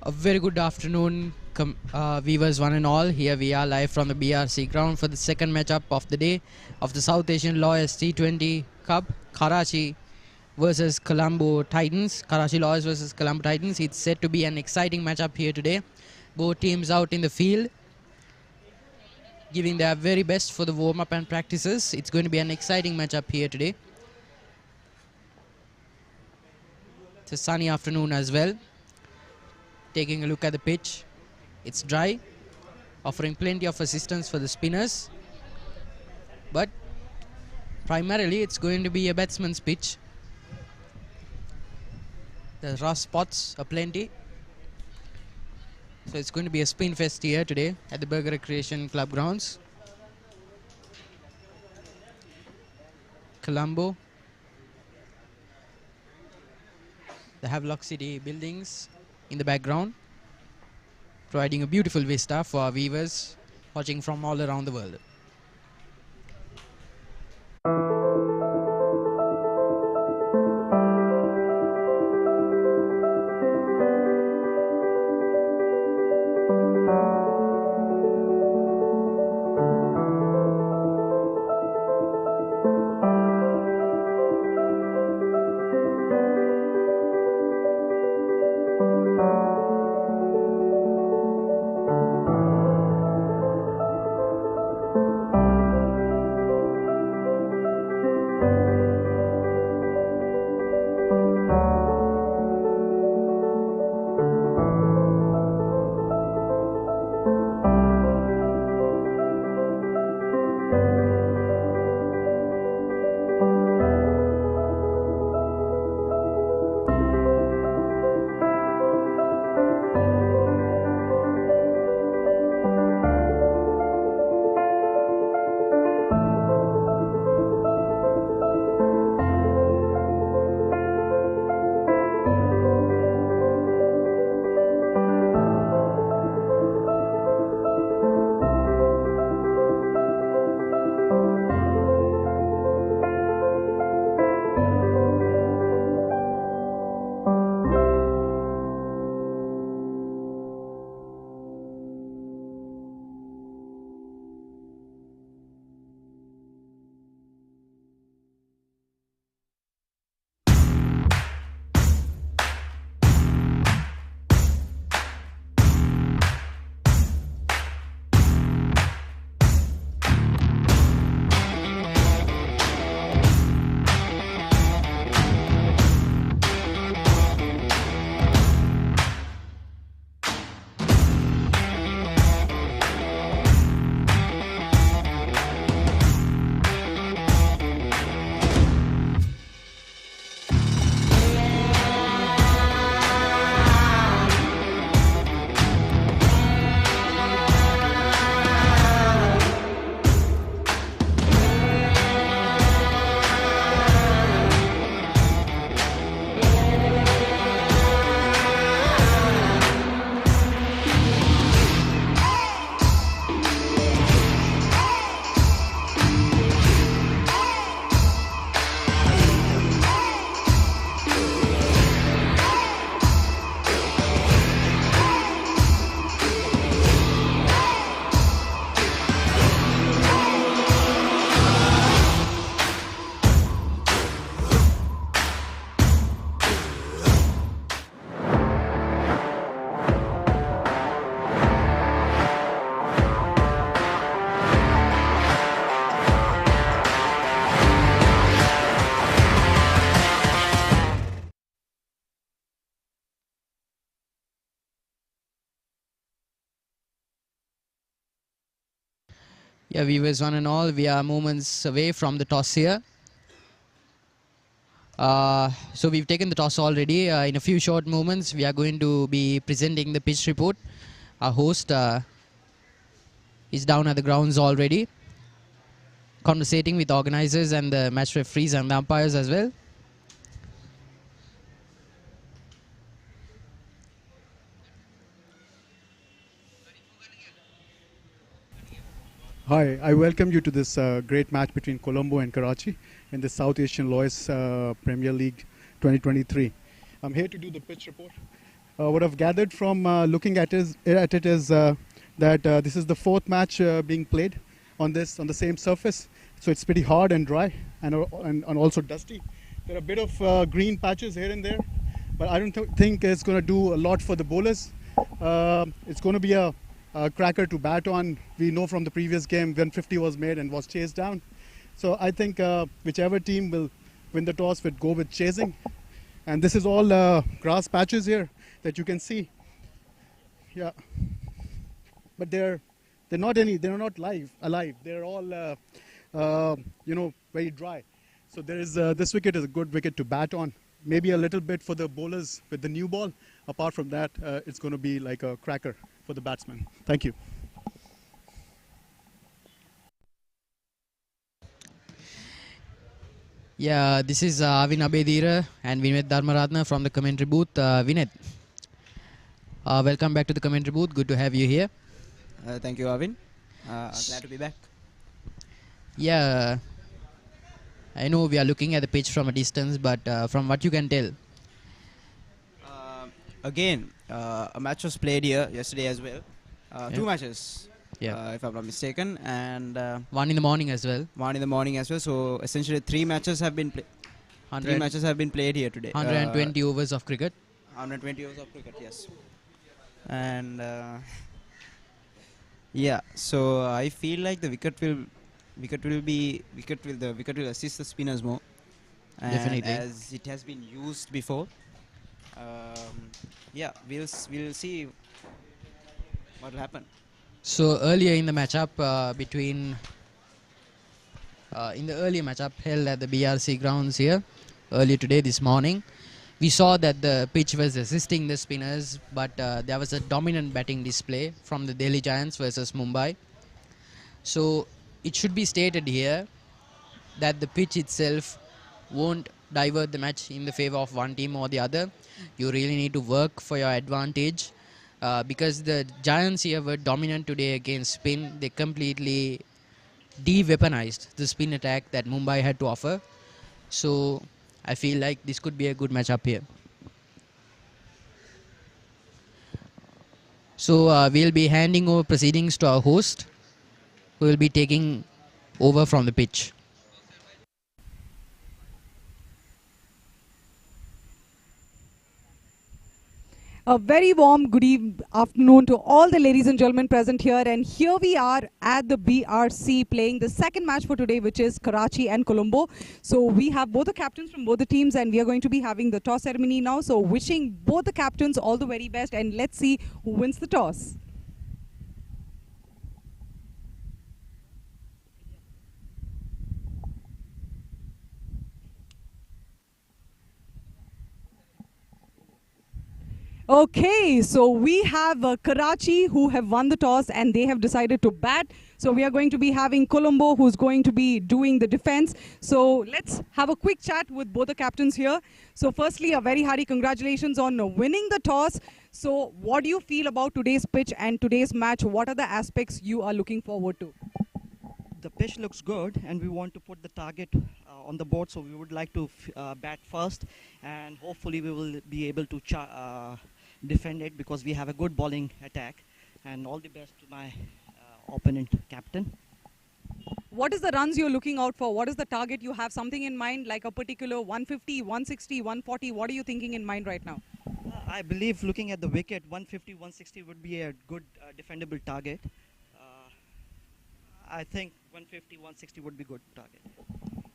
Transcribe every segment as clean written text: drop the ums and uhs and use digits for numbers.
A very good afternoon, viewers one and all. Here we are live from the BRC ground for the second matchup of the day of the South Asian Lawyers T20 Cup, Karachi versus Colombo Titans. Karachi Lawyers versus Colombo Titans. It's set to be an exciting matchup here today. Both teams out in the field, giving their very best for the warm-up and practices. It's going to be an exciting matchup here today. It's a sunny afternoon as well. Taking a look at the pitch, it's dry, offering plenty of assistance for the spinners, but primarily it's going to be a batsman's pitch. The rough spots are plenty, so it's going to be a spin fest here today at the Burger Recreation Club grounds. Colombo, the Havelock City buildings in the background, providing a beautiful vista for our viewers watching from all around the world. Yeah, viewers one and all, we are moments away from the toss here. So we've taken the toss already. In a few short moments, we are going to be presenting the pitch report. Our host is down at the grounds already, conversating with organizers and the match referees and the umpires as well. Hi, I welcome you to this great match between Colombo and Karachi in the South Asian Lawyers Premier League 2023. I'm here to do the pitch report. what I've gathered from looking at it is that this is the fourth match being played on the same surface. So it's pretty hard and dry and also dusty. There are a bit of green patches here and there, but I don't think it's going to do a lot for the bowlers. It's going to be a cracker to bat on. We know from the previous game 150 was made and was chased down. So I think whichever team will win the toss would go with chasing. And this is all grass patches here that you can see. Yeah, but they're not alive. They're all very dry. So there is this wicket is a good wicket to bat on. Maybe a little bit for the bowlers with the new ball. Apart from that, it's going to be like a cracker for the batsmen. Thank you. Yeah, this is Avin Abedira and Vinod Dharmaratna from the commentary booth. Vinod, welcome back to the commentary booth. Good to have you here. Thank you, Avin. Glad to be back. Yeah, I know we are looking at the pitch from a distance, but from what you can tell. Again, a match was played here yesterday as well. Two matches, Yeah. if I'm not mistaken, and One in the morning as well. one in the morning as well. So essentially, three matches have been played. 100, Here today. 120 overs of cricket. 120 overs of cricket, yes. And yeah, so I feel like the wicket will assist the spinners more. And Definitely. as it has been used before. Yeah, we'll see what will happen. So earlier in the matchup in the earlier matchup held at the BRC grounds here earlier today this morning, we saw that the pitch was assisting the spinners, but there was a dominant batting display from the Delhi Giants versus Mumbai. So it should be stated here that the pitch itself won't divert the match in the favor of one team or the other. You really need to work for your advantage because the Giants here were dominant today against spin. They completely de-weaponized the spin attack that Mumbai had to offer. So I feel like this could be a good matchup here. So we'll be handing over proceedings to our host, who will be taking over from the pitch. A very warm afternoon to all the ladies and gentlemen present here. And here we are at the BRC playing the second match for today, which is Karachi and Colombo. So we have both the captains from both the teams, and we are going to be having the toss ceremony now. So wishing both the captains all the very best, and let's see who wins the toss. Okay, so we have Karachi who have won the toss and they have decided to bat. So we are going to be having Colombo who's going to be doing the defense. So let's have a quick chat with both the captains here. So firstly, a very hearty congratulations on winning the toss. So what do you feel about today's pitch and today's match? What are the aspects you are looking forward to? The pitch looks good and we want to put the target on the board, so we would like to bat first, and hopefully we will be able to defend it because we have a good bowling attack. And all the best to my opponent captain. What is the runs you're looking out for? What is the target? You have something in mind, like a particular 150, 160, 140? What are you thinking in mind right now? I believe looking at the wicket, 150, 160 would be a good defendable target. I think 150, 160 would be good target.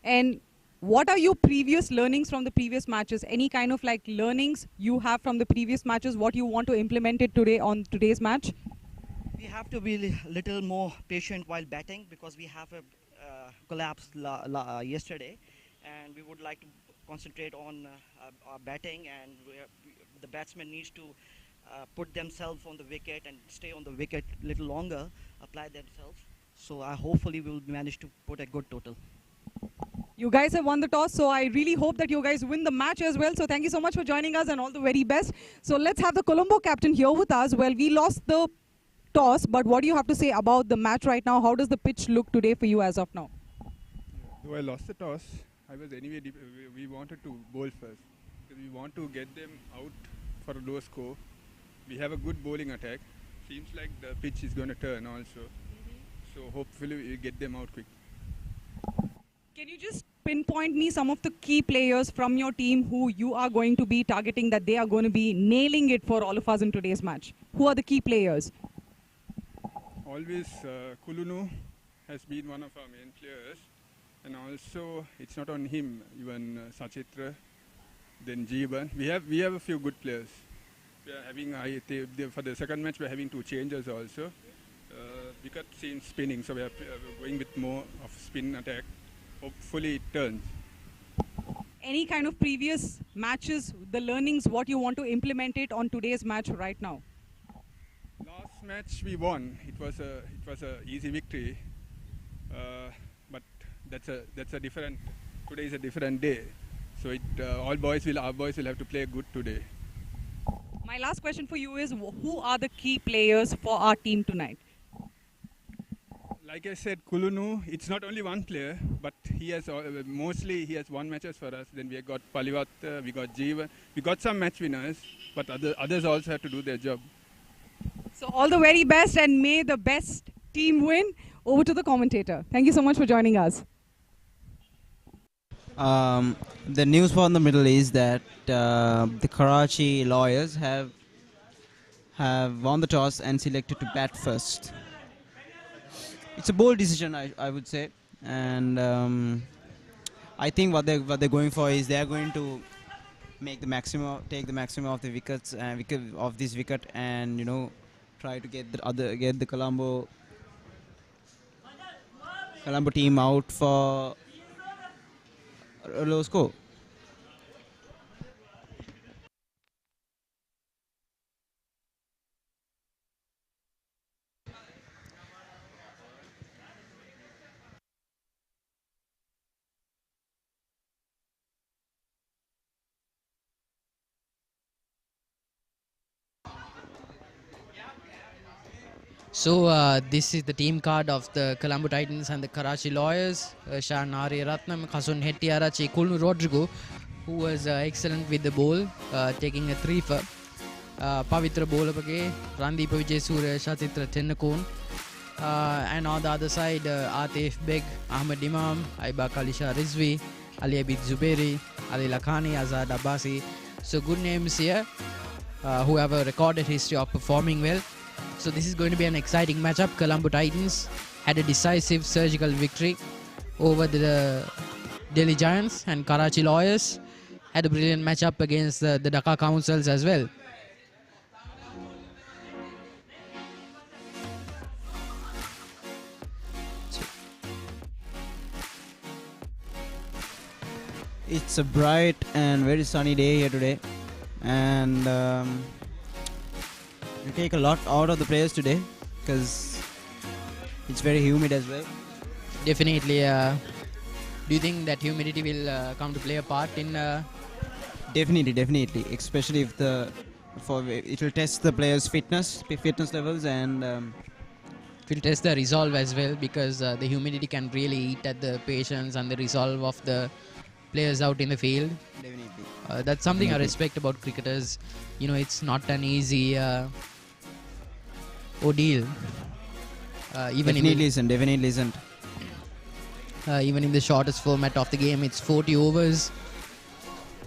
And what are your previous learnings from the previous matches? Any kind of like learnings you have from the previous matches, what you want to implement it today on today's match? We have to be a little more patient while batting because we have a collapse yesterday, and we would like to concentrate on our batting, and the batsman needs to put themselves on the wicket and stay on the wicket a little longer, apply themselves. So hopefully we will manage to put a good total. You guys have won the toss, so I really hope that you guys win the match as well. So thank you so much for joining us and all the very best. So let's have the Colombo captain here with us. Well, we lost the toss, but what do you have to say about the match right now? How does the pitch look today for you as of now? Though I lost the toss, we wanted to bowl first because we want to get them out for a low score we have a good bowling attack. Seems like the pitch is going to turn also. So hopefully we get them out quick. Can you just pinpoint me some of the key players from your team who you are going to be targeting that they are going to be nailing it for all of us in today's match? Who are the key players? Always Kulunu has been one of our main players, and also it's not on him, even Sachitra, then Jeevan. We have a few good players. We are having for the second match we're having two changes also. Wicket seems spinning, so we are going with more of spin attack. Hopefully it turns. Any kind of previous matches, the learnings, what you want to implement it on today's match right now? Last match we won. It was a easy victory, but that's a different. Today is a different day, so our boys will have to play good today. My last question for you is, who are the key players for our team tonight? Like I said, Kulunu, it's not only one player, but he has mostly he has won matches for us. Then we got Palivat, we got Jeevan, we got some match winners, but others also have to do their job. So all the very best, and may the best team win. Over to the commentator. Thank you so much for joining us. The news from the middle is that the Karachi lawyers have won the toss and selected to bat first. It's a bold decision, I would say, and I think what they're going for is they're going to take the maximum of the wickets of this wicket, and try to get the Colombo team out for a low score. So this is the team card of the Colombo Titans and the Karachi Lawyers. Shanari Ratnam, Khasun Hettiarachi, Kulnu Rodrigo, who was excellent with the ball, taking a 3 for Pavitra Bolapage, Randeep Vijayasuriya, Shatitra Tennakon. And on the other side, Atif Beg, Ahmed Imam, Aiba Kalisha Rizvi, Ali Abid Zuberi, Ali Lakhani, Azad Abbasi. So good names here who have a recorded history of performing well. So this is going to be an exciting matchup. Colombo Titans had a decisive surgical victory over the Delhi Giants, and Karachi Lawyers had a brilliant matchup against the Dhaka Councils as well. It's a bright and very sunny day here today, and we take a lot out of the players today because it's very humid as well. Definitely. Do you think that humidity will come to play a part in? Definitely, especially if it will test the players' fitness levels, and It will test the resolve as well, because the humidity can really eat at the patience and the resolve of the players out in the field. definitely. That's something I respect about cricketers. It's not an easy ordeal. Definitely isn't. Even in the shortest format of the game, it's 40 overs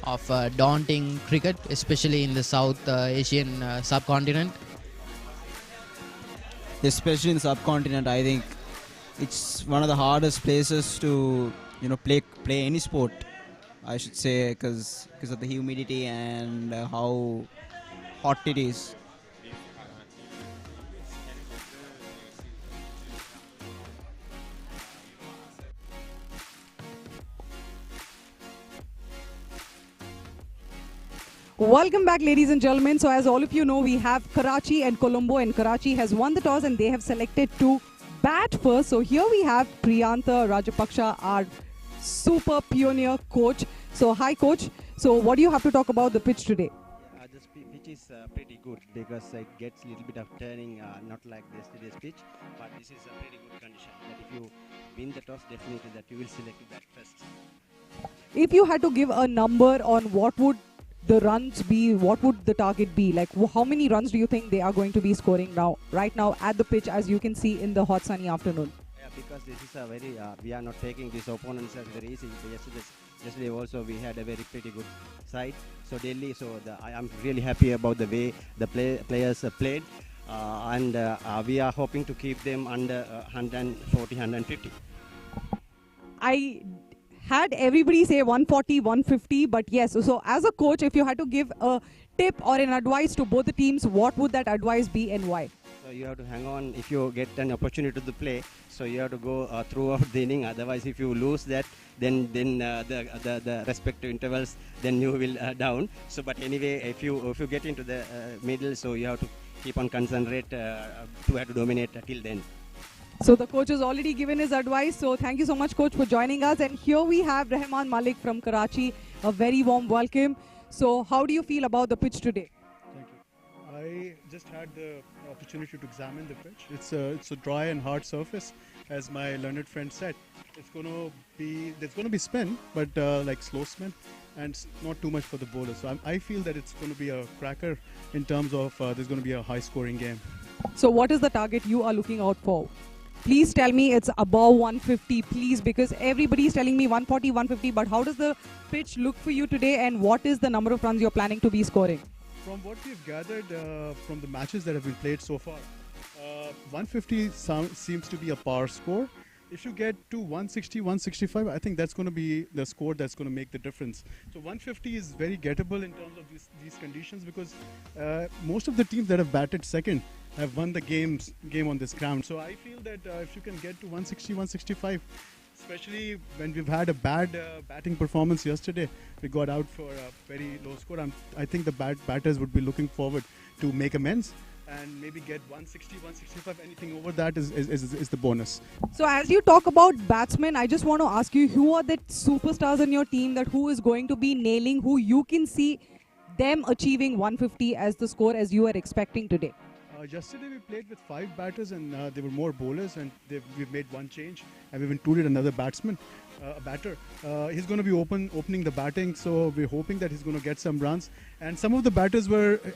of daunting cricket, especially in the South Asian subcontinent. Especially in the subcontinent, I think it's one of the hardest places to play any sport, I should say, because of the humidity and how hot it is. Welcome back, ladies and gentlemen. So as all of you know, we have Karachi and Colombo, and Karachi has won the toss and they have selected to bat first. So here we have Priyantha Rajapaksha, our super pioneer coach. So hi coach. So what do you have to talk about the pitch today? This pitch is pretty good because it gets a little bit of turning, not like yesterday's pitch, but this is a pretty good condition. That if you win the toss, definitely that you will select that first. If you had to give a number on what would the runs be? What would the target be? Like, how many runs do you think they are going to be scoring now, right now at the pitch, as you can see in the hot sunny afternoon? Yeah, because this is a very, we are not taking these opponents as very easy. Yesterday also we had a very pretty good side. So Delhi, I am really happy about the way the players played. And we are hoping to keep them under 140, 150. I had everybody say 140, 150, but yes, so as a coach, if you had to give a tip or an advice to both the teams, what would that advice be and why? So you have to hang on if you get an opportunity to play. So you have to go throughout the inning. Otherwise, if you lose that, then the respective intervals, then you will down. So, but anyway, if you get into the middle, so you have to keep on concentrate to have to dominate till then. So the coach has already given his advice. So thank you so much, coach, for joining us. And here we have Rahman Malik from Karachi. A very warm welcome. So how do you feel about the pitch today? Thank you. I just had the opportunity to examine the pitch. It's a dry and hard surface, as my learned friend said. There's gonna be spin, but like slow spin, and not too much for the bowler. So I feel that it's going to be a cracker in terms of there's going to be a high-scoring game. So what is the target you are looking out for? Please tell me it's above 150, please, because everybody is telling me 140, 150. But how does the pitch look for you today, and what is the number of runs you're planning to be scoring? From what we've gathered from the matches that have been played so far, 150 seems to be a par score. If you get to 160, 165, I think that's going to be the score that's going to make the difference. So 150 is very gettable in terms of these conditions, because most of the teams that have batted second have won the game on this ground. So I feel that if you can get to 160, 165, especially when we've had a bad batting performance yesterday, we got out for a very low score. I think the batters would be looking forward to make amends and maybe get 160, 165. Anything over that is the bonus. So as you talk about batsmen, I just want to ask you, who are the superstars in your team that who is going to be nailing, who you can see them achieving 150 as the score as you are expecting today? Yesterday we played with 5 batters, and there were more bowlers, and we've made one change, and we've included another batsman, a batter. He's going to be opening the batting, so we're hoping that he's going to get some runs. And some of the batters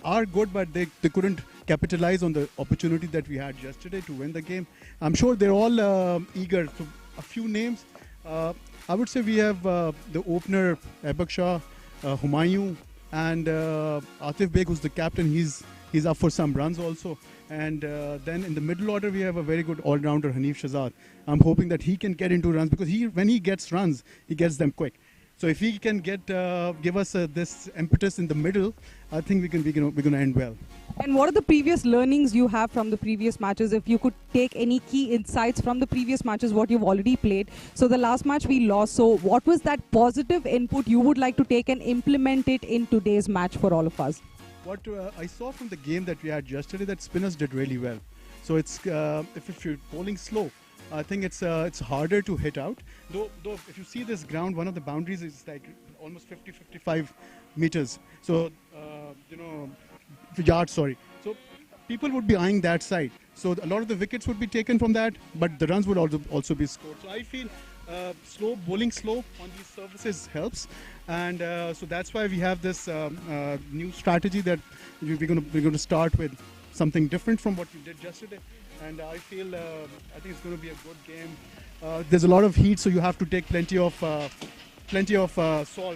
are good, but they couldn't capitalize on the opportunity that we had yesterday to win the game. I'm sure they're all eager. So a few names. I would say we have the opener, Aibak Shah, Humayun, and Atif Beg, who's the captain. He's up for some runs also. And then in the middle order, we have a very good all-rounder, Hanif Shahzad. I'm hoping that he can get into runs, because when he gets runs, he gets them quick. So if he can give us this impetus in the middle, I think we're going to end well. And what are the previous learnings you have from the previous matches? If you could take any key insights from the previous matches, what you've already played. So the last match we lost. So what was that positive input you would like to take and implement it in today's match for all of us? What I saw from the game that we had yesterday, that spinners did really well. So it's if you're bowling slow, I think it's harder to hit out. Though if you see this ground, one of the boundaries is like almost 55 meters. So yards, sorry. So people would be eyeing that side. So a lot of the wickets would be taken from that, but the runs would also be scored. So I feel bowling slow on these surfaces helps, and so that's why we have this new strategy that we're going to start with something different from what we did yesterday. And I feel I think it's going to be a good game. There's a lot of heat, so you have to take plenty of salts. So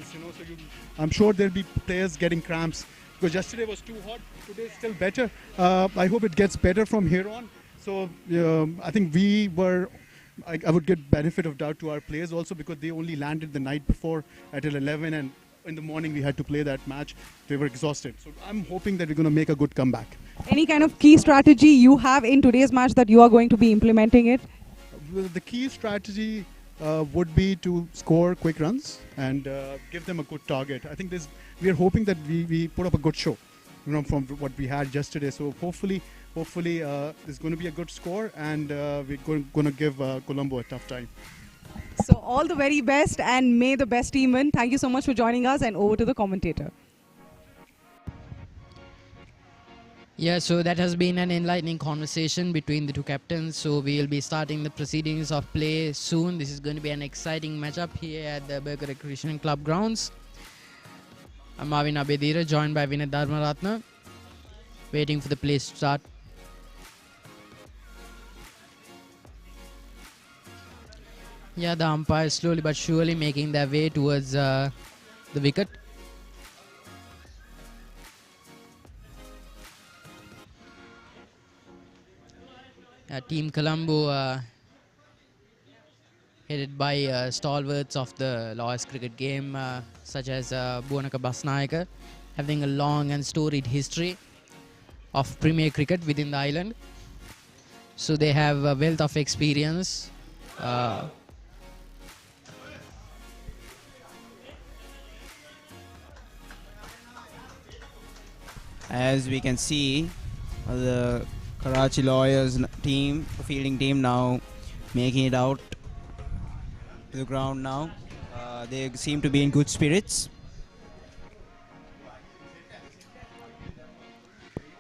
I'm sure there'll be players getting cramps, because yesterday was too hot. Today is still better. I hope it gets better from here on. So I think I would give benefit of doubt to our players also, because they only landed the night before at 11, and in the morning we had to play that match. They were exhausted. So I'm hoping that we're going to make a good comeback. Any kind of key strategy you have in today's match that you are going to be implementing it? The key strategy would be to score quick runs and give them a good target. I think we are hoping that we put up a good show, from what we had yesterday. So hopefully there's going to be a good score, and we're going to give Colombo a tough time. So all the very best, and may the best team win. Thank you so much for joining us, and over to the commentator. Yeah, so that has been an enlightening conversation between the two captains. So we'll be starting the proceedings of play soon. This is going to be an exciting matchup here at the Berger Recreation Club grounds. I'm Marvin Abedira, joined by Vinay Dharmaratna, waiting for the plays to start. Yeah, the umpires slowly but surely making their way towards the wicket. Team Colombo, headed by stalwarts of the Lawyers cricket game, such as Bhuvanaka Basnayaka, having a long and storied history of Premier cricket within the island. So they have a wealth of experience. As we can see, the Karachi Lawyers team, fielding team, now making it out to the ground now. They seem to be in good spirits.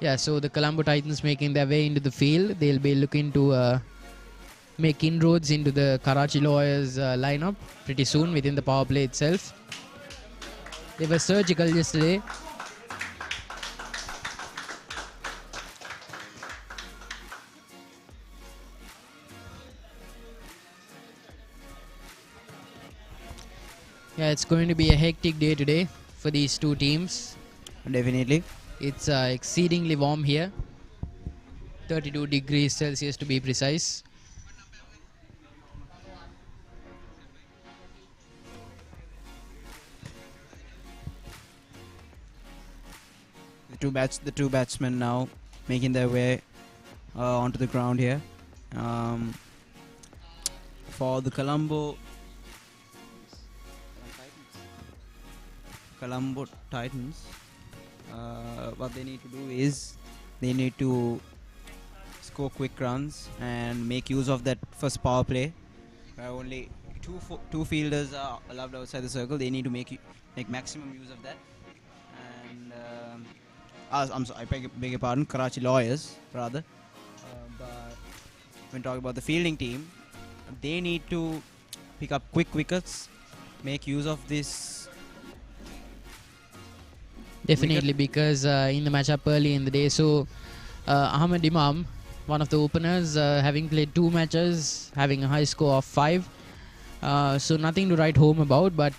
Yeah, so the Colombo Titans making their way into the field. They'll be looking to make inroads into the Karachi Lawyers lineup pretty soon within the power play itself. They were surgical yesterday. Yeah, it's going to be a hectic day today for these two teams. Definitely. It's exceedingly warm here, 32 degrees Celsius to be precise. The two batsmen now making their way onto the ground here. For the Colombo Titans, what they need to do is they need to score quick runs and make use of that first power play where only two fielders are allowed outside the circle. They need to make maximum use of that. And I'm sorry, I beg your pardon, Karachi Lawyers rather. But when talking about the fielding team, they need to pick up quick wickets, make use of this. Definitely, because in the matchup early in the day, so Ahmed Imam, one of the openers, having played 2 matches, having a high score of 5. So nothing to write home about, but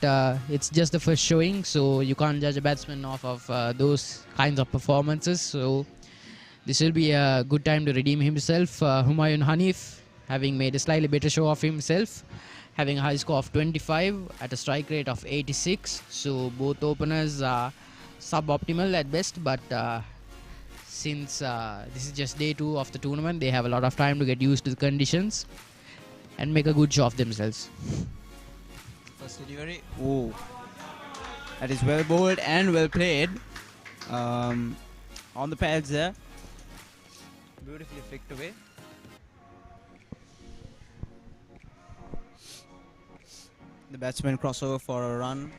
it's just the first showing, so you can't judge a batsman off of those kinds of performances. So this will be a good time to redeem himself. Humayun Hanif, having made a slightly better show of himself, having a high score of 25 at a strike rate of 86. So both openers are suboptimal at best, but since this is just day 2 of the tournament, they have a lot of time to get used to the conditions and make a good show of themselves. First delivery. Oh, that is well bowled and well played. On the pads there. Beautifully flicked away. The batsman crossover for a run.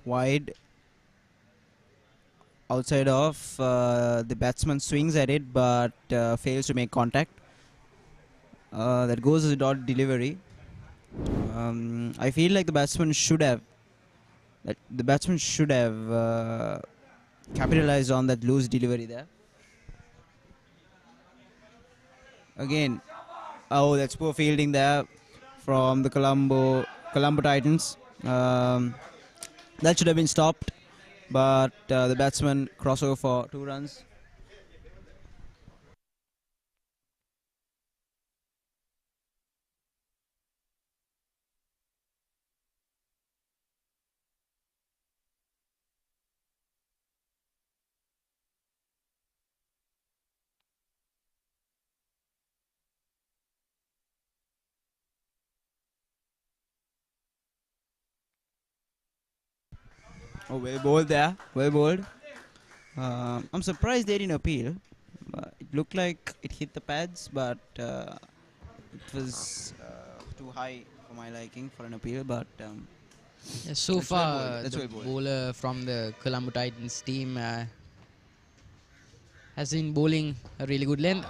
Wide. Outside of the batsman swings at it but fails to make contact. That goes as a dot delivery. I feel like the batsman should have capitalized on that loose delivery there. Again, oh, that's poor fielding there from the Colombo Titans. That should have been stopped, but the batsman crossover for 2 runs. Oh, well bowled there. Well bowled. I'm surprised they didn't appeal. It looked like it hit the pads, but it was too high for my liking for an appeal. But Yeah, so that's well far, bowled. That's the well bowled. bowler from the Colombo Titans team has been bowling a really good length.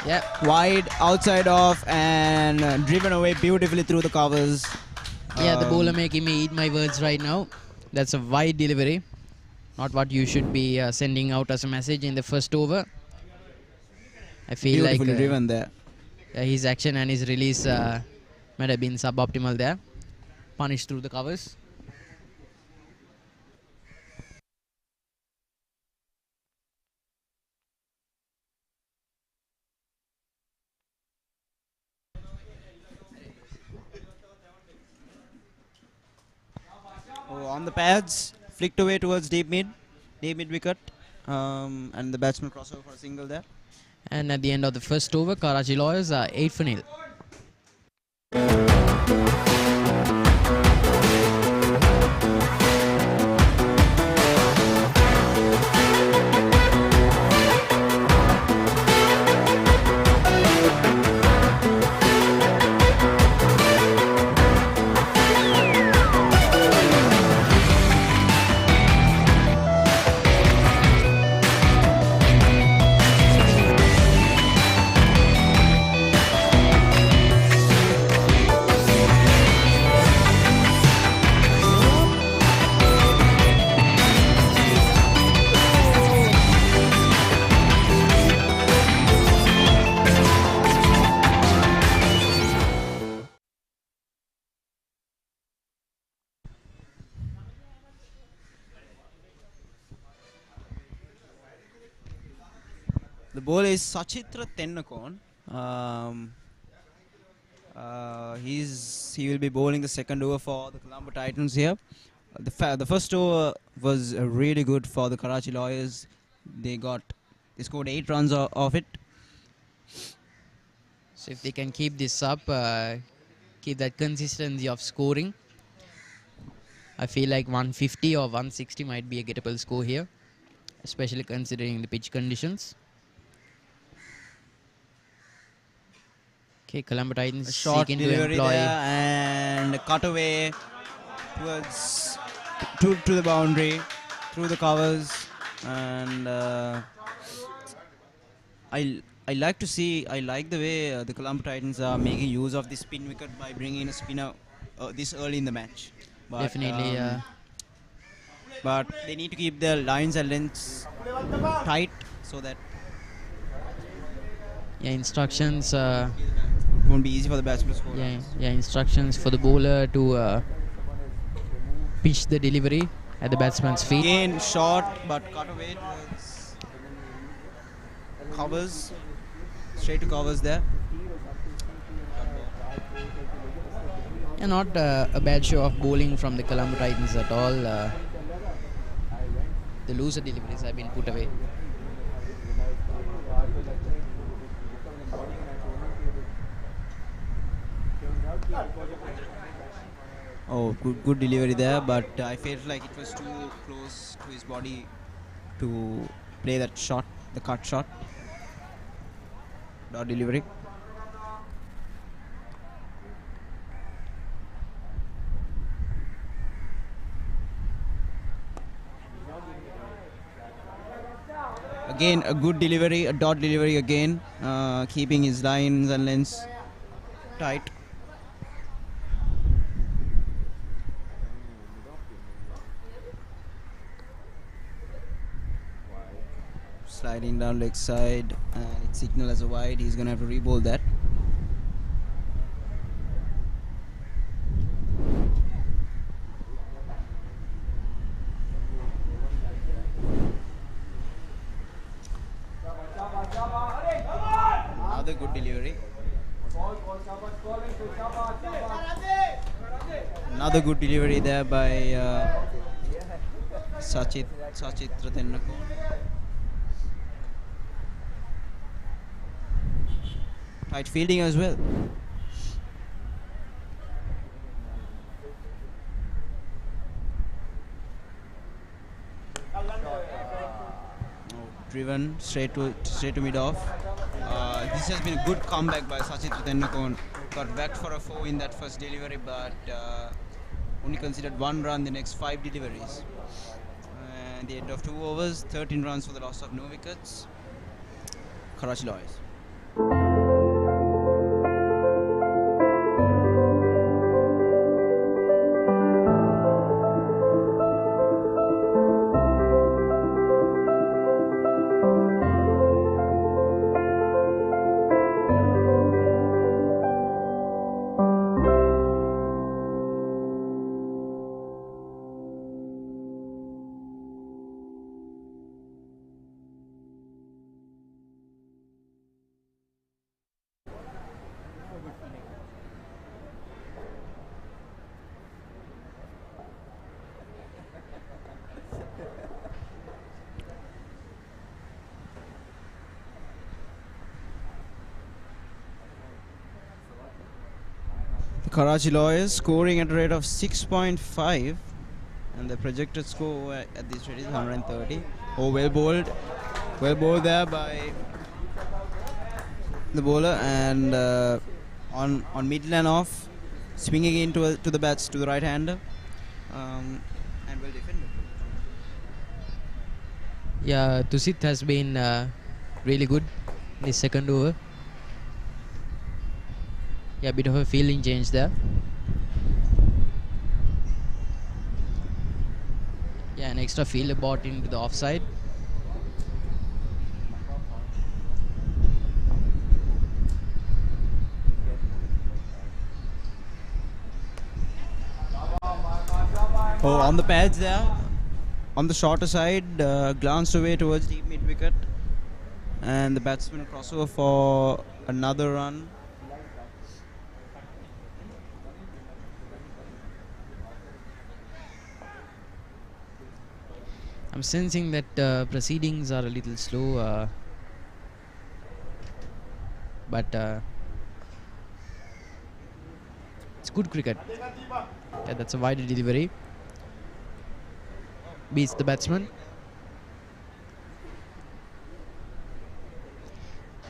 Yeah, Wide, outside off, and driven away beautifully through the covers. yeah, the bowler making me eat my words right now. That's a wide delivery. Not what you should be sending out as a message in the first over. I feel like Beautifully driven there. his action and his release might have been suboptimal there. Punished through the covers. Oh, on the pads, flicked away towards deep mid wicket, and the batsman crossover for a single there. And at the end of the first over, Karachi Lawyers are 8 for nil. The bowler is Sachitra Tennakon. He will be bowling the second over for the Colombo Titans here. The first over was really good for the Karachi Lawyers. They scored 8 runs off it. So if they can keep this up, keep that consistency of scoring, I feel like 150 or 160 might be a gettable score here, especially considering the pitch conditions. Okay, Colombo Titans Short seeking to delivery employ. there and cut away towards to the boundary through the covers, and I like the way the Colombo Titans are making use of the spin wicket by bringing in a spinner this early in the match. But, Definitely. but they need to keep their lines and lengths tight so that Instructions. it won't be easy for the batsman to score. Instructions for the bowler to pitch the delivery at the batsman's feet. Again, short but cut away towards covers, straight to covers there. And not a bad show of bowling from the Colombo Titans at all. The looser deliveries have been put away. Oh, good delivery there, but I felt like it was too close to his body to play that shot, the cut shot. Dot delivery. Again, a good delivery, a dot delivery again, keeping his lines and lengths tight. Sliding down leg side, and it's signal as a wide. He's gonna have to re-bowl that. Another good delivery. Another good delivery there by Sachitra Tennakon. Tight fielding as well. Driven straight to mid off. This has been a good comeback by Sachitra Tennakon. Got backed for a 4 in that first delivery, but only considered 1 run the next 5 deliveries. And the end of 2 overs, 13 runs for the loss of no wickets. Karachi Lawyers. The Karachi Lawyers scoring at a rate of 6.5, and the projected score at this rate is 130. Oh, well bowled there by the bowler, and on middle and off, swinging into to the bats to the right hander, and well defended. Yeah, Tusit has been really good in his second over. Yeah, a bit of a feeling change there. Yeah, an extra fielder bought into the offside. Oh, on the pads there, on the shorter side, glanced away towards deep mid wicket, and the batsman crossover for another run. I'm sensing that proceedings are a little slow, but it's good cricket. Yeah, that's a wide delivery. Beats the batsman.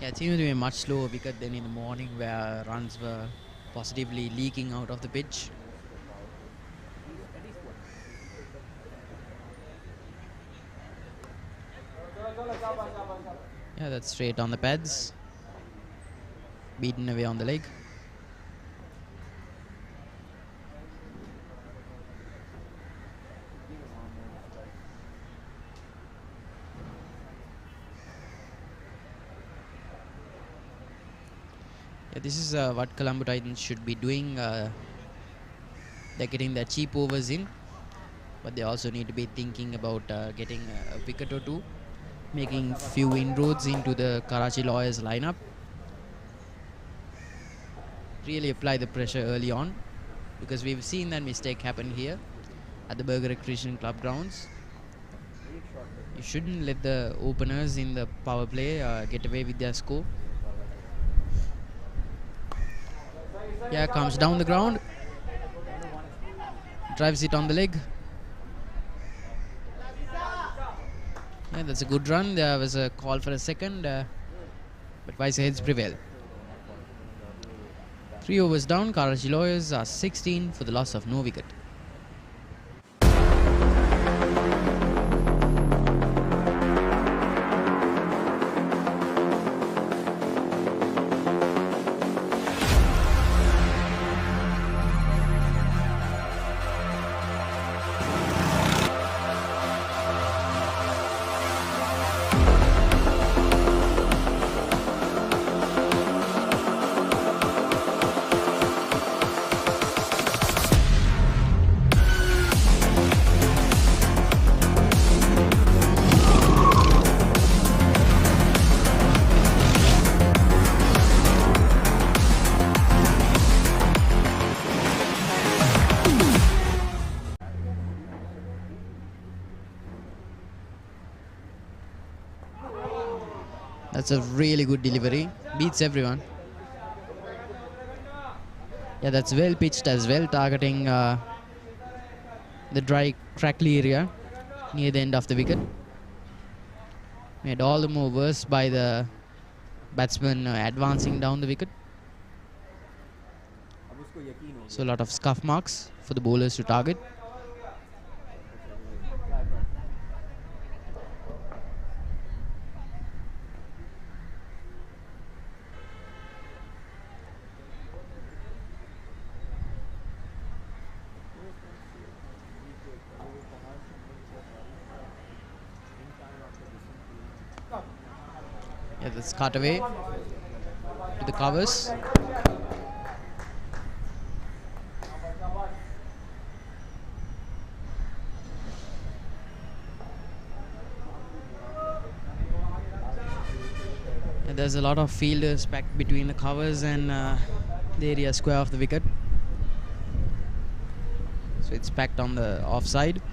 Yeah, it seems to be a much slower wicket than in the morning, where runs were positively leaking out of the pitch. Yeah, that's straight on the pads. Beaten away on the leg. Yeah, this is what Colombo Titans should be doing. They're getting their cheap overs in, but they also need to be thinking about getting a wicket or two, making few inroads into the Karachi Lawyers lineup. Really apply the pressure early on, because we've seen that mistake happen here at the Burger Recreation Club grounds. You shouldn't let the openers in the power play get away with their score. Yeah, comes down the ground, drives it on the leg. Yeah, that's a good run. There was a call for a second, but wiser heads prevail. 3 overs down, Karachi Lawyers are 16 for the loss of no wicket. That's a really good delivery. Beats everyone. Yeah, that's well pitched as well, targeting the dry, crackly area near the end of the wicket. Made all the more worse by the batsman advancing down the wicket. So a lot of scuff marks for the bowlers to target. Let us cut away to the covers. And there's a lot of fielders packed between the covers and the area square of the wicket. So it's packed on the offside.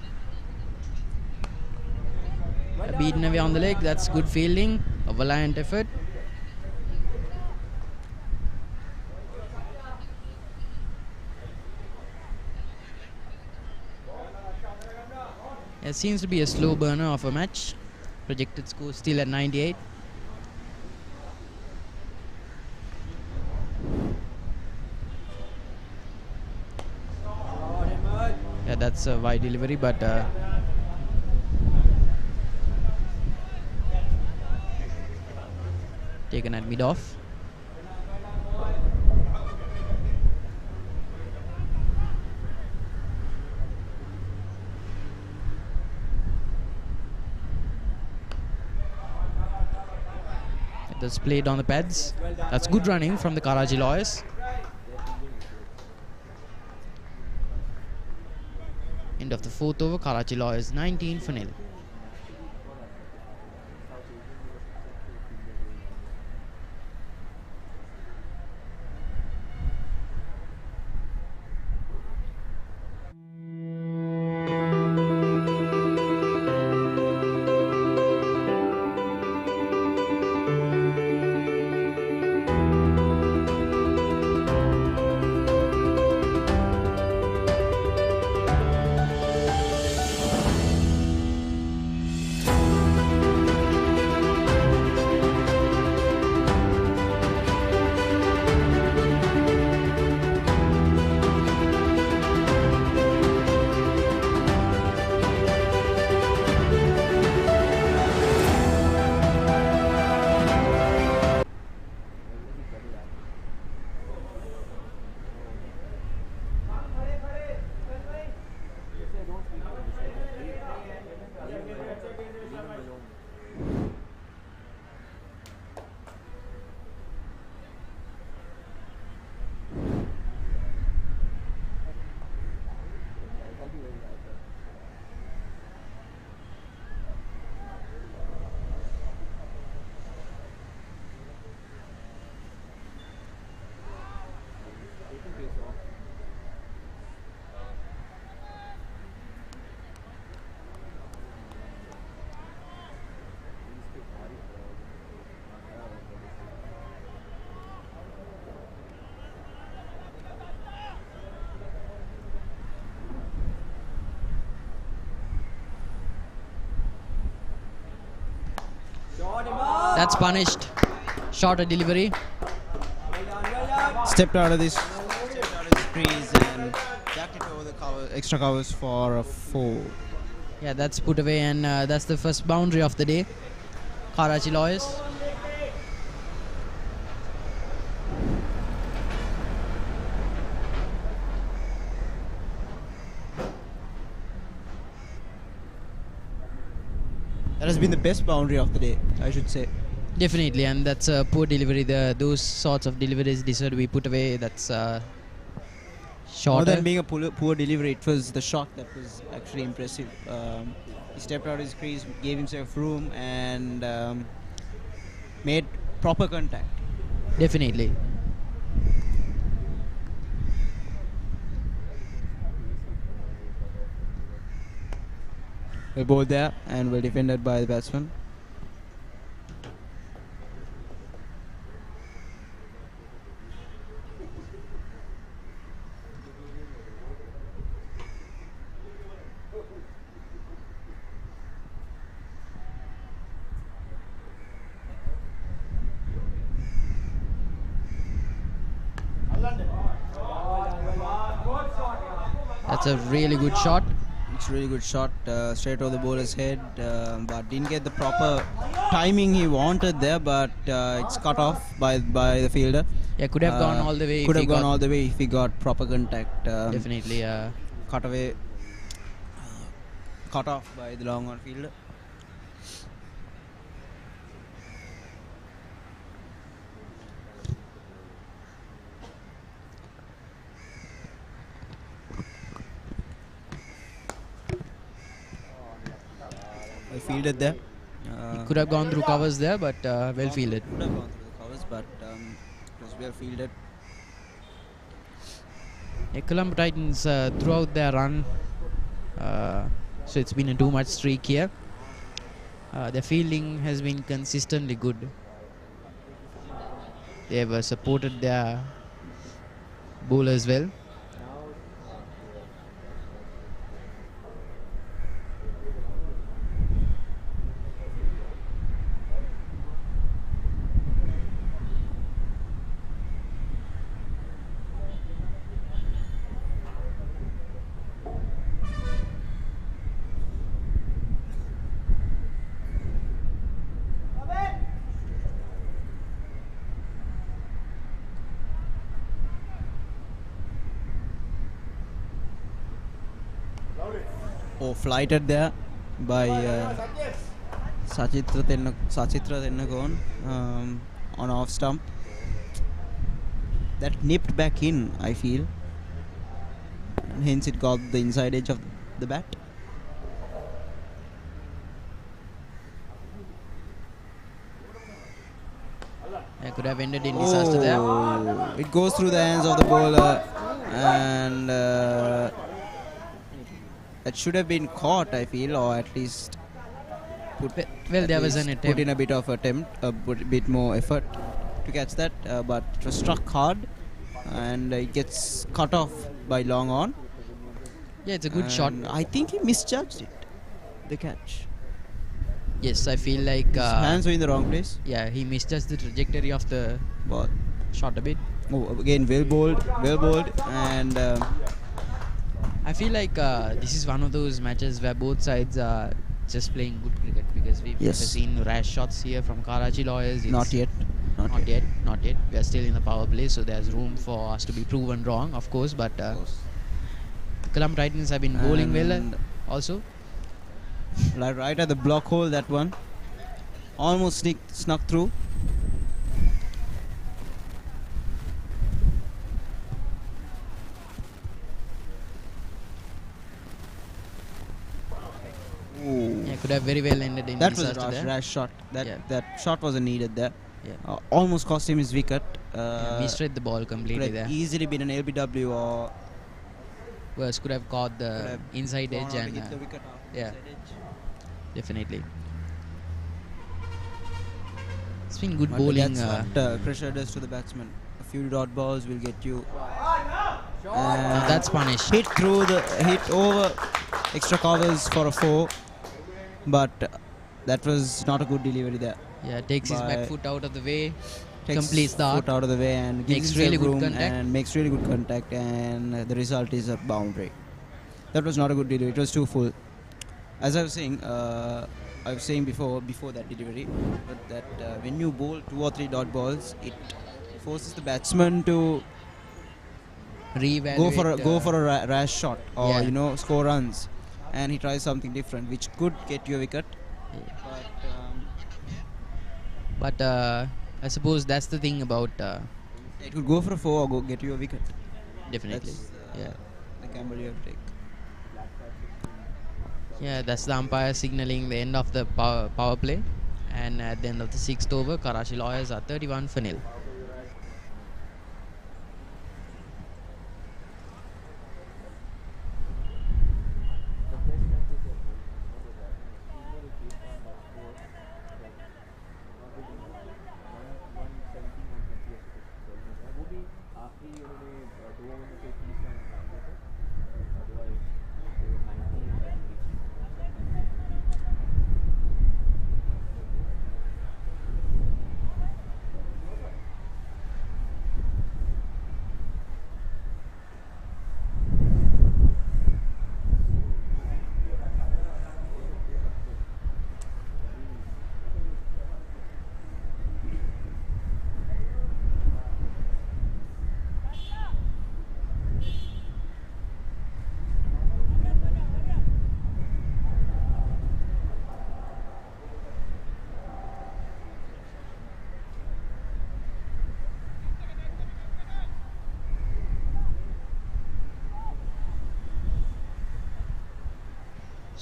Beaten away on the leg. That's good fielding. A valiant effort. It seems to be a slow burner of a match. Projected score still at 98. Yeah, that's a wide delivery, but taken at mid-off. It was played on the pads. That's good running from the Karachi Lawyers. End of the fourth over, Karachi Lawyers 19 for nil. That's punished. Shorter delivery. Stepped out of this crease and jacked it over the extra covers for a 4. Yeah, that's put away, and that's the first boundary of the day. Karachi Lawyers. That has been the best boundary of the day, I should say. Definitely, and that's a poor delivery. Those sorts of deliveries deserve to be put away. That's More shorter. than being a poor delivery, it was the shot that was actually impressive. He stepped out of his crease, gave himself room, and made proper contact. Definitely. We're both there and well defended by the batsman. That's a really good shot. It's a really good shot, straight over the bowler's head, but didn't get the proper timing he wanted there, but it's cut off by the fielder. Yeah, could have gone all the way. Could have gone all the way if he got proper contact. Definitely. Cut away, cut off by the long on fielder. fielded there. He could have gone through covers there, but well fielded. Could have gone through the covers, but it was well fielded. Colombo Titans throughout their run, so it's been a too-much streak here. Their fielding has been consistently good. They have supported their bowlers well. Oh, flighted there by Sachitra Tennagon on off stump. That nipped back in, I feel. And hence it got the inside edge of the bat. I could have ended in disaster there. It goes through the hands of the bowler, and that should have been caught, I feel, or at least Well, there was an put attempt. in a bit of attempt, a bit more effort to catch that, but it was struck hard, and it gets cut off by long on. Yeah, it's a good shot. And I think he misjudged it, the catch. Yes, I feel like His hands were in the wrong place. yeah, he misjudged the trajectory of the Ball. shot a bit. Oh, again, well bowled, and I feel like this is one of those matches where both sides are just playing good cricket, because we've Yes. never seen rash shots here from Karachi Lawyers. not yet. Not yet. We are still in the power play, so there's room for us to be proven wrong, of course. But Of course. the Colombo Titans have been bowling well And also. right at the block hole, that one almost snuck through. Yeah, could have very well ended in That was a disaster there. rash shot. Yeah. That shot wasn't needed there. Yeah. Almost cost him his wicket. Misread the ball Could completely have there. easily been an LBW or Worse, could have caught could the have inside gone edge on to and hit the wicket off yeah. inside edge. Definitely. It's been good But bowling. that's what pressure does to the batsman. A few dot balls will get you. That's punished. Hit over extra covers for a 4, but that was not a good delivery there. Yeah, takes his back by- foot out of the way. Takes Completes the foot arc. out of the way and Makes gives really himself good room contact. and makes really good contact, and the result is a boundary. That was not a good delivery. It was too full. As I was saying, before that delivery, but that when you bowl 2 or 3 dot balls, it forces the batsman to Reevaluate. go for a rash shot or Yeah. score runs, and he tries something different, which could get you a wicket. But But I suppose that's the thing about it could go for a 4 or get you a wicket. definitely. That's the gamble you have to take. Yeah, that's the umpire signaling the end of the power play. And at the end of the 6th over, Karachi Lawyers are 31 for nil.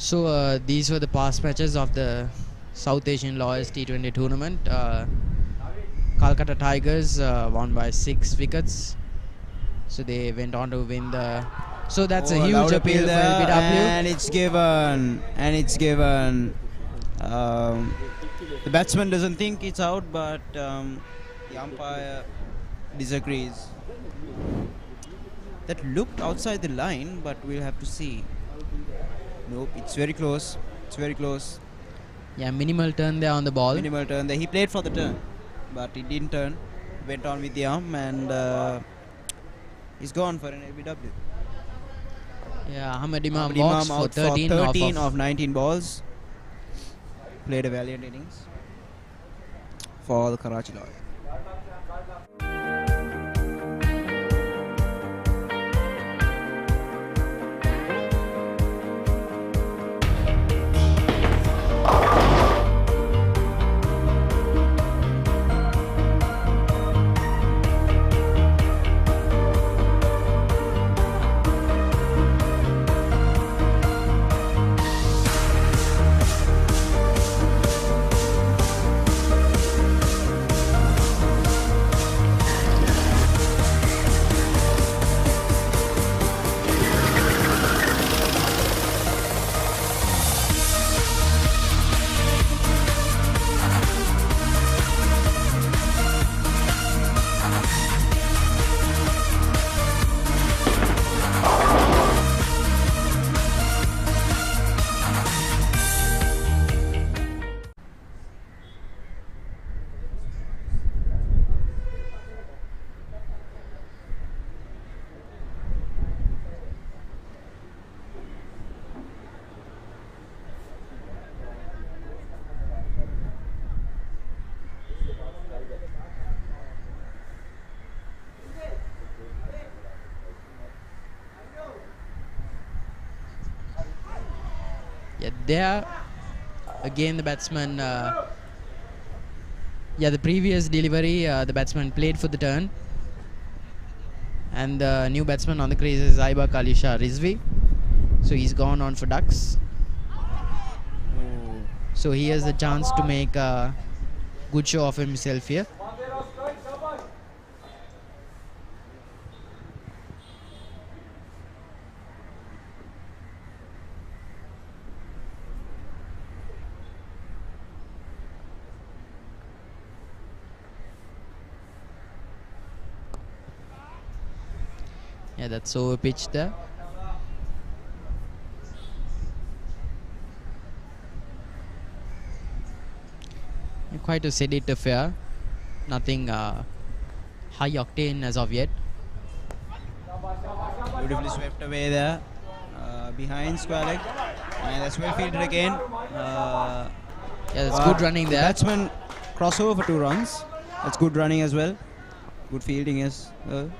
So these were the past matches of the South Asian Lawyers T20 tournament. Calcutta Tigers won by 6 wickets. So they went on to win the. So that's a huge appeal for LBW. And it's given. And it's given. The batsman doesn't think it's out, but the umpire disagrees. That looked outside the line, but we'll have to see. Nope, it's very close. It's very close. Yeah, minimal turn there on the ball. Minimal turn there. He played for the turn, but he didn't turn. Went on with the arm, and he's gone for an LBW. Yeah, Ahmed Imam Ahmed walks Imam for out 13, for 13 of 19 balls. Played a valiant innings for the Karachi Lawyers. Yeah, there again the batsman. The previous delivery, the batsman played for the turn, and the new batsman on the crease is Aibak Alisha Rizvi. So he's gone on for ducks. So he has the chance to make a good show of himself here. Yeah, that's over pitch there. Quite a steady affair. Nothing high octane as of yet. Beautifully swept away there. Behind square leg. And that's well fielded again. Yeah, that's good running there. Batsman crossover for 2 runs. That's good running as well. Good fielding as well.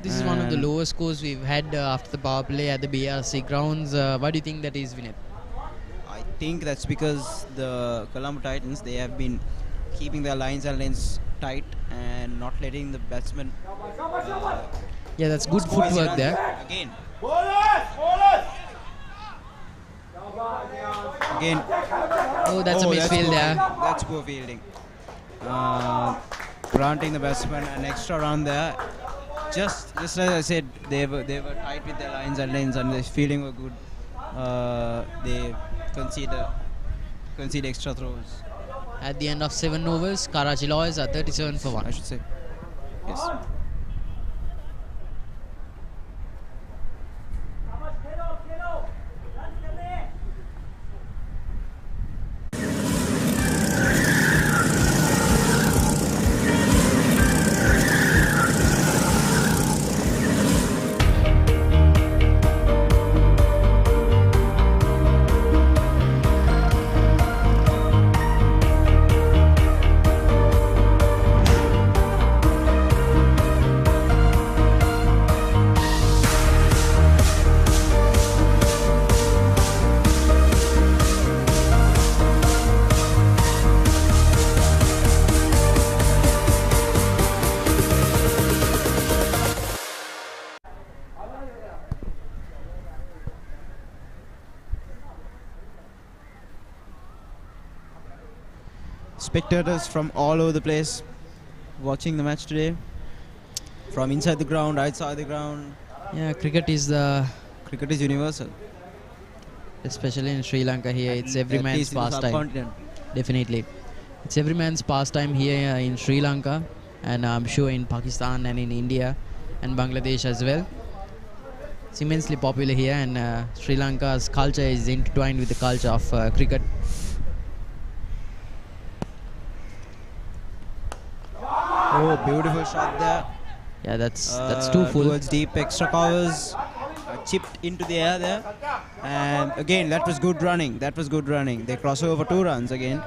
This is one of the lowest scores we've had after the power play at the BRC grounds. Why do you think that is, Vinay? I think that's because the Colombo Titans, they have been keeping their lines and lanes tight and not letting the batsmen. Yeah, that's good footwork there. Again. Again. Oh, that's a misfield there. That's poor fielding. Granting the batsman an extra run there. Just as I said, they were tight with their lines and lanes, and the fielding were good. They concede extra throws. At the end of 7 overs, Karachi Lawyers are 37 for 1. I should say. Yes. spectators from all over the place watching the match today. From inside the ground, outside the ground. Yeah, cricket is universal. especially in Sri Lanka here, it's every At man's least in the pastime. subcontinent. Definitely. It's every man's pastime here in Sri Lanka, and I'm sure in Pakistan and in India and Bangladesh as well. It's immensely popular here, and Sri Lanka's culture is intertwined with the culture of cricket. Oh, beautiful shot there. Yeah, that's too full. Towards deep extra covers. Chipped into the air there. And again, that was good running. They cross over 2 runs again.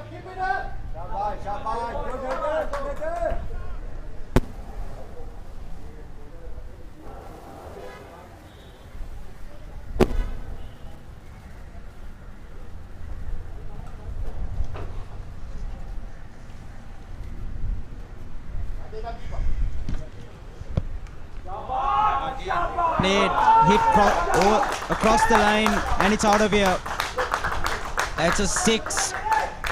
Played, hit across the line, and it's out of here. That's a 6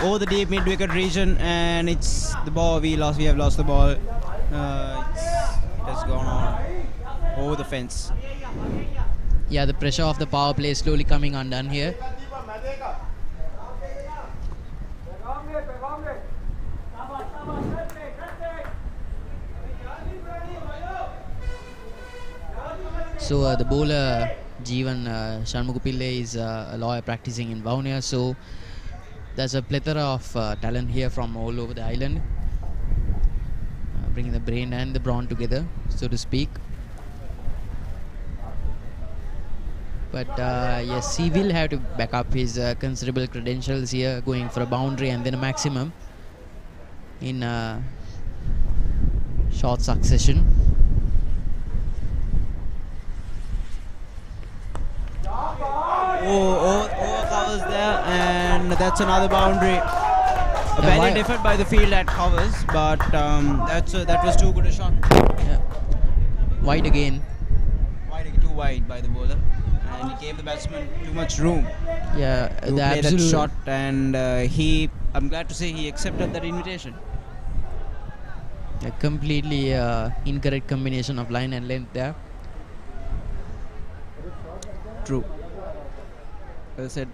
over the deep mid-wicket region, and it's the ball. We have lost the ball. It has gone on over the fence. Yeah, the pressure of the power play is slowly coming undone here. So the bowler Jeevan Shanmugapillai is a lawyer practicing in Vavuniya. So there's a plethora of talent here from all over the island, bringing the brain and the brawn together, so to speak. But yes, he will have to back up his considerable credentials here, going for a boundary and then a maximum in short succession. Over covers there, and that's another boundary. A valiant effort by the field at covers, but that was too good a shot. Yeah. Wide again. Too wide by the bowler, and he gave the batsman too much room. Yeah, to play that shot, and I'm glad to say he accepted that invitation. A completely incorrect combination of line and length there. True. As I said.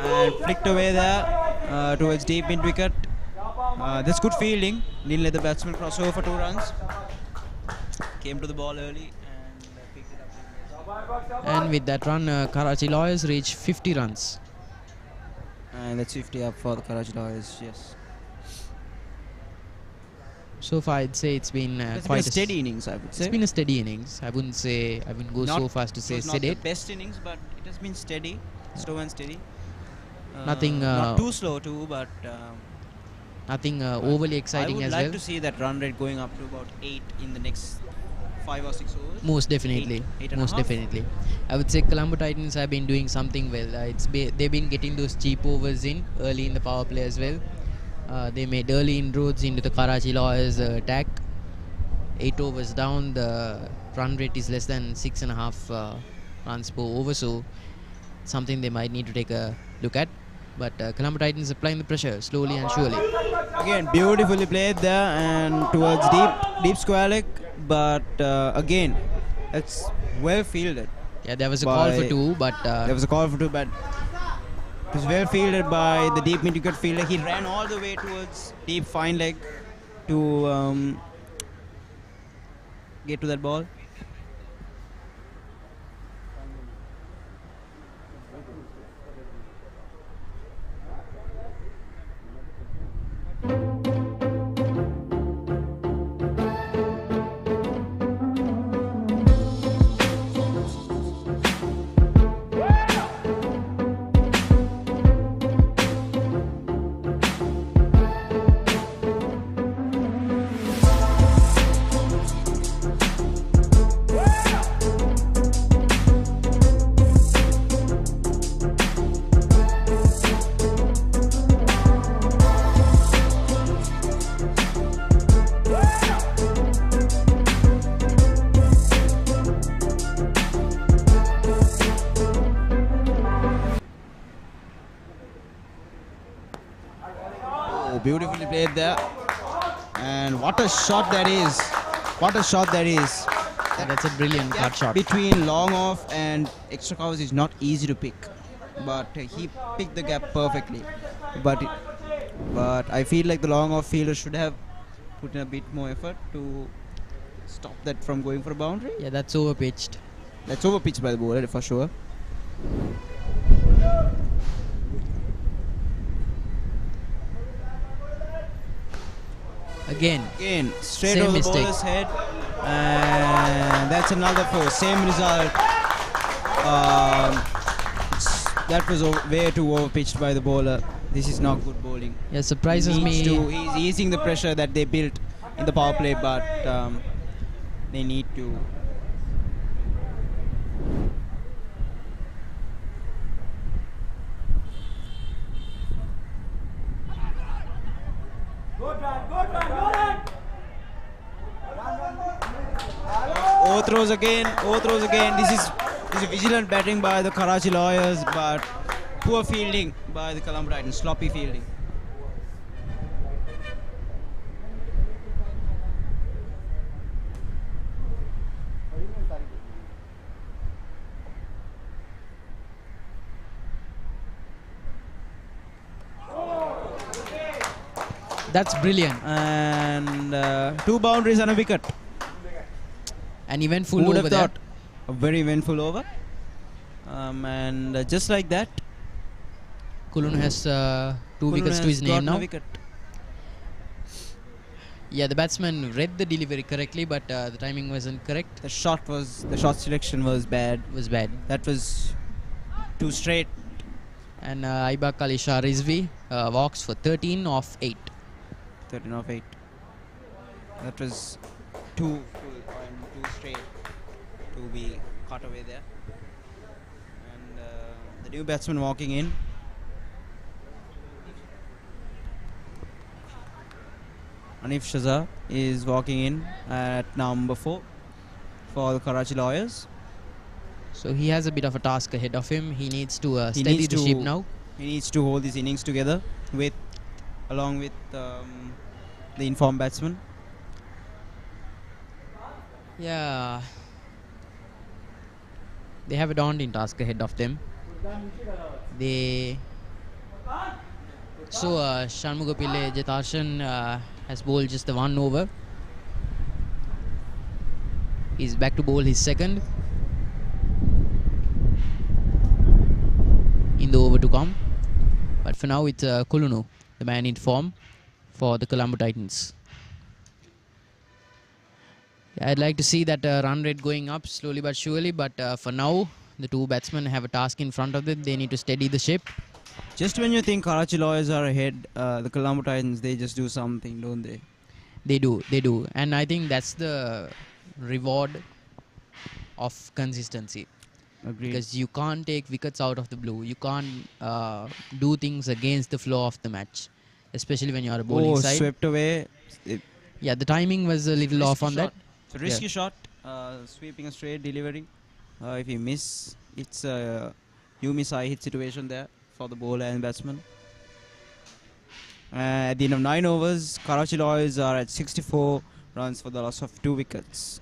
And flicked away there towards deep mid wicket. That's good fielding. Didn't let the batsman cross over for 2 runs. Came to the ball early and picked it up. And with that run, Karachi Lawyers reach 50 runs. And that's 50 up for the Karachi Lawyers, yes. So far, I'd say it's been quite a steady innings, I would say. It's been a steady innings. I wouldn't go so far as to say steady. Not the best innings, but it has been steady, slow and steady. Nothing. Not too slow too, but nothing overly exciting as well. I would like to see that run rate going up to about 8 in the next 5 or 6 overs. Most definitely. Most definitely. I would say Colombo Titans have been doing something well. They've been getting those cheap overs in early in the power play as well. They made early inroads into the Karachi Lawyers attack. 8 overs down, the run rate is less than 6.5 runs per over, so something they might need to take a look at. But Colombo Titans applying the pressure slowly and surely. Again, beautifully played there and towards deep square leg, but again, it's well fielded. Yeah, there was a call for 2, but it was well fielded by the deep mid-wicket fielder. He ran all the way towards deep fine leg to get to that ball. beautifully played there. And what a shot that is. What a shot that is. That's a brilliant cut shot. Between long off and extra covers is not easy to pick. But he picked the gap perfectly. But I feel like the long off fielder should have put in a bit more effort to stop that from going for a boundary. Yeah, that's overpitched. That's overpitched by the bowler for sure. Again, straight same over the mistake. bowler's head. And that's another four. Same result. That was way too overpitched by the bowler. This is not good bowling. Yeah, surprises me. He's easing the pressure that they built in the power play, but they need to. Overthrows again. This is vigilant batting by the Karachi Lawyers, but poor fielding by the Colombo Titans. Sloppy fielding. That's brilliant. And 2 boundaries and a wicket. An eventful Who would over have thought? A very eventful over. And just like that, Kulun has 2 Kulun wickets to has his name gotten a now. wicket. Yeah, the batsman read the delivery correctly, but the timing wasn't correct. The shot selection was bad. That was too straight. And Aibak Ali Shah Rizvi walks for 13 of 8. 13 of 8. That was too full and too straight to be caught away there. And the new batsman walking in. Hanif Shazza is walking in at number 4 for the Karachi Lawyers. So he has a bit of a task ahead of him. He needs to steady the ship now. He needs to hold these innings together along with the informed batsman. Yeah. They have a daunting task ahead of them. Shanmugapille Jetarshan has bowled just the 1 over. He's back to bowl his second in the over to come. But for now, it's Kulunu, the man in form for the Colombo Titans. Yeah, I'd like to see that run rate going up slowly but surely. But for now, the 2 batsmen have a task in front of them. They need to steady the ship. Just when you think Karachi Lawyers are ahead, the Colombo Titans, they just do something, don't they? They do. And I think that's the reward of consistency. Agreed. Because you can't take wickets out of the blue. You can't do things against the flow of the match, especially when you're a bowling side. Swept away. Yeah, the timing was a little off on that. It's a risky shot, sweeping a straight delivery. If you miss, it's a you miss I hit situation there for the bowler and batsman. At the end of 9 overs, Karachi Lawyers are at 64 runs for the loss of 2 wickets.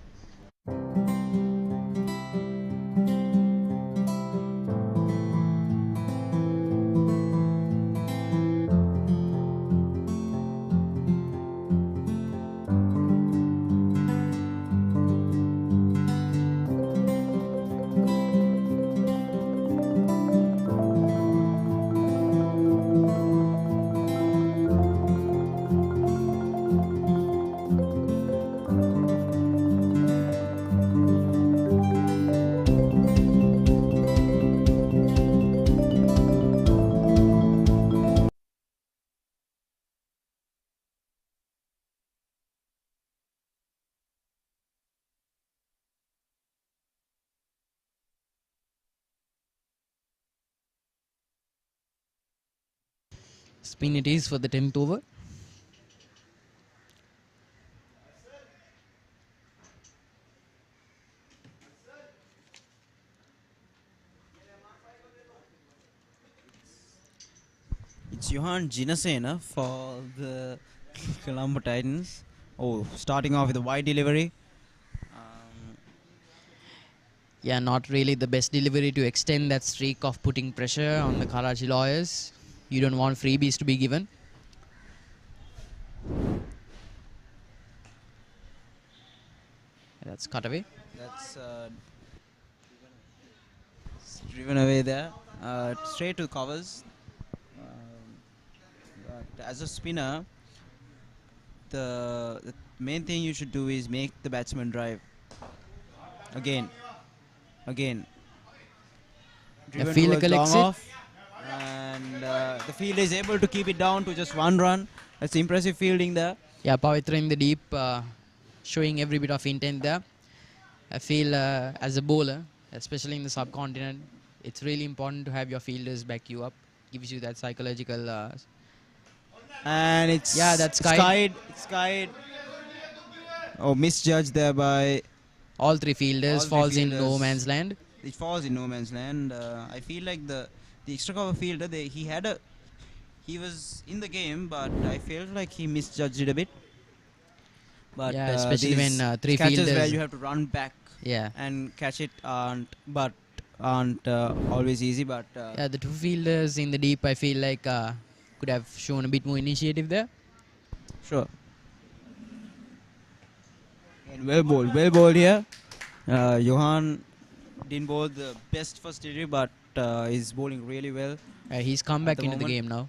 Spin it is for the 10th over. It's Johan Jinasena for the Colombo Titans. Oh, starting off with a wide delivery. Yeah, not really the best delivery to extend that streak of putting pressure on the Karachi Lawyers. You don't want freebies to be given. That's cut away. That's driven away there. Straight to covers. But as a spinner, the main thing you should do is make the batsman drive. Again. Driven fielder towards long collects it. off. And the fielder is able to keep it down to just one run. That's impressive fielding there. Yeah, Pavitra in the deep, showing every bit of intent there. I feel as a bowler, especially in the subcontinent, it's really important to have your fielders back you up. Gives you that psychological... And it's that's skied. It's skied. Oh, misjudged there by all three fielders. Falls in no man's land. It falls in no man's land. I feel like the extra cover fielder, he was in the game, but I felt like he misjudged it a bit. But yeah, especially when three catches fielders where you have to run back and catch it aren't always easy. But yeah, the two fielders in the deep, I feel like could have shown a bit more initiative there. Sure. And well bowled here. Johan didn't bowl the best first delivery, but he's bowling really well. He's come back into the game now.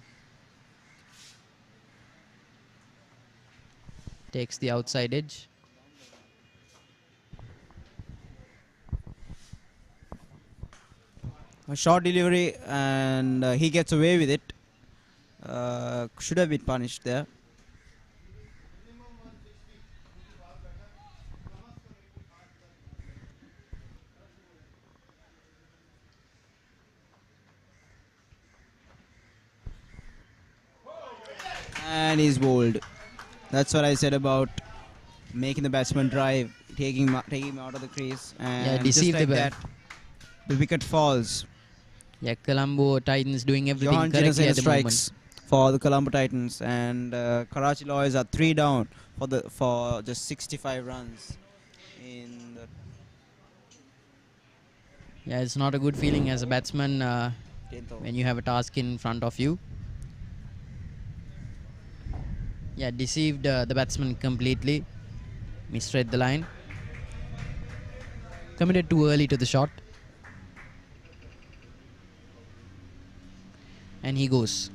Takes the outside edge. A short delivery, and he gets away with it. Should have been punished there. And he's bowled. That's what I said about making the batsman drive, taking him out of the crease, and deceive just like the that, the wicket falls. Yeah, Colombo Titans doing everything Johan correctly at the strikes for the Colombo Titans, and Karachi Lawyers are 3 down for just 65 runs. Yeah, it's not a good feeling as a batsman when you have a task in front of you. Yeah, deceived the batsman completely. Misread the line. Committed too early to the shot. And he goes.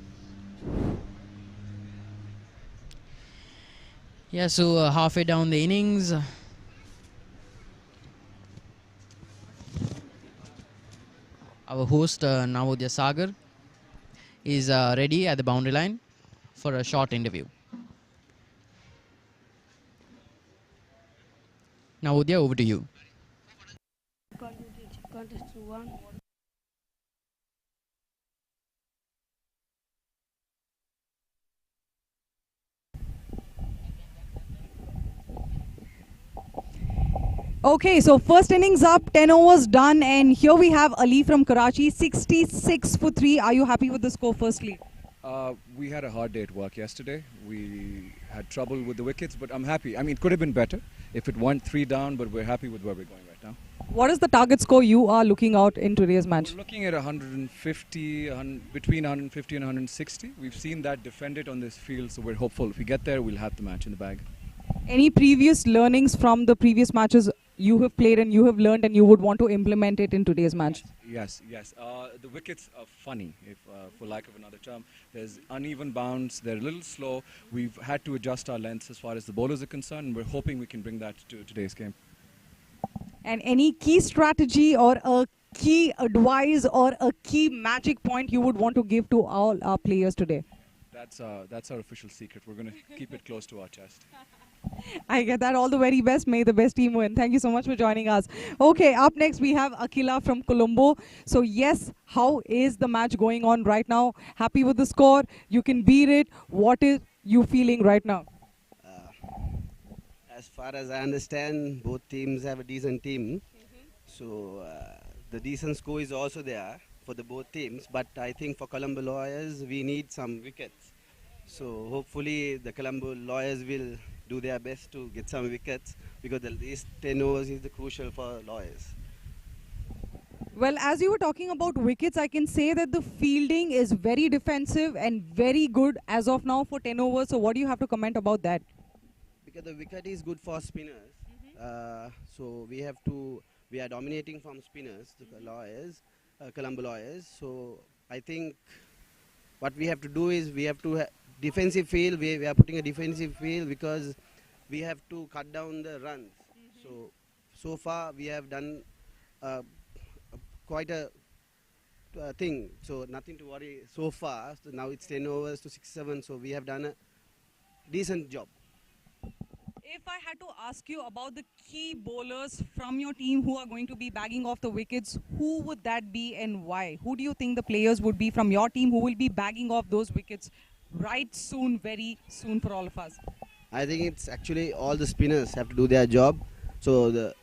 Yeah, so halfway down the innings. Our host, Navodya Sagar, is ready at the boundary line for a short interview. Navodya, over to you. Okay, so first innings up, 10 overs done, and here we have Ali from Karachi, 66 for 3. Are you happy with the score firstly? We had a hard day at work yesterday. We had trouble with the wickets, but I'm happy. I mean, it could have been better if it went 3 down, but we're happy with where we're going right now. What is the target score you are looking out in today's match? We're looking at 150, between 150 and 160. We've seen that defended on this field, so we're hopeful. If we get there, we'll have the match in the bag. Any previous learnings from the previous matches you have played and you have learned and you would want to implement it in today's match? Yes. The wickets are funny, if for lack of another term. There's uneven bounce, they're a little slow. We've had to adjust our lengths as far as the bowlers are concerned, and we're hoping we can bring that to today's game. And any key strategy or a key advice or a key magic point you would want to give to all our players today? That's our official secret. We're going to keep it close to our chest. I get that. All the very best. May the best team win. Thank you so much for joining us. Okay, up next we have Akila from Colombo. So yes, how is the match going on right now? Happy with the score? You can beat it. What is you feeling right now? As far as I understand, both teams have a decent team. So the decent score is also there for the both teams. But I think for Colombo Lawyers, we need some wickets. So hopefully the Colombo Lawyers will do their best to get some wickets because these 10 overs is the crucial for Lawyers. Well, as you were talking about wickets, I can say that the fielding is very defensive and very good as of now for 10 overs. So what do you have to comment about that? Because the wicket is good for spinners. So we are dominating from spinners, the Lawyers, Colombo Lawyers. So I think what we have to do is we have to defensive field. We are putting a defensive field because we have to cut down the runs. So far we have done quite a thing. So nothing to worry so far. So now it's 10 overs to 6-7. So we have done a decent job. If I had to ask you about the key bowlers from your team who are going to be bagging off the wickets, who would that be and why? Who do you think the players would be from your team who will be bagging off those wickets right soon, very soon for all of us? I think it's actually all the spinners have to do their job. So the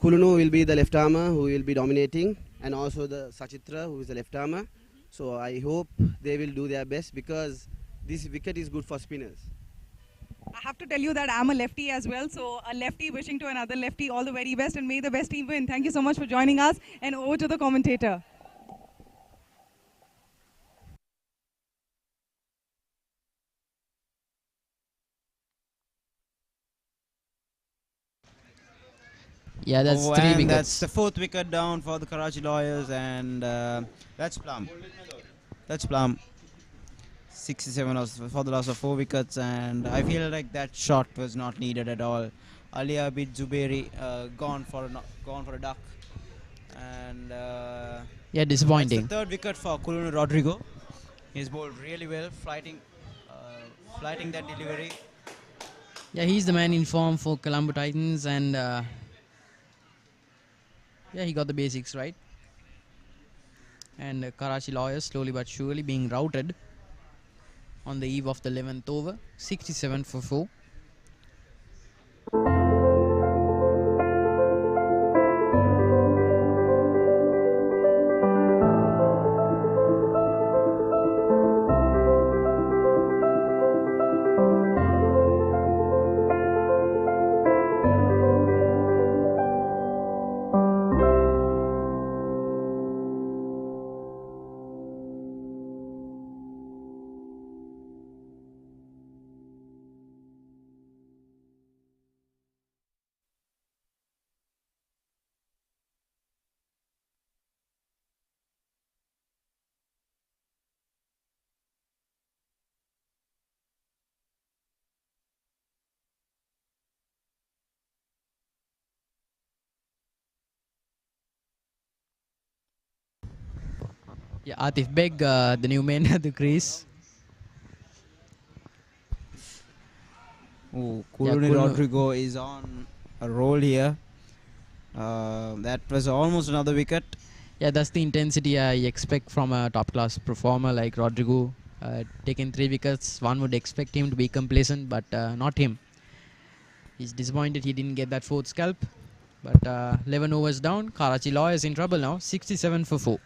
Kulunu will be the left armer who will be dominating, and also the Sachitra who is the left armer. So I hope they will do their best because this wicket is good for spinners. I have to tell you that I'm a lefty as well, so a lefty wishing to another lefty all the very best and may the best team win. Thank you so much for joining us, and over to the commentator. Yeah, that's Oh, three and wickets. that's the fourth wicket down for the Karachi Lawyers, and that's Plum. That's Plum. 67 for the loss of 4 wickets, and I feel like that shot was not needed at all. Ali Abid Zubairi gone for a duck, and Yeah, that's disappointing. the third wicket for Kulunu Rodrigo. He's bowled really well, flighting that delivery. Yeah, he's the man in form for Colombo Titans, and yeah, he got the basics right. And Karachi Lawyers slowly but surely being routed on the eve of the 11th over, 67 for 4. Yeah, Atif Beg, the new man at the crease. Oh, Yeah, Kulunu Kulunu- Rodrigo is on a roll here. That was almost another wicket. Yeah, that's the intensity I expect from a top-class performer like Rodrigo. Taking 3 wickets, one would expect him to be complacent, but not him. He's disappointed he didn't get that 4th scalp. But 11 overs down, Karachi Lawyers in trouble now, 67 for 4.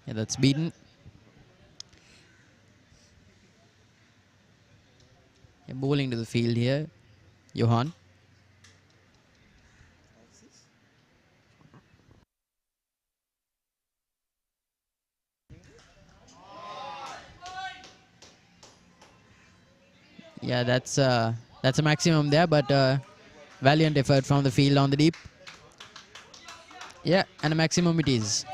Yeah, that's beaten. Yeah, bowling to the field here, Johan. Yeah, that's a maximum there, but valiant effort from the field on the deep. Yeah, and a maximum it is.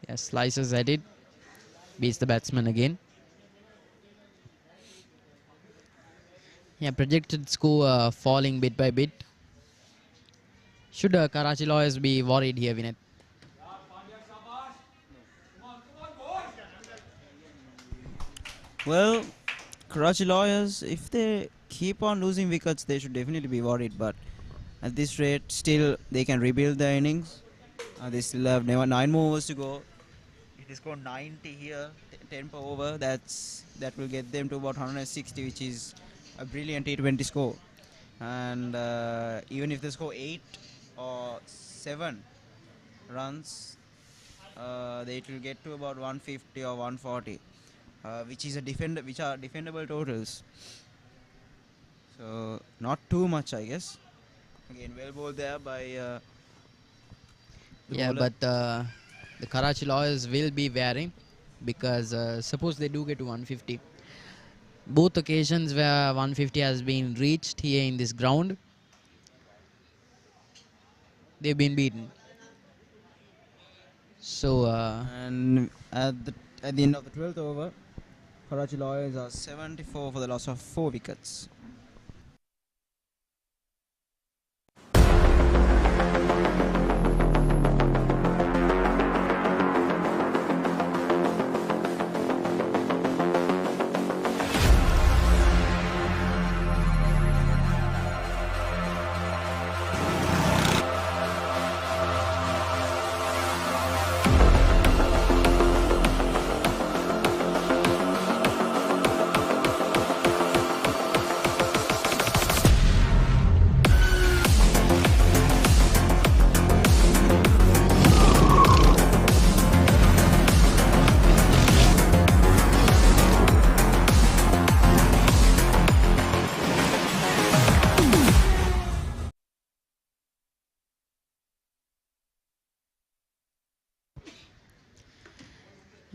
Yeah, slices at it. Beats the batsman again. Yeah, projected score falling bit by bit. Should Karachi Lawyers be worried here, Vinay? Well, Karachi Lawyers, if they keep on losing wickets, they should definitely be worried. But at this rate, still they can rebuild their innings. They still have 9 more overs to go. If they score 90 here, 10 per over, that will get them to about 160, which is a brilliant T20 score. And even if they score 8 or 7 runs, it will get to about 150 or 140, which are defendable totals. So not too much, I guess. Again, well bowled there by the Yeah, bowler. but the Karachi Lawyers will be wary because suppose they do get to 150. Both occasions where 150 has been reached here in this ground, they've been beaten. So And at the end of the 12th over, Karachi Lawyers are 74 for the loss of 4 wickets.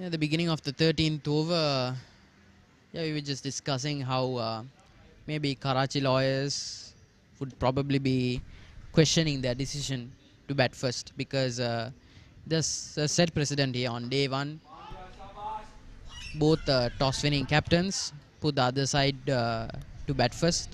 yeah, the beginning of the 13th over, yeah, we were just discussing how maybe Karachi Lawyers would probably be questioning their decision to bat first because there's a set precedent here on day one. Both toss winning captains put the other side to bat first.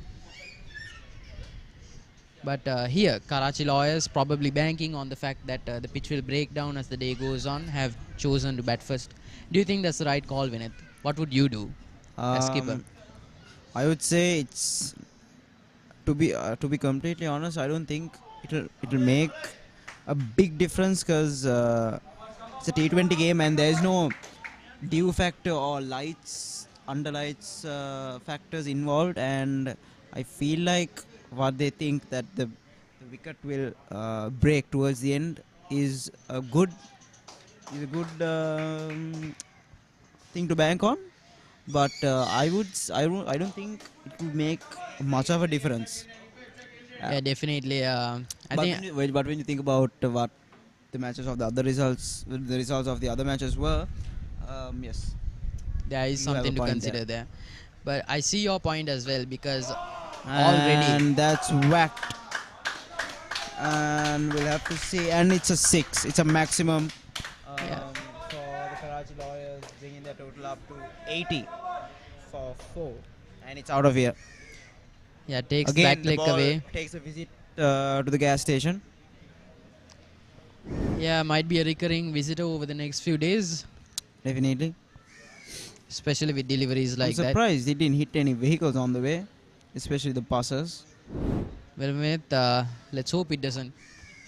But here, Karachi Lawyers, probably banking on the fact that the pitch will break down as the day goes on, have chosen to bat first. Do you think that's the right call, Vinith? What would you do as skipper? I would say it's to be completely honest. I don't think it'll make a big difference because it's a T20 game and there is no dew factor or underlights factors involved, and I feel like what they think that the wicket will break towards the end is a good thing to bank on. But I don't think it will make much of a difference. Yeah, definitely. I But think when you think about what the matches of the results of the other matches were, yes, there is you have a something to point consider there. But I see your point as well because already. And that's whacked. And we'll have to see. And it's a 6. It's a maximum Yeah. for the Karachi Lawyers, bringing their total up to 80 for 4. And it's out of here. Yeah, takes Again, back the leg ball away. takes a visit to the gas station. Yeah, might be a recurring visitor over the next few days, Definitely. especially with deliveries I'm like that. surprised he didn't hit any vehicles on the way, especially the passers. Well, let's hope it doesn't.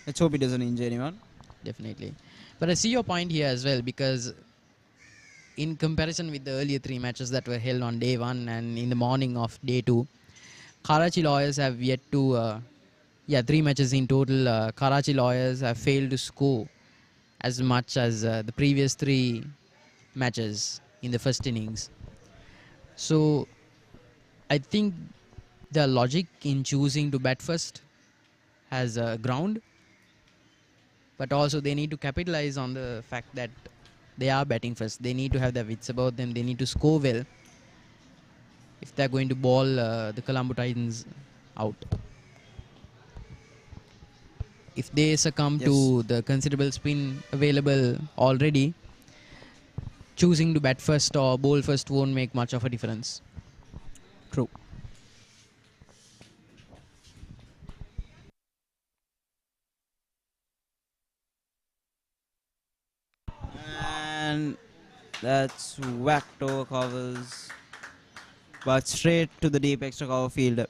Let's hope he doesn't injure anyone. Definitely. But I see your point here as well because in comparison with the earlier 3 matches that were held on day 1 and in the morning of day 2, Karachi Lawyers have yet to 3 matches in total. Karachi Lawyers have failed to score as much as the previous 3 matches in the first innings. So I think the logic in choosing to bat first has ground, but also they need to capitalize on the fact that they are batting first. They need to have their wits about them. They need to score well if they're going to ball the Colombo Titans out. if they succumb Yes. to the considerable spin available already, choosing to bat first or bowl first won't make much of a difference. True. And that's whacked over covers, but straight to the deep extra cover field.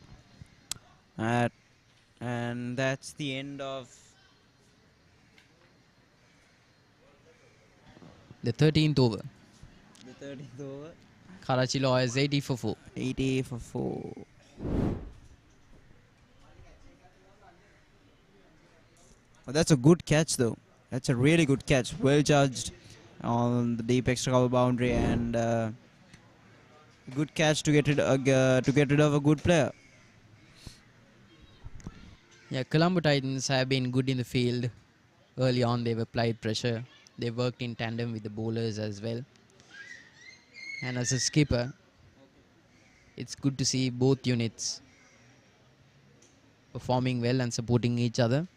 At, and that's the end of The 13th over. the 13th over. Karachi Lawyers 80 for 4. 80 for 4. Oh, that's a good catch, though. That's a really good catch. Well judged on the deep extra cover boundary, and good catch to get rid of a good player. Yeah, Colombo Titans have been good in the field. Early on, they've applied pressure. They worked in tandem with the bowlers as well. And as a skipper, it's good to see both units performing well and supporting each other.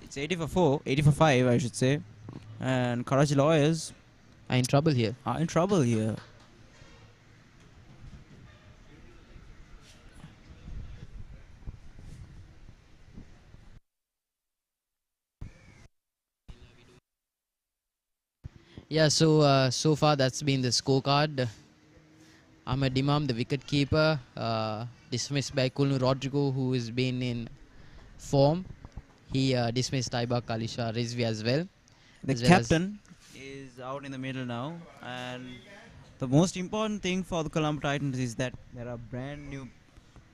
It's 80 for 4, 80 for 5, I should say. And Karachi Lawyers Are in trouble here. are in trouble here. Yeah, so far that's been the scorecard. Ahmed Imam, the wicket keeper, dismissed by Kulnu Rodrigo, who has been in form. He dismissed Taibak Alisha Rizvi as well. The as well as captain is out in the middle now, and the most important thing for the Colombo Titans is that there are brand new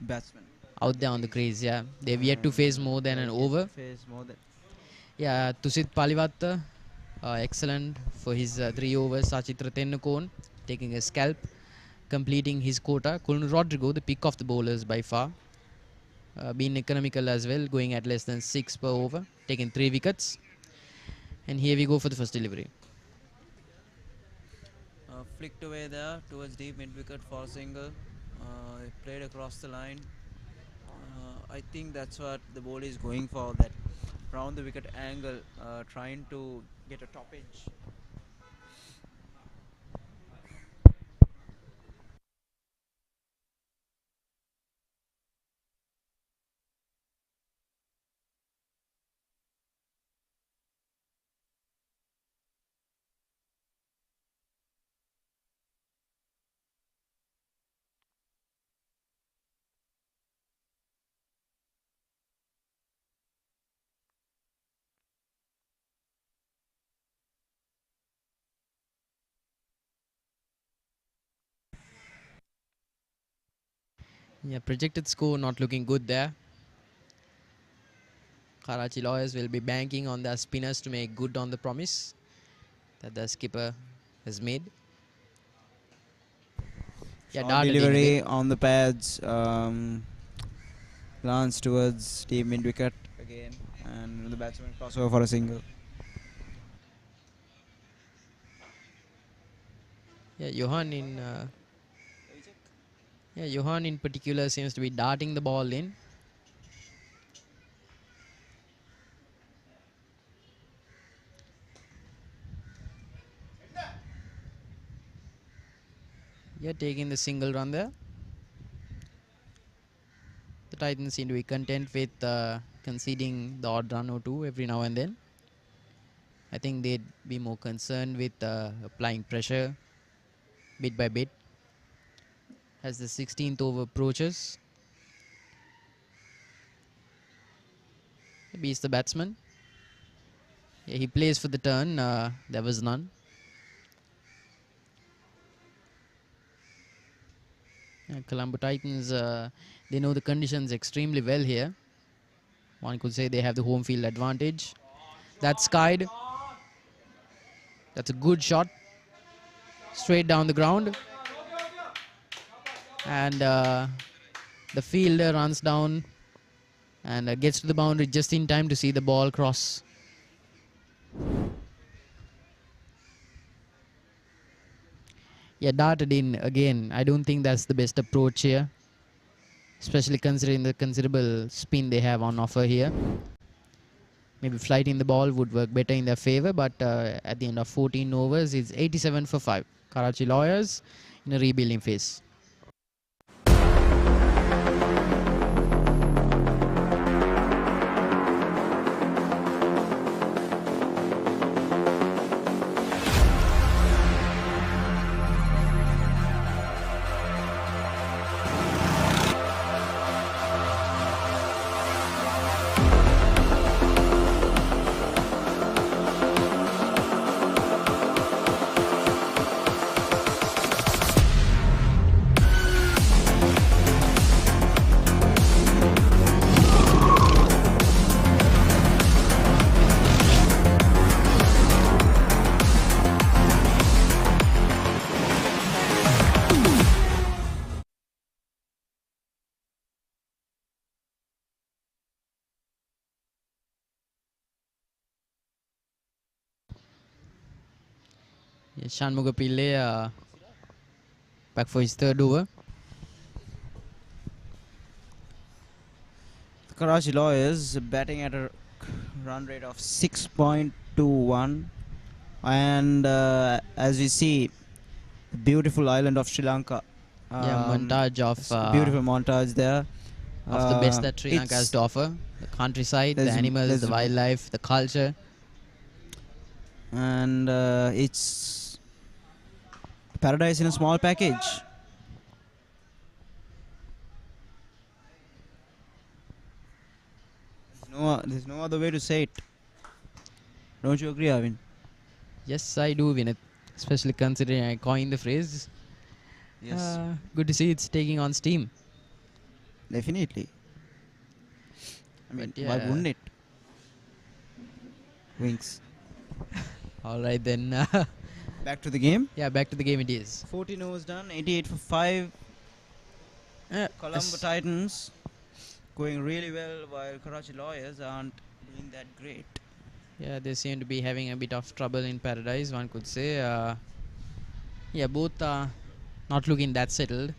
batsmen. out there on the crease. Yeah, they've yet to face more than an over. Face more than Yeah, Tusit Palivatta, excellent for his 3 overs. Sachitra Tennukon taking a scalp, completing his quota. Kulnu Rodrigo, the pick of the bowlers by far, being economical as well, going at less than 6 per over, taking 3 wickets. And here we go for the first delivery. flicked away there towards deep mid wicket for a single. It played across the line. I think that's what the bowler is going for, that round the wicket angle, trying to get a top edge. Yeah, projected score not looking good there. Karachi Lawyers will be banking on their spinners to make good on the promise that the skipper has made. Yeah, Short darted in delivery again. on the pads. Glance towards deep mid wicket again, and the batsman crossover for a single. Yeah, Johan in particular seems to be darting the ball in. Yeah, taking the single run there. The Titans seem to be content with conceding the odd run or two every now and then. I think they'd be more concerned with applying pressure bit by bit as the 16th over approaches. Maybe it's the batsman. Yeah, he plays for the turn. There was none. Colombo Titans, they know the conditions extremely well here. One could say they have the home field advantage. That's skied. That's a good shot. Straight down the ground. And the fielder runs down and gets to the boundary just in time to see the ball cross. Yeah, darted in again. I don't think that's the best approach here, especially considering the considerable spin they have on offer here. maybe flighting the ball would work better in their favor. But at the end of 14 overs, it's 87 for 5. Karachi Lawyers in a rebuilding phase. Yes, Shanmuga Pillai back for his third over. The Karachi Lawyers batting at a run rate of 6.21, and as we see, the beautiful island of Sri Lanka. Montage Beautiful montage there. of the best that Sri Lanka has to offer. The countryside, the animals, the wildlife, the culture. And it's paradise in a small package. There's no other way to say it. Don't you agree, Arvind? Yes, I do, Vinith. Especially considering I coined the phrase. Yes. Good to see it's taking on steam. Definitely. I mean, But why yeah. wouldn't it? Winks. All right then. Back to the game. Yeah, back to the game it is. 14 overs done, 88 for 5. Colombo Titans going really well, while Karachi Lawyers aren't doing that great. Yeah, they seem to be having a bit of trouble in paradise, one could say. Yeah, both are not looking that settled.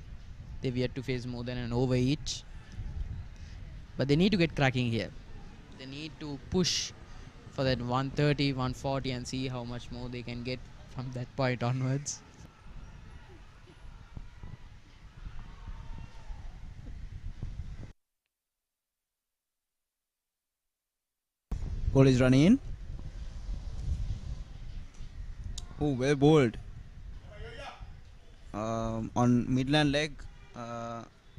They've yet to face more than an over each. But they need to get cracking here. They need to push for that 130, 140 and see how much more they can get from that point onwards. Ball is running in. Oh, well bowled. On midland leg,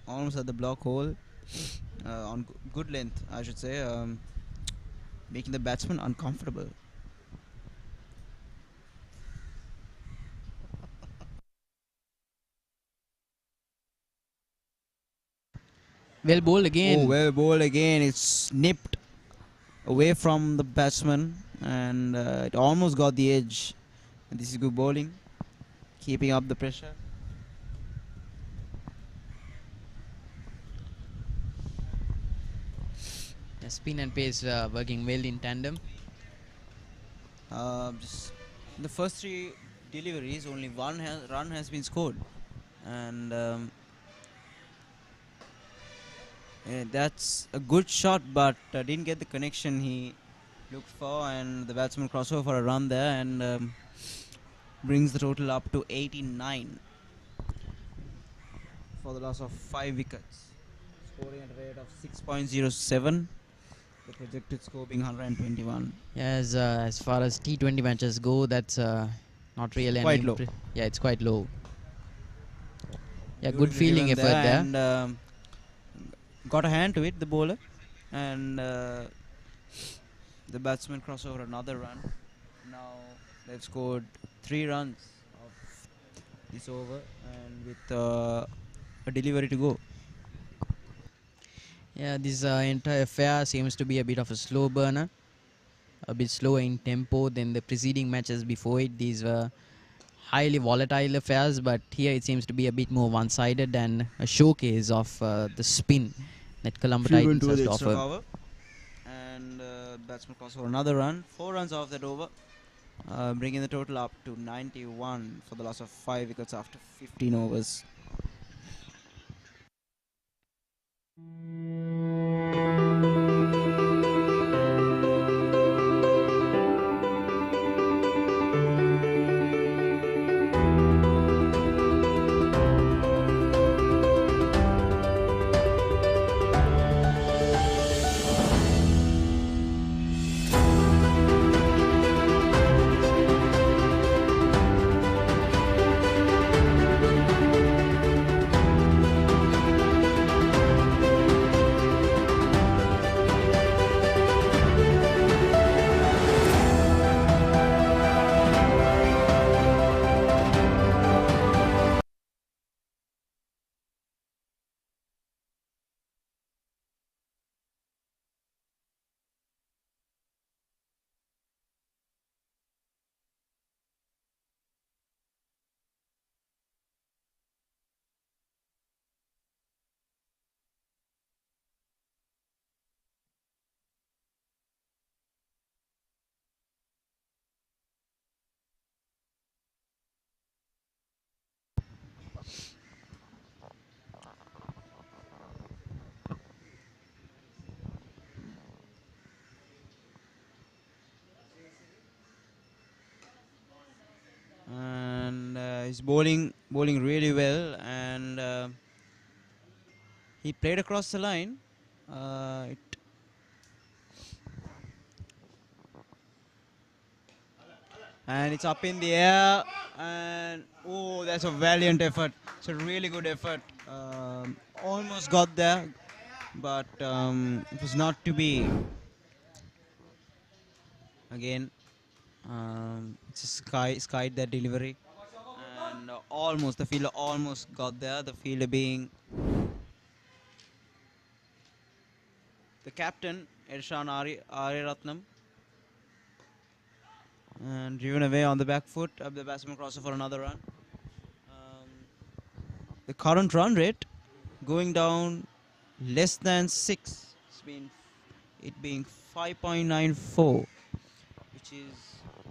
almost at the block hole, on good length, I should say, making the batsman uncomfortable. Well bowled again. Oh, well bowled again. It's nipped away from the batsman, and it almost got the edge. And this is good bowling, keeping up the pressure. Spin and pace working well in tandem. Just the first 3 deliveries, only one run has been scored, and that's a good shot, but didn't get the connection he looked for, and the batsman crossed over for a run there, and brings the total up to 89 for the loss of 5 wickets, scoring at a rate of 6.07. The projected score being 121. Yeah, as far as T20 matches go, that's not really quite low. Yeah, it's quite low. Yeah, Beautifully good fielding effort there. And got a hand to it, the bowler, and the batsman crossed over another run. Now they've scored 3 runs of this over, and with a delivery to go. Yeah, this entire affair seems to be a bit of a slow burner, a bit slower in tempo than the preceding matches before it. These were highly volatile affairs, but here it seems to be a bit more one-sided and a showcase of the spin that Colombo Titans has to offer. Cover. And batsman crossed for another run. 4 runs off that over, bringing the total up to 91 for the loss of 5 wickets after 15 overs. He's bowling really well, and he played across the line. It and it's up in the air, and oh, that's a valiant effort. It's a really good effort. Almost got there, but it was not to be. Again, it's a skied that delivery, and almost the fielder almost got there. The fielder being the captain, Irshan Ariratnam, and driven away on the back foot. Up the batsman crosser for another run. The current run rate going down less than 6. It being 5.94, which is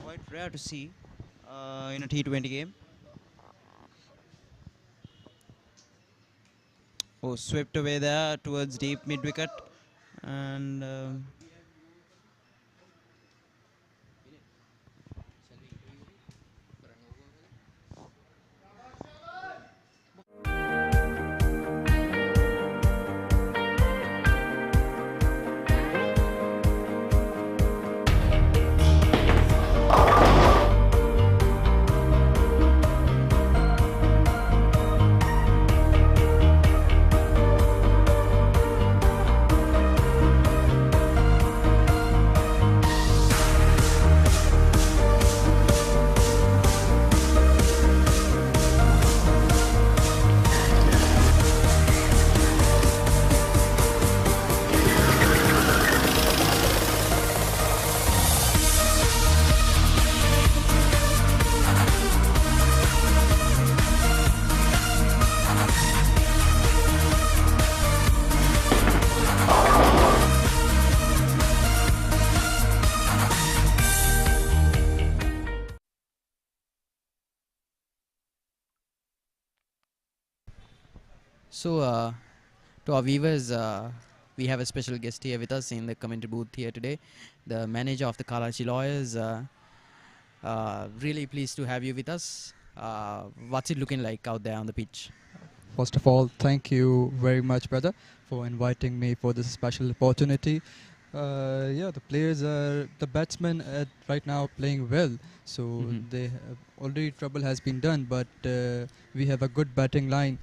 quite rare to see in a T20 game. Oh, swept away there towards deep mid wicket, and So, to our viewers, we have a special guest here with us in the commentary booth here today, the manager of the Karachi Lawyers. Really pleased to have you with us. What's it looking like out there on the pitch? First of all, thank you very much, brother, for inviting me for this special opportunity. Yeah, the batsmen right now playing well. So already trouble has been done, but we have a good batting line.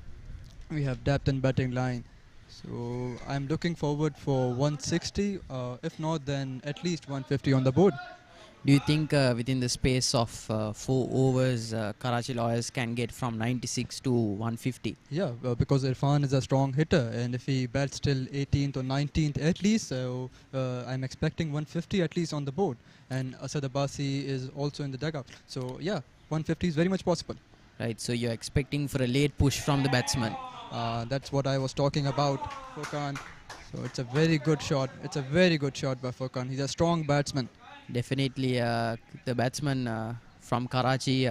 We have depth in batting line. So I'm looking forward for 160. If not, then at least 150 on the board. Do you think within the space of 4 overs, Karachi Lawyers can get from 96 to 150? Yeah, because Irfan is a strong hitter, and if he bats till 18th or 19th at least, so I'm expecting 150 at least on the board. And Asad Abbasi is also in the dugout. So yeah, 150 is very much possible. Right, so you're expecting for a late push from the batsman. That's what I was talking about, Furkan. So it's a very good shot. It's a very good shot by Furkan. He's a strong batsman. Definitely, the batsman from Karachi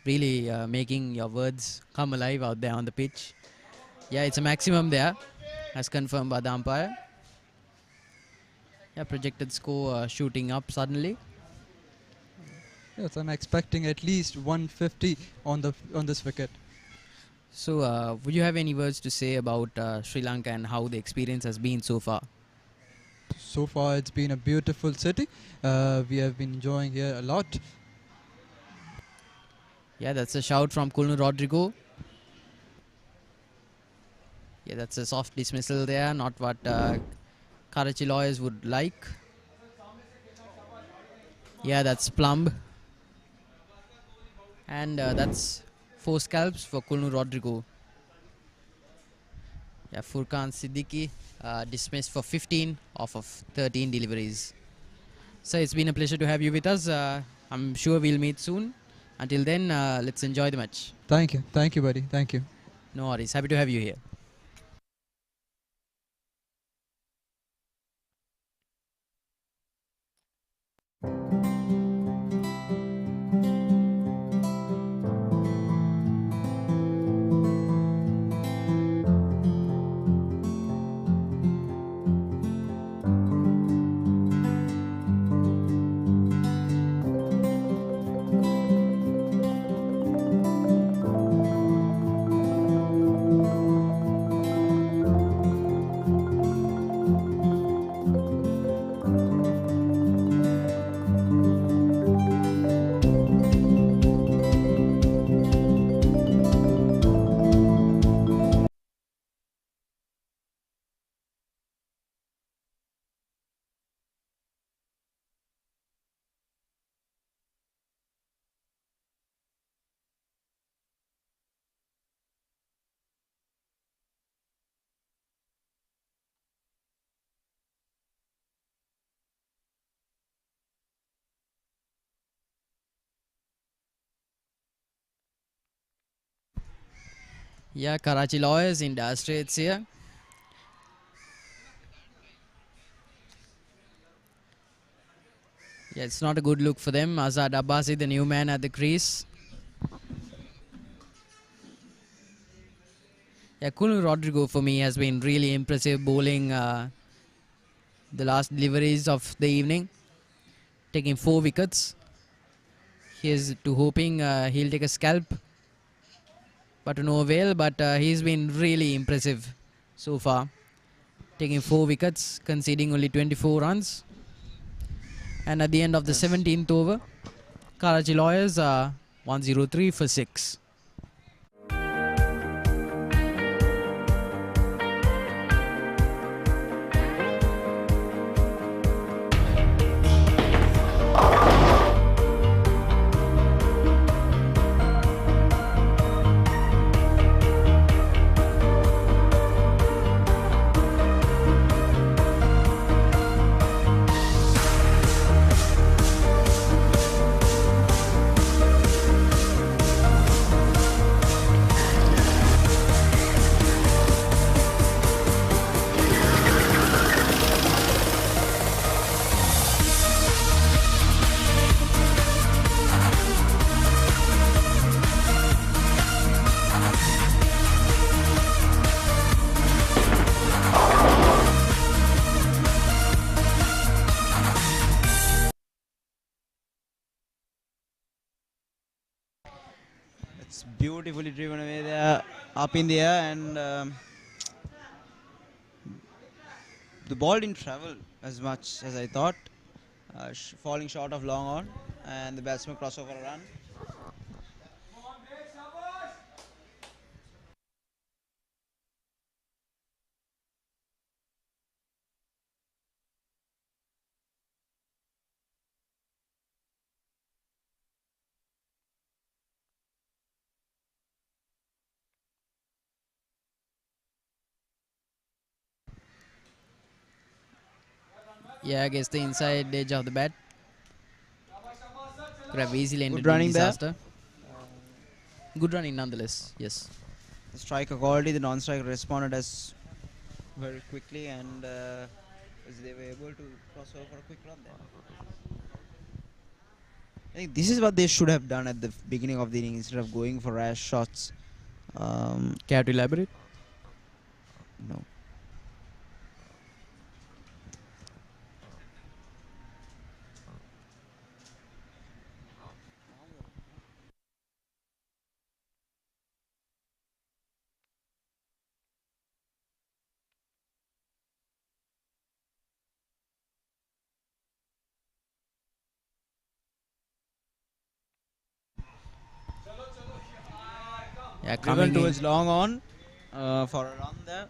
really making your words come alive out there on the pitch. Yeah, it's a maximum there, as confirmed by the umpire. Yeah, projected score shooting up suddenly. Yes, I'm expecting at least 150 on this wicket. So, would you have any words to say about Sri Lanka and how the experience has been so far? So far, it's been a beautiful city. We have been enjoying here a lot. Yeah, that's a shout from Kulnu Rodrigo. Yeah, that's a soft dismissal there, not what Karachi Lawyers would like. Yeah, that's plumb. And that's 4 scalps for Kulnu Rodrigo. Yeah, Furkan Siddiqui dismissed for 15 off of 13 deliveries. So it's been a pleasure to have you with us. I'm sure we'll meet soon. Until then, let's enjoy the match. Thank you, buddy. Thank you. No worries. Happy to have you here. Yeah, Karachi Lawyers in dire straits here. Yeah, it's not a good look for them. Azad Abbasi, the new man at the crease. Yeah, Kulu Rodrigo for me has been really impressive bowling the last deliveries of the evening, taking 4 wickets. Here's to hoping he'll take a scalp, but to no avail. But he's been really impressive so far, taking 4 wickets, conceding only 24 runs. And at the end of the 17th over, Karachi Lawyers are 103 for 6. It's beautifully driven away there, up in the air, and the ball didn't travel as much as I thought, falling short of long on, and the batsman crossed over a run. Yeah, I guess the inside edge of the bat could have easily ended Good in running there. disaster. Good running nonetheless, yes. The striker quality, the non-striker responded as very quickly, and as they were able to cross over for a quick run there. I think this is what they should have done at the beginning of the inning instead of going for rash shots. Care to elaborate? No. Yeah, Driven coming in. towards long on for a run there.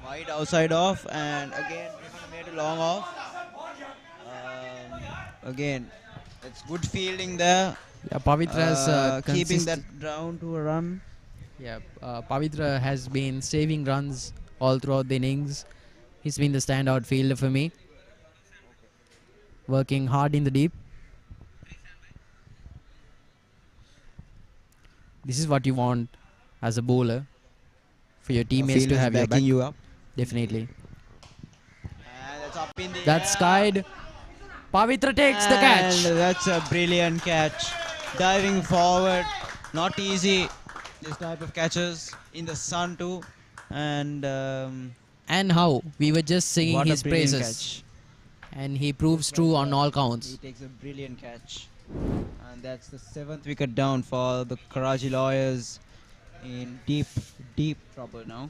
Wide outside off, and again driven away to long off. Again, it's good fielding there. Yeah, Pavitra has keeping that down to a run. Yeah, Pavitra has been saving runs all throughout the innings. He's been the standout fielder for me. Working hard in the deep. This is what you want as a bowler, for your teammates to Fielders have your back. backing you up. Definitely. And that's up in the That's air. skied. Pavitra takes the catch. And that's a brilliant catch. Diving forward, not easy. This type of catches in the sun too. And And how? We were just singing what a his brilliant praises. And he proves true on all counts. he takes a brilliant catch. And that's the 7th wicket down for the Karachi Lawyers in deep, deep trouble now.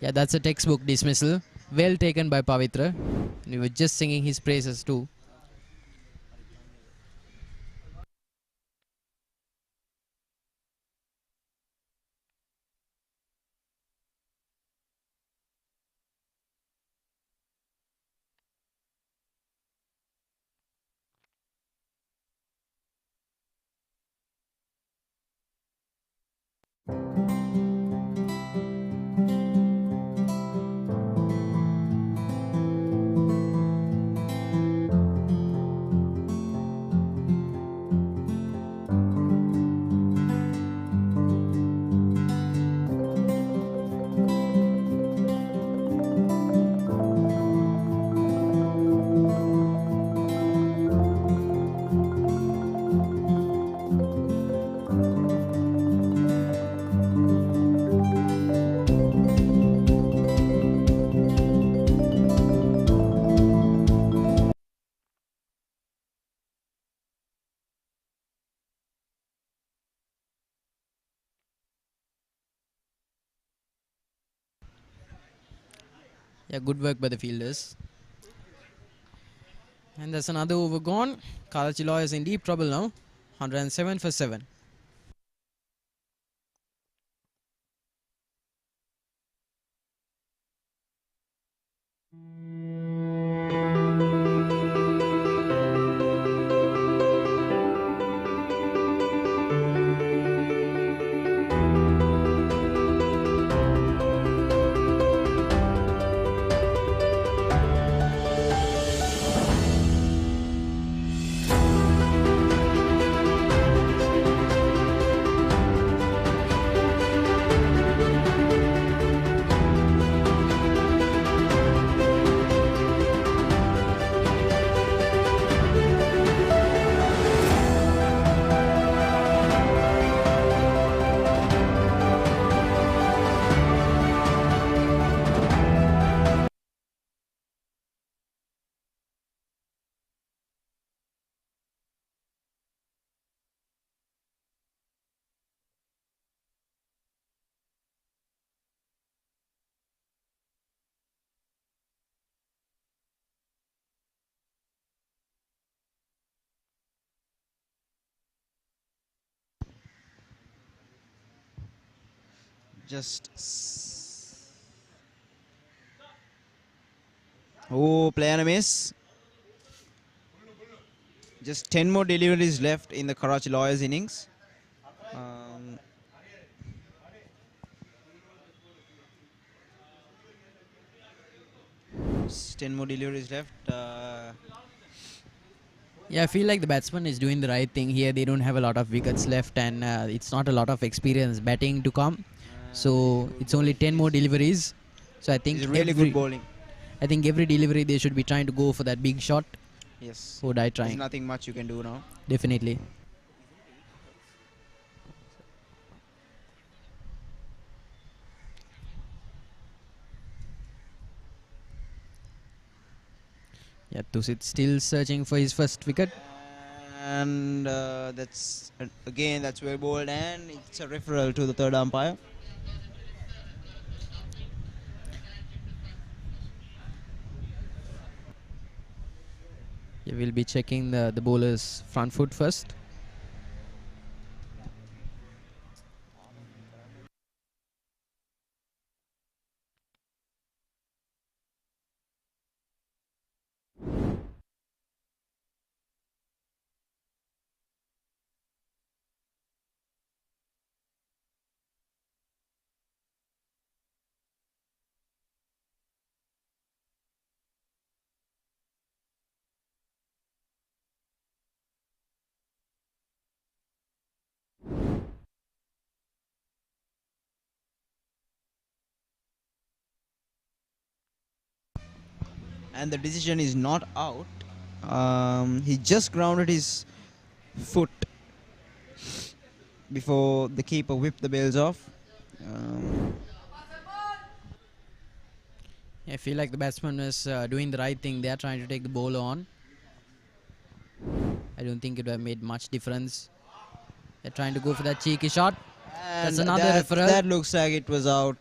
Yeah, that's a textbook dismissal. Well taken by Pavitra. We were just singing his praises too. Yeah, good work by the fielders. And that's another over gone. Karachi Law is in deep trouble now. 107 for 7. Just. Oh, play and a miss. Just 10 more deliveries left in the Karachi Lawyers innings. Um, just 10 more deliveries left. Yeah, I feel like the batsman is doing the right thing here. They don't have a lot of wickets left, and it's not a lot of experience batting to come. So it's only 10 more deliveries. So I think It's really good bowling. I think every delivery they should be trying to go for that big shot. Yes. Would I There's try? nothing much you can do now. Definitely. Yeah, Tusit still searching for his first wicket. And that's again that's well bowled, and it's a referral to the third umpire. Yeah, we'll be checking the bowler's front foot first. And the decision is not out. He just grounded his foot before the keeper whipped the bails off. I feel like the batsman is doing the right thing. They are trying to take the bowler on. I don't think it would have made much difference. They're trying to go for that cheeky shot. And That's another referral. that looks like it was out.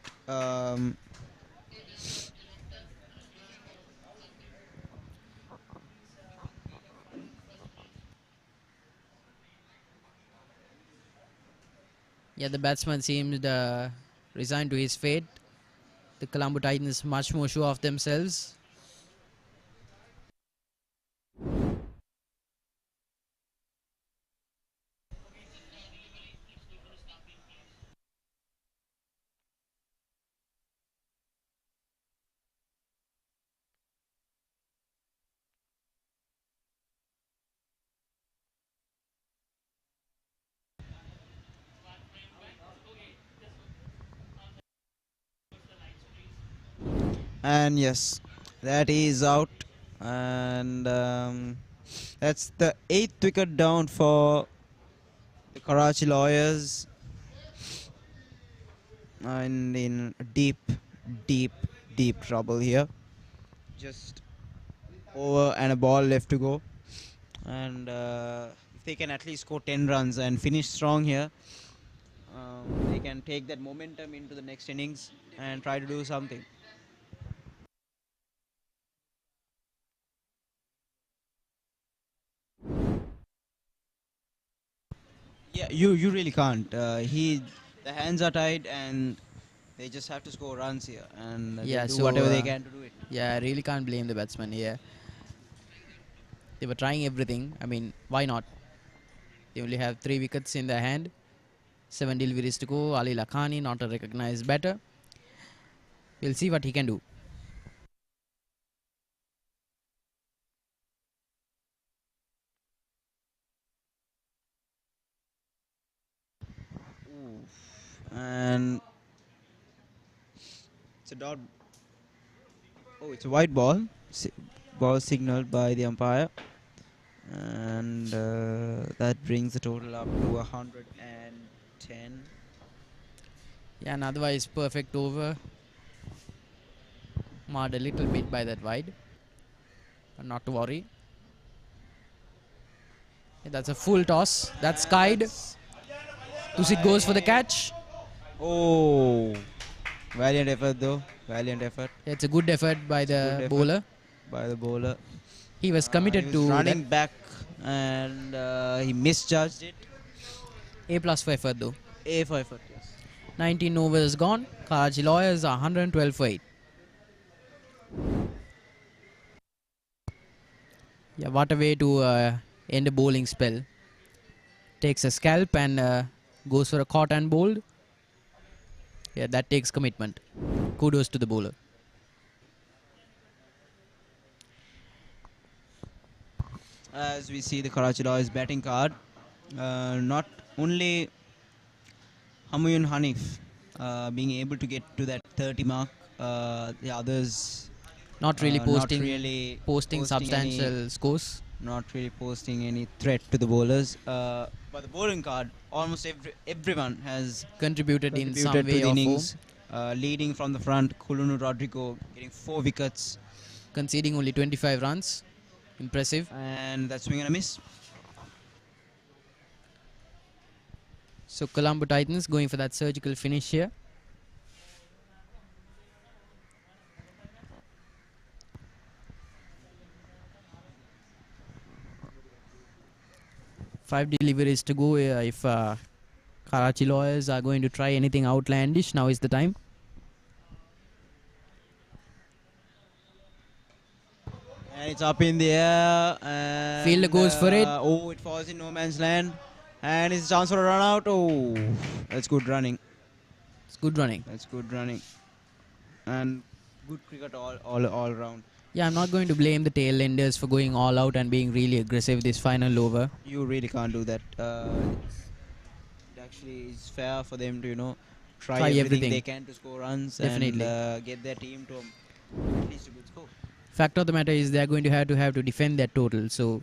Yeah, the batsman seemed resigned to his fate. The Colombo Titans much more sure of themselves. And yes, that is out. And that's the 8th wicket down for the Karachi Lawyers. And in deep, deep, deep trouble here. Just over and a ball left to go. And if they can at least score 10 runs and finish strong here, they can take that momentum into the next innings and try to do something. Yeah, you really can't. The hands are tied and they just have to score runs here, and Yeah, they'll do so whatever they can to do it. yeah, I really can't blame the batsman here. They were trying everything. I mean, why not? They only have 3 wickets in their hand. 7 deliveries to go. Ali Lakhani, not a recognized batter. We'll see what he can do. And it's a dot. Oh, it's a white ball. Ball signaled by the umpire, and that brings the total up to 110. Yeah, and otherwise perfect over. Marred a little bit by that wide, but not to worry. Yeah, that's a full toss. That's skied. Tusit goes for the catch. Oh, valiant effort though. Valiant effort. Yeah, it's a good effort by the bowler. By the bowler. He was committed he was to running that. back and he misjudged it. A plus for effort though. A for effort, yes. 19 overs gone. Karachi Lawyers are 112 for 8. Yeah, what a way to end a bowling spell. Takes a scalp and goes for a caught and bowled. Yeah, that takes commitment. Kudos to the bowler. As we see the Karachi Lawyers batting card, not only Humayun Hanif being able to get to that 30 mark, the others Not really posting, not really posting substantial scores. Not really posting any threat to the bowlers. But the bowling card, almost everyone has Contributed in some to way the or innings. Leading from the front, Kulunu Rodrigo getting 4 wickets. Conceding only 25 runs. Impressive. And that's swing and a miss. So Colombo Titans going for that surgical finish here. Five deliveries to go. If Karachi Lawyers are going to try anything outlandish, now is the time. And it's up in the air. And Fielder goes for it. Oh, it falls in no man's land. And it's a chance for a run out. Oh, that's good running. It's good running. That's good running. And good cricket all around. Yeah, I'm not going to blame the tail enders for going all out and being really aggressive this final over. You really can't do that. It actually is fair for them to, try everything they can to score runs. Definitely. And get their team to at least a good score. Fact of the matter is they're going to have to defend that total. So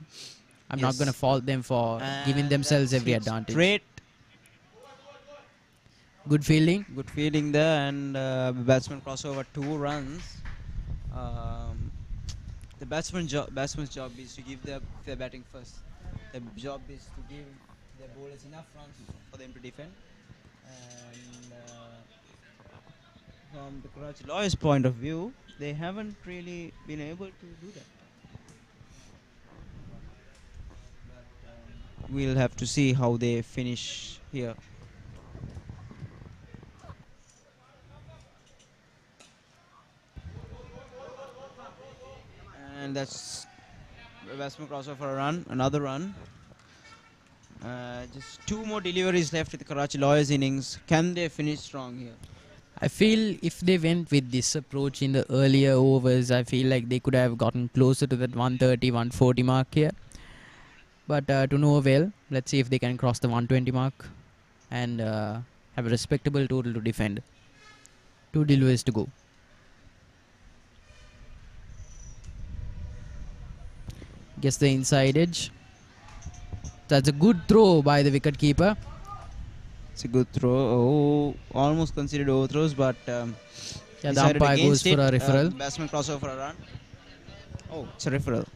I'm not going to fault them for giving themselves every advantage. Straight. Good fielding. Good fielding there, and batsman crossover 2 runs. The batsman's job is to give their batting first. The job is to give their bowlers enough runs for them to defend. And from the Karachi Lawyers' point of view, they haven't really been able to do that. But, we'll have to see how they finish here. And that's a batsman crossover for a run, another run. Just 2 more deliveries left with the Karachi Lawyers innings. Can they finish strong here? I feel if they went with this approach in the earlier overs, I feel like they could have gotten closer to that 130, 140 mark here. But to no avail. Let's see if they can cross the 120 mark and have a respectable total to defend. 2 deliveries to go. Gets the inside edge. That's a good throw by the wicket keeper. It's a good throw. Oh, almost considered overthrows, but yeah, the umpire goes for a referral. Batsman crossover for a run. Oh, it's a referral.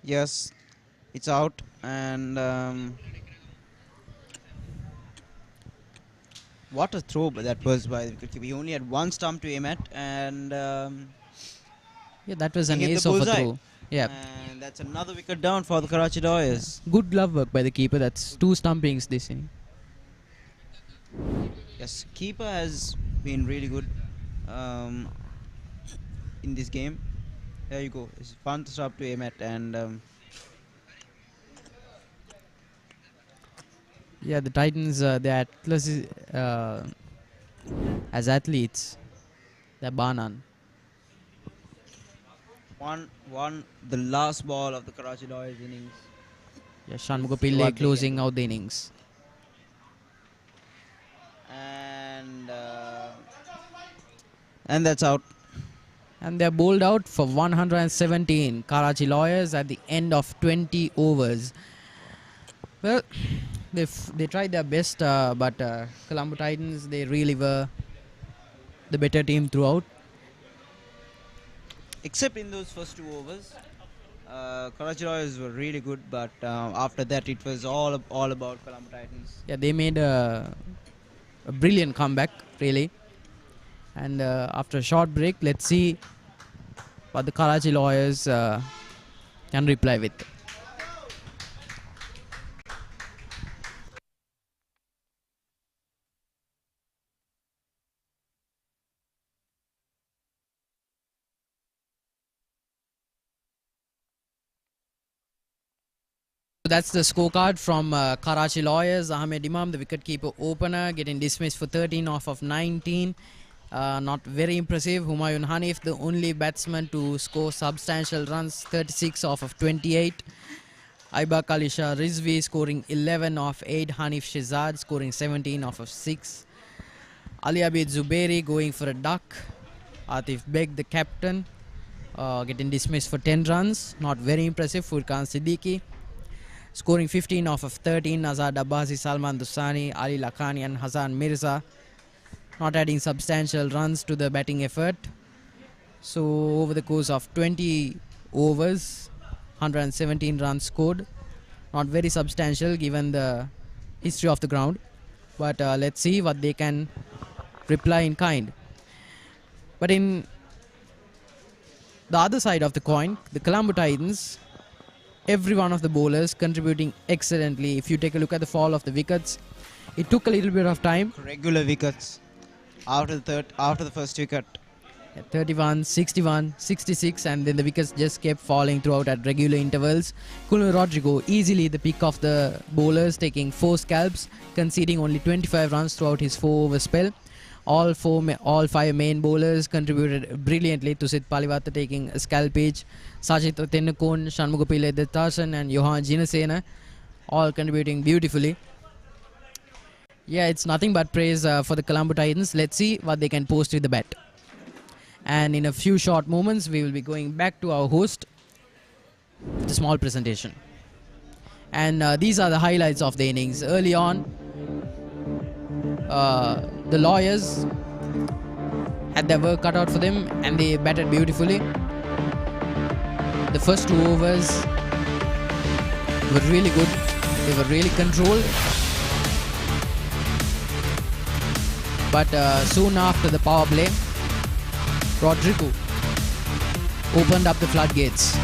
Yes, it's out, and what a throw that was by the wicketkeeper. He only had one stump to aim at, and Yeah, that was he an hit the ace of a bullseye. throw. Yeah, And that's another wicket down for the Karachi Lawyers. good glove work by the keeper. That's 2 stumpings this inning. Yes, keeper has been really good um, in this game. There you go. It's fun stop to aim at, and Yeah, the Titans, they're as athletes, they're bar none. one the last ball of the Karachi Lawyers innings. Yeah, Shanmuga See what they Pillai can closing do. out the innings. And that's out. And they're bowled out for 117. Karachi Lawyers at the end of 20 overs. Well, they tried their best, but Colombo Titans, they really were the better team throughout. Except in those first 2 overs, Karachi Lawyers were really good, but after that it was all about Colombo Titans. Yeah, they made a brilliant comeback, really. And after a short break, let's see what the Karachi Lawyers can reply with. That's the scorecard from Karachi Lawyers. Ahmed Imam, the wicketkeeper opener, getting dismissed for 13 off of 19. Not very impressive. Humayun Hanif, the only batsman to score substantial runs, 36 off of 28. Aibak Alisha Rizvi scoring 11 off 8. Hanif Shizad scoring 17 off of 6. Ali Abid Zubairi going for a duck. Atif Beg, the captain, getting dismissed for 10 runs. Not very impressive. Furqan Siddiqui scoring 15 off of 13. Azad Abbasi, Salman Dusani, Ali Lakhani and Hassan Mirza not adding substantial runs to the batting effort. So over the course of 20 overs, 117 runs scored. Not very substantial given the history of the ground. But let's see what they can reply in kind. But in the other side of the coin, the Colombo Titans, every one of the bowlers contributing excellently. If you take a look at the fall of the wickets, it took a little bit of time. Regular wickets after the first wicket. 31, 61, 66, and then the wickets just kept falling throughout at regular intervals. Kulun Rodrigo easily the pick of the bowlers, taking 4 scalps, conceding only 25 runs throughout his 4-over spell. All 5 main bowlers contributed brilliantly. Tusit Palivata taking a scalpage, Sajid Tennukon, Shanmuga Pillai Dattasan and Johan Jinasena all contributing beautifully. Yeah, it's nothing but praise for the Colombo Titans. Let's see what they can post with the bat. And in a few short moments, we will be going back to our host with a small presentation. And these are the highlights of the innings. Early on, the Lawyers had their work cut out for them and they batted beautifully. The first 2 overs were really good. They were really controlled. But soon after the power play, Rodrigo opened up the floodgates.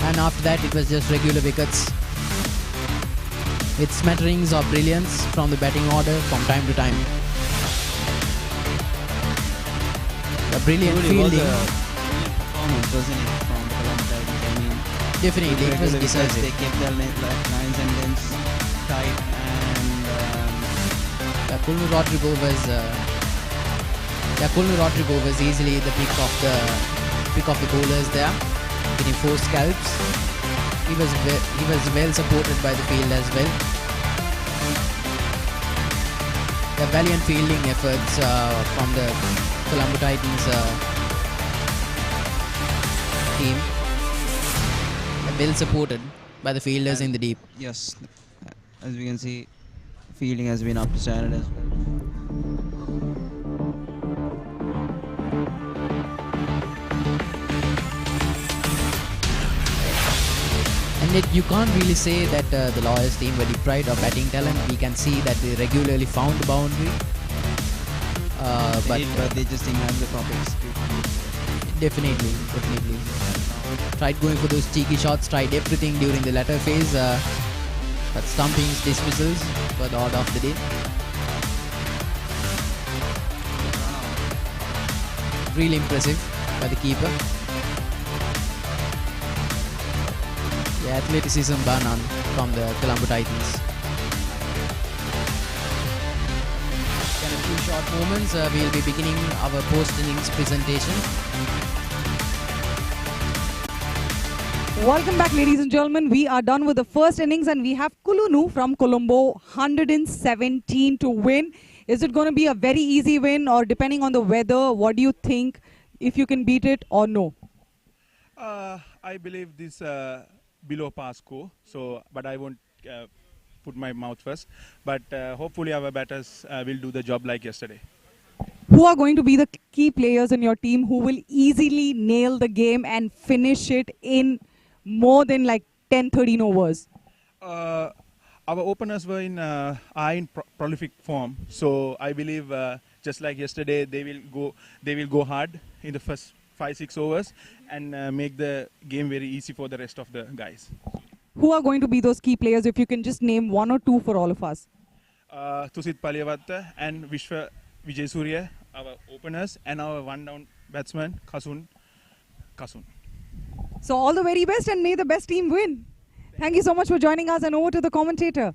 And after that, it was just regular wickets with smatterings of brilliance from the batting order from time to time. The brilliant fielding. Performance, wasn't it, from the Colombo Titans? I mean, Definitely, it was regular wickets, decisive. they kept their lines and lengths tight, and Kulun Rodrigo was easily the pick of the bowlers there, getting 4 scalps. He was well supported by the field as well. The valiant fielding efforts from the Colombo Titans team, well supported by the fielders in the deep. yes, as we can see, fielding has been up to standard as well. you can't really say that the Lawyers team were deprived of batting talent. We can see that they regularly found the boundary. But they just didn't have the proper execution. Definitely. Tried going for those cheeky shots, tried everything during the latter phase, but stumpings, dismissals were the order of the day. Really impressive by the keeper. The athleticism banan from the Colombo Titans. In a few short moments, we'll be beginning our post-innings presentation. Welcome back, ladies and gentlemen. We are done with the first innings and we have Kulunu from Colombo, 117 to win. Is it going to be a very easy win, or depending on the weather, what do you think, if you can beat it or no? I believe this below par score, but I won't put my mouth first. But hopefully our batters will do the job like yesterday. Who are going to be the key players in your team who will easily nail the game and finish it in more than like 10-13 overs? Our openers were in prolific form, so I believe just like yesterday they will go hard in the first 5-6 overs and make the game very easy for the rest of the guys. Who are going to be those key players, if you can just name one or two for all of us? Tusit Paliyavatta and Vijay Surya, our openers, and our one-down batsman Kasun. So all the very best and may the best team win. Thank you so much for joining us, and over to the commentator.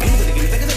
Thank you.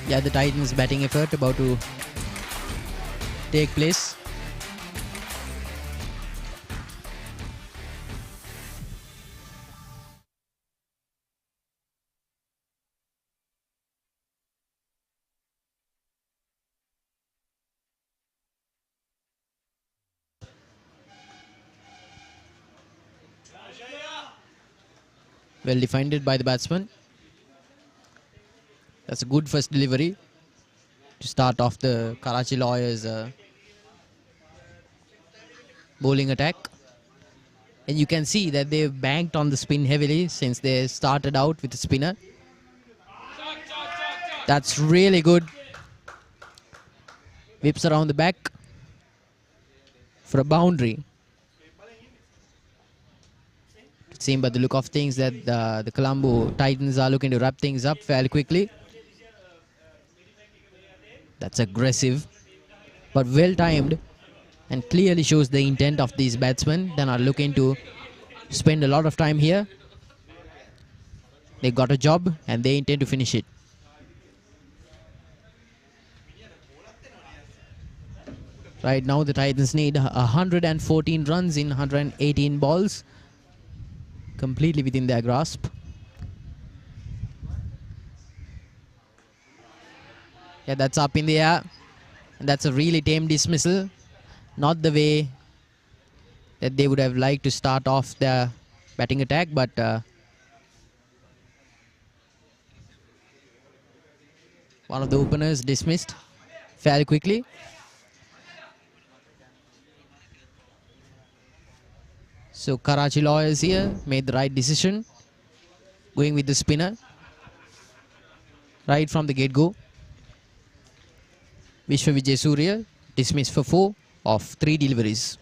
Yeah, the Titans batting effort about to take place. Well defended by the batsman. That's a good first delivery to start off the Karachi Lawyers bowling attack. And you can see that they've banked on the spin heavily since they started out with a spinner. That's really good. Whips around the back for a boundary. It seems by the look of things that the Colombo Titans are looking to wrap things up fairly quickly. That's aggressive, but well timed, and clearly shows the intent of these batsmen. They're not looking to spend a lot of time here. They got a job and they intend to finish it. Right now the Titans need 114 runs in 118 balls. Completely within their grasp. Yeah, that's up in the air. And that's a really tame dismissal. Not the way that they would have liked to start off their batting attack, but one of the openers dismissed fairly quickly. So Karachi Lawyers here made the right decision, going with the spinner right from the get-go. Vishwa Vijay Surya dismissed for 4 of 3 deliveries.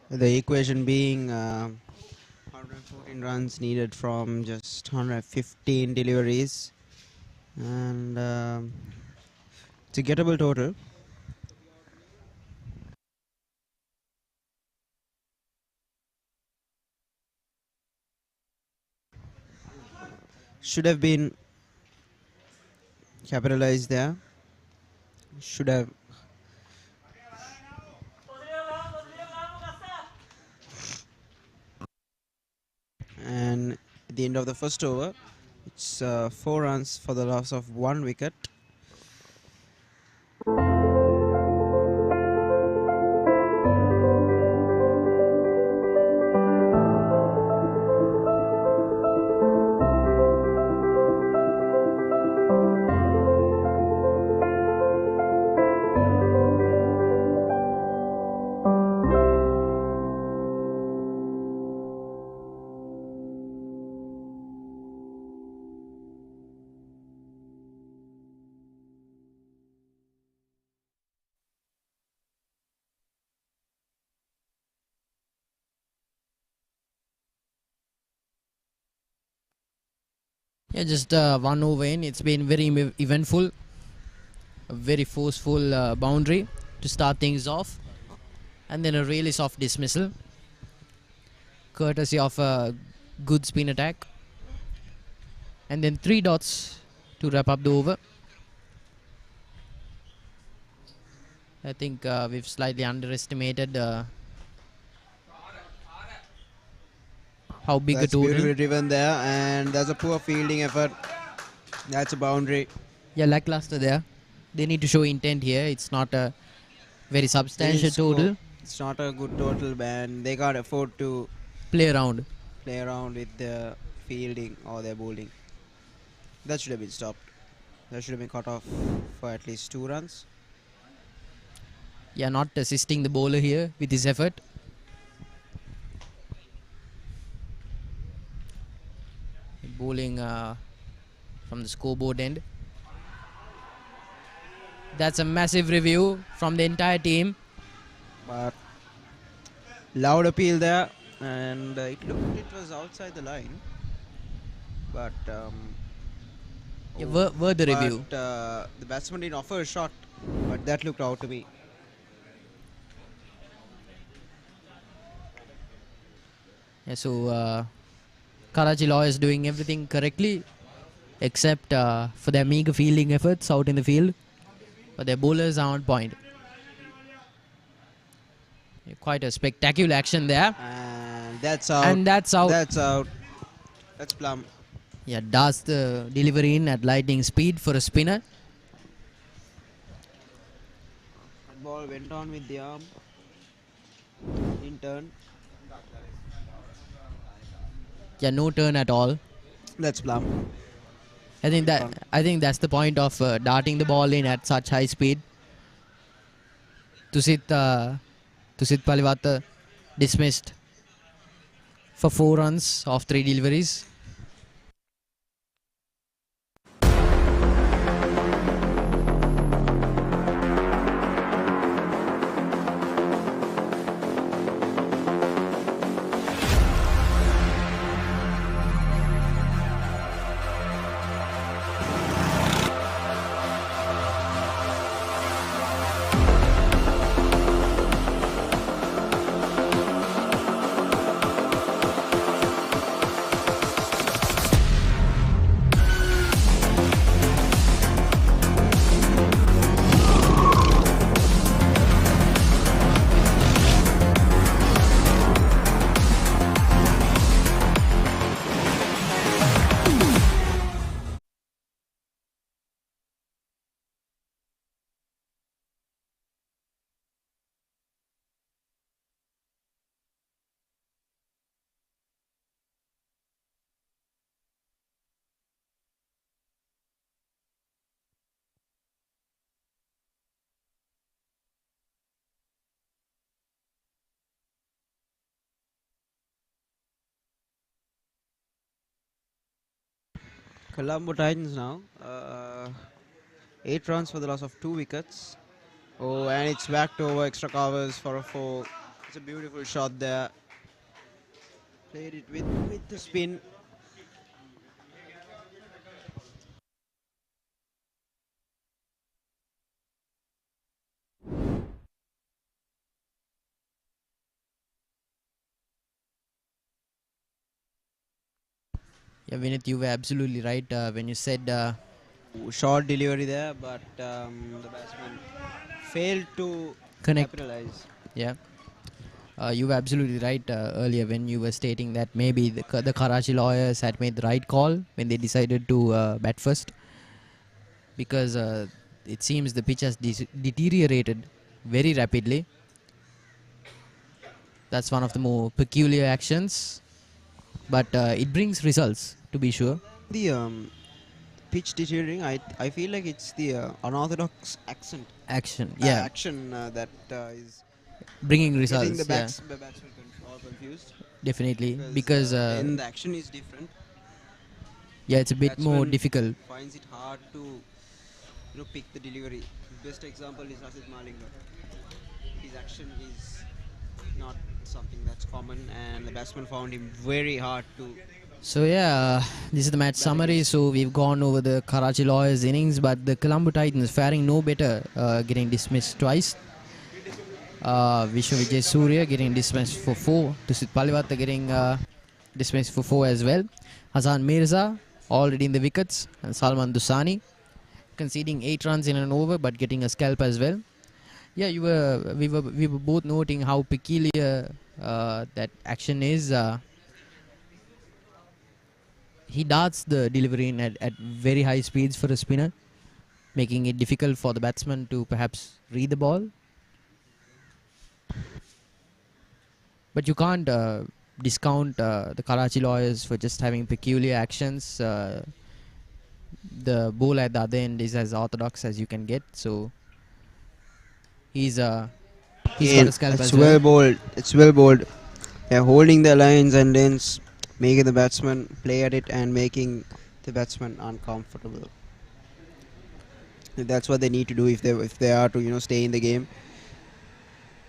The equation being 114 runs needed from just 115 deliveries, and it's a gettable total. Should have been capitalized there. Should have. And at the end of the first over, it's 4 runs for the loss of 1 wicket. Yeah, just one over in. It's been very eventful. A very forceful boundary to start things off. And then a really soft dismissal. Courtesy of a good spin attack. And then 3 dots to wrap up the over. I think we've slightly underestimated how big That's a total. beautifully driven there, and there's a poor fielding effort. That's a boundary. Yeah, lackluster there. They need to show intent here. It's not a very substantial total. It's not a good total, man. They can't afford to Play around. play around with their fielding or their bowling. That should have been stopped. That should have been cut off for at least 2 runs. Yeah, not assisting the bowler here with his effort. Bowling from the scoreboard end. That's a massive review from the entire team. But loud appeal there, and it looked it was outside the line. But Yeah, were the review. the batsman didn't offer a shot, but that looked out to me. Yeah, so Karachi Law is doing everything correctly except for their meager fielding efforts out in the field. But their bowlers are on point. Yeah, quite a spectacular action there. And that's out. And that's out. That's out. That's plumb. Yeah, does the delivery in at lightning speed for a spinner. That ball went on with the arm. In turn. Yeah, no turn at all. That's plumb. I think that's the point of darting the ball in at such high speed. Tusit Paliwata dismissed for 4 runs off 3 deliveries. Colombo Titans now. 8 runs for the loss of 2 wickets. Oh, and it's backed over extra covers for a 4. It's a beautiful shot there. Played it with the spin. Yeah, Vinith, you were absolutely right when you said Short delivery there, but the batsman failed to Connect. capitalize. Yeah. You were absolutely right earlier when you were stating that maybe the Karachi lawyers had made the right call when they decided to bat first, because it seems the pitch has deteriorated very rapidly. That's one of the more peculiar actions, but it brings results, to be sure. The pitch deteriorating, I feel like it's the unorthodox action that is Bringing results. getting the Yeah, batsmen all confused. Definitely, because then the action is different. yeah, it's a bit more Batsman difficult. Finds it hard to pick the delivery. Best example is Asit Malinga. His action is not something that's common, and the batsman found him very hard to So yeah, this is the match summary. So we've gone over the Karachi Lawyers innings, but the Colombo Titans faring no better, getting dismissed twice. Vishwa Vijay Surya getting dismissed for 4. Tusit Palivata getting dismissed for 4 as well. Hassan Mirza already in the wickets, and Salman Dusani conceding 8 runs in an over, but getting a scalp as well. Yeah, we were both noting how peculiar that action is. He darts the delivery in at very high speeds for a spinner, making it difficult for the batsman to perhaps read the ball. But you can't discount the Karachi Lawyers for just having peculiar actions. The bowler at the other end is as orthodox as you can get, so he's got a scalp It's as well. well bowled. It's well bowled. They're holding the lines and then making the batsman play at it and making the batsman uncomfortable. That's what they need to do if they are to stay in the game.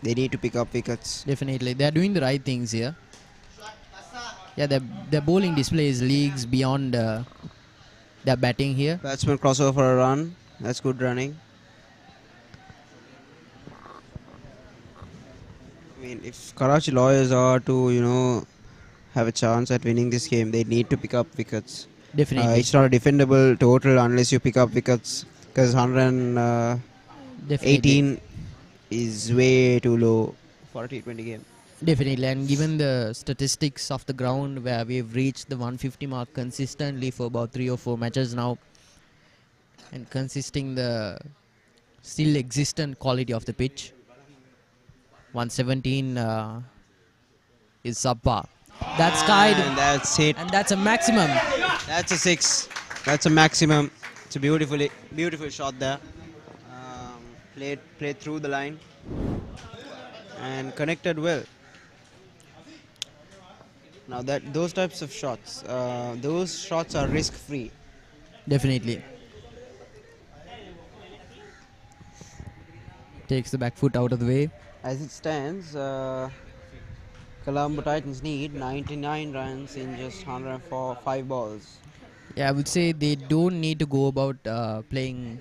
They need to pick up wickets. Definitely, they're doing the right things here. Yeah, their bowling display is leagues beyond their batting here. Batsman crossover for a run. That's good running. I mean, if Karachi Lawyers are to have a chance at winning this game, they need to pick up wickets. Definitely. It's not a defendable total unless you pick up wickets, because 118 is way too low for a T20 game. Definitely, and given the statistics of the ground where we've reached the 150 mark consistently for about 3 or 4 matches now, and consisting the still existent quality of the pitch, 117 is subpar. That's tied. And that's it. And that's a maximum. That's a 6. That's a maximum. It's a beautiful shot there. Played through the line and connected well. Now those types of shots, those shots are risk-free. Definitely. Takes the back foot out of the way. As it stands, Colombo Titans need 99 runs in just 105 balls. Yeah, I would say they don't need to go about playing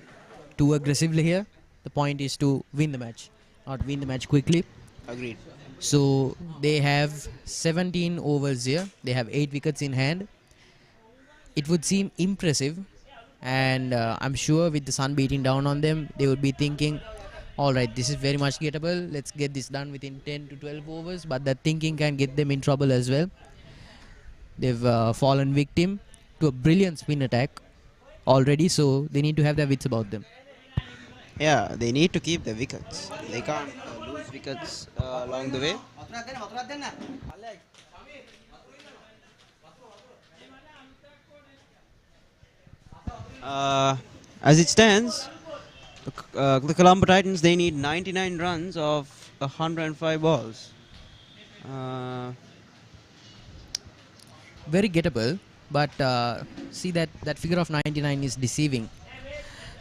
too aggressively here. The point is to win the match, not win the match quickly. Agreed. So they have 17 overs here. They have 8 wickets in hand. It would seem impressive, and I'm sure with the sun beating down on them, they would be thinking, all right, this is very much gettable. Let's get this done within 10 to 12 overs. But that thinking can get them in trouble as well. They've fallen victim to a brilliant spin attack already, so they need to have their wits about them. Yeah, they need to keep the wickets. They can't lose wickets along the way. As it stands, the Colombo Titans, they need 99 runs of 105 balls. Very gettable, but see that figure of 99 is deceiving.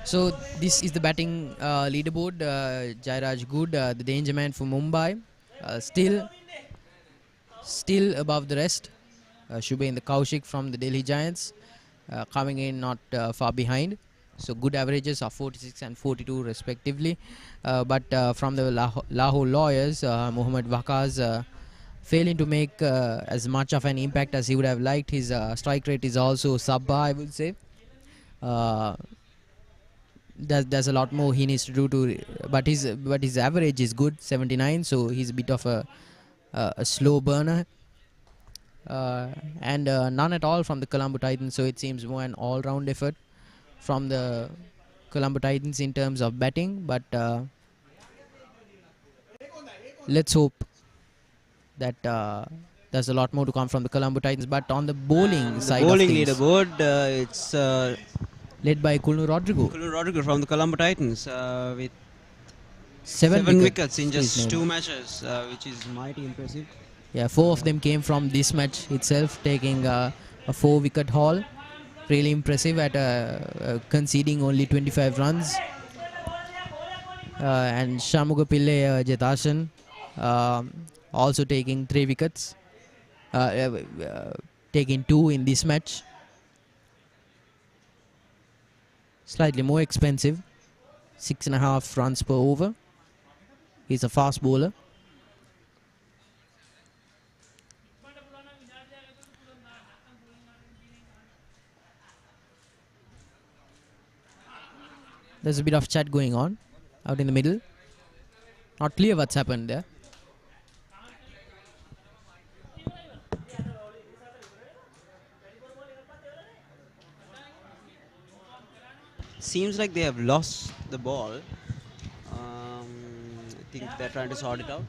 So this is the batting leaderboard. Jairaj Good, the danger man for Mumbai, still above the rest. Shubhen the Kaushik from the Delhi Giants coming in not far behind. So good averages of 46 and 42 respectively. But from the Lahore Lawyers, Mohammad Waqas failing to make as much of an impact as he would have liked. His strike rate is also subpar, I would say. There's a lot more he needs to do but his average is good, 79. So he's a bit of a slow burner. And none at all from the Colombo Titans. So it seems more an all-round effort from the Colombo Titans in terms of batting. But let's hope that there's a lot more to come from the Colombo Titans. But on the bowling side of things, leaderboard, it's led by Kulnu Rodrigo. Kulnu Rodrigo from the Colombo Titans with 7 wickets in just 2 matches, which is mighty impressive. Yeah, 4 of them came from this match itself, taking a 4-wicket haul. Really impressive at conceding only 25 runs. And Shamuga Pillai Jetasan also taking 3 wickets. taking 2 in this match. Slightly more expensive, 6.5 runs per over. He's a fast bowler. There's a bit of chat going on out in the middle. Not clear what's happened there. Seems like they have lost the ball. I think they're trying to sort it out.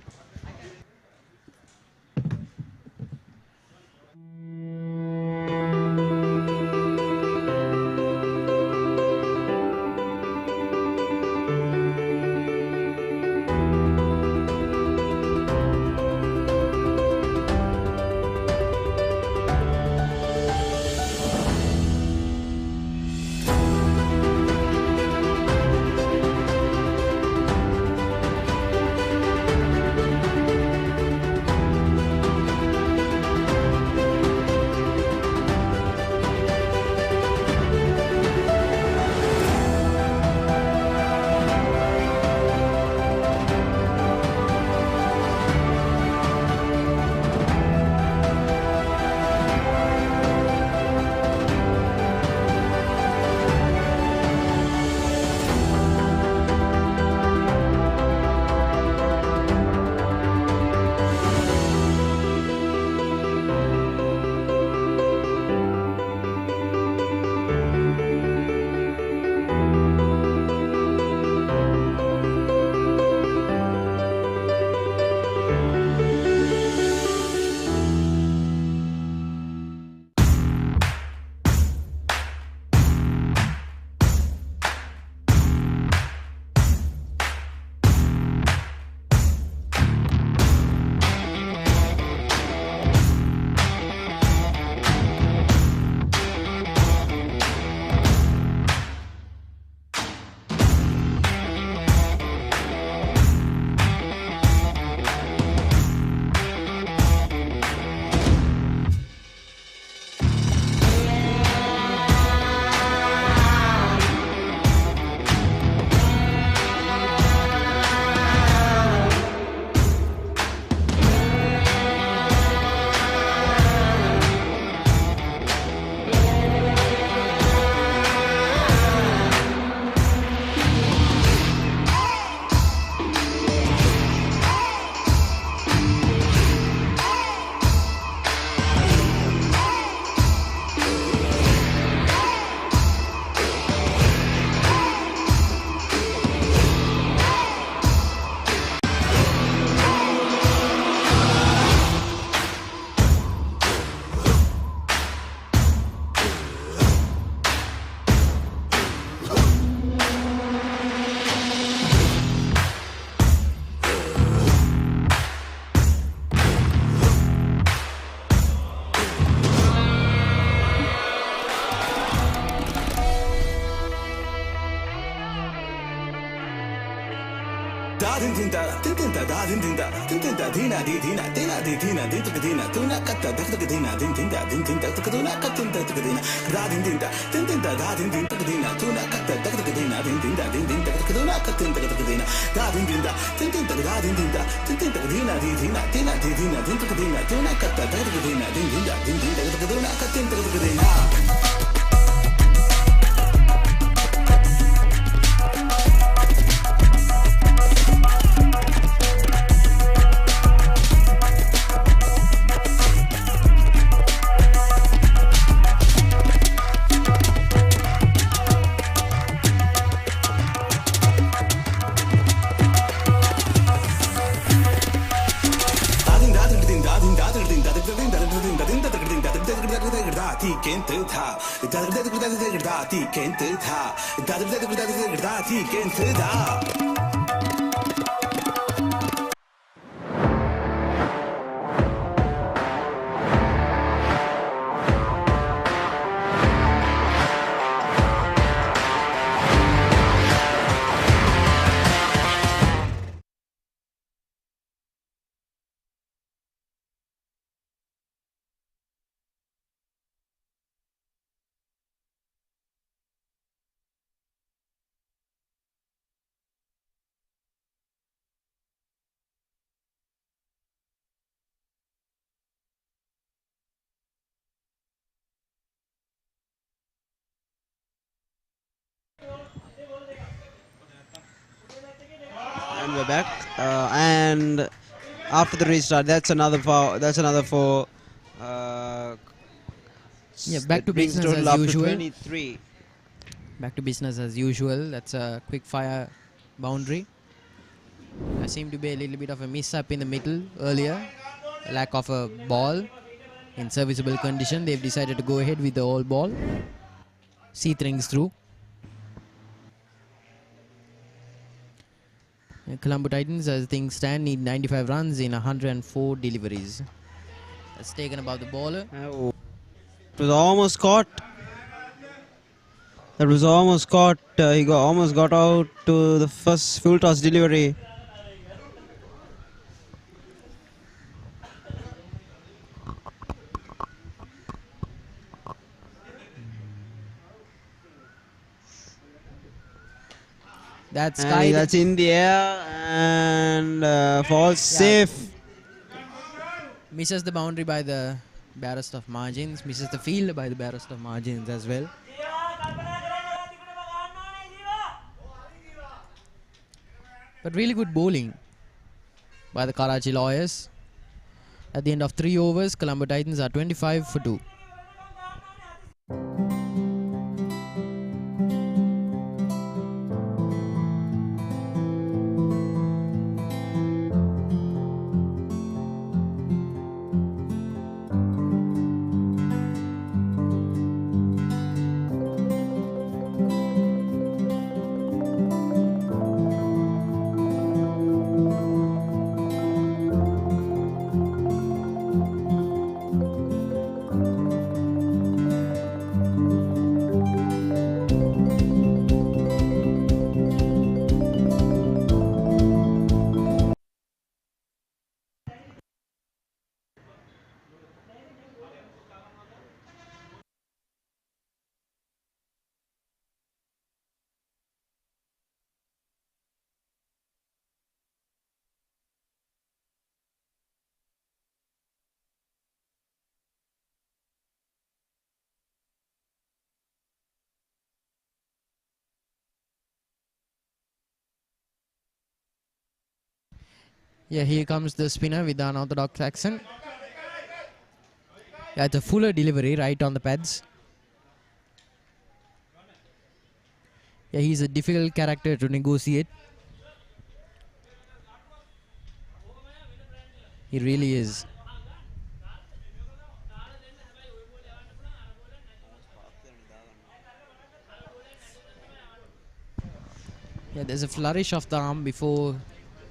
And we're back. And after the restart, that's another foul. That's another four. Yeah, back to brings the business total as up usual. to 23. Back to business as usual. That's a quick fire boundary. There seemed to be a little bit of a mishap in the middle earlier. Lack of a ball in serviceable condition. They've decided to go ahead with the all ball. See things through. Colombo Titans, as things stand, need 95 runs in 104 deliveries. That's taken above the bowler. Oh. It was almost caught. That was almost caught. He almost got out to the first full toss delivery. That's That's in the air and falls safe. Misses the boundary by the barest of margins. Misses the field by the barest of margins as well. But really good bowling by the Karachi Lawyers. At the end of 3 overs, Colombo Titans are 25 for 2. Yeah, here comes the spinner with the unorthodox accent. Yeah, it's a fuller delivery right on the pads. Yeah, he's a difficult character to negotiate. He really is. Yeah, there's a flourish of the arm before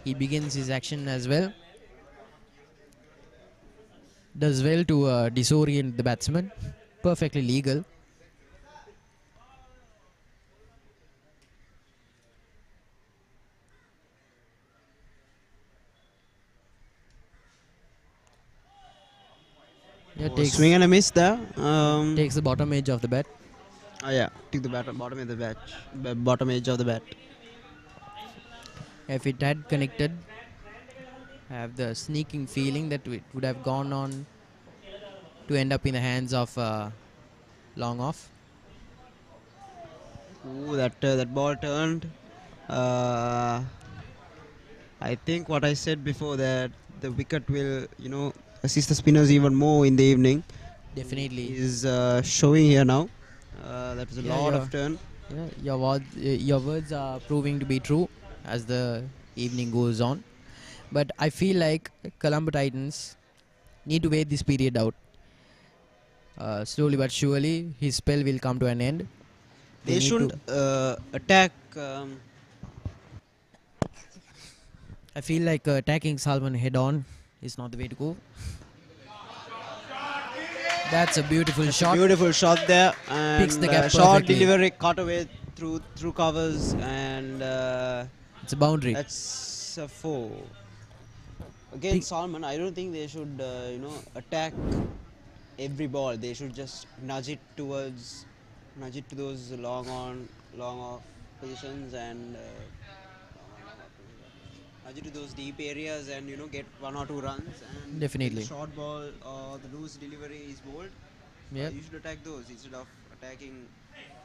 he begins his action as well. Does well to disorient the batsman. Perfectly legal. Yeah, Swing and a miss there. Takes the bottom edge of the bat. Oh yeah, took the bottom edge of the bat. Bottom edge of the bat. If it had connected, I have the sneaking feeling that it would have gone on to end up in the hands of long off. Ooh, that ball turned. I think what I said before, that the wicket will, assist the spinners even more in the evening. Definitely is showing here now. That was a lot of turn. Yeah, your words are proving to be true as the evening goes on. But I feel like Colombo Titans need to wait this period out. Slowly but surely, his spell will come to an end. They shouldn't attack. I feel like attacking Salman head-on is not the way to go. That's a beautiful shot. Beautiful shot there. And Picks the gap short perfectly. delivery, cut away through covers, and it's a boundary. That's a 4. Again, Salman, I don't think they should, attack every ball. They should just nudge it to those long off positions, and nudge it to those deep areas, and get 1 or 2 runs. And Definitely. the short ball or the loose delivery is bowled. Yeah. You should attack those instead of attacking.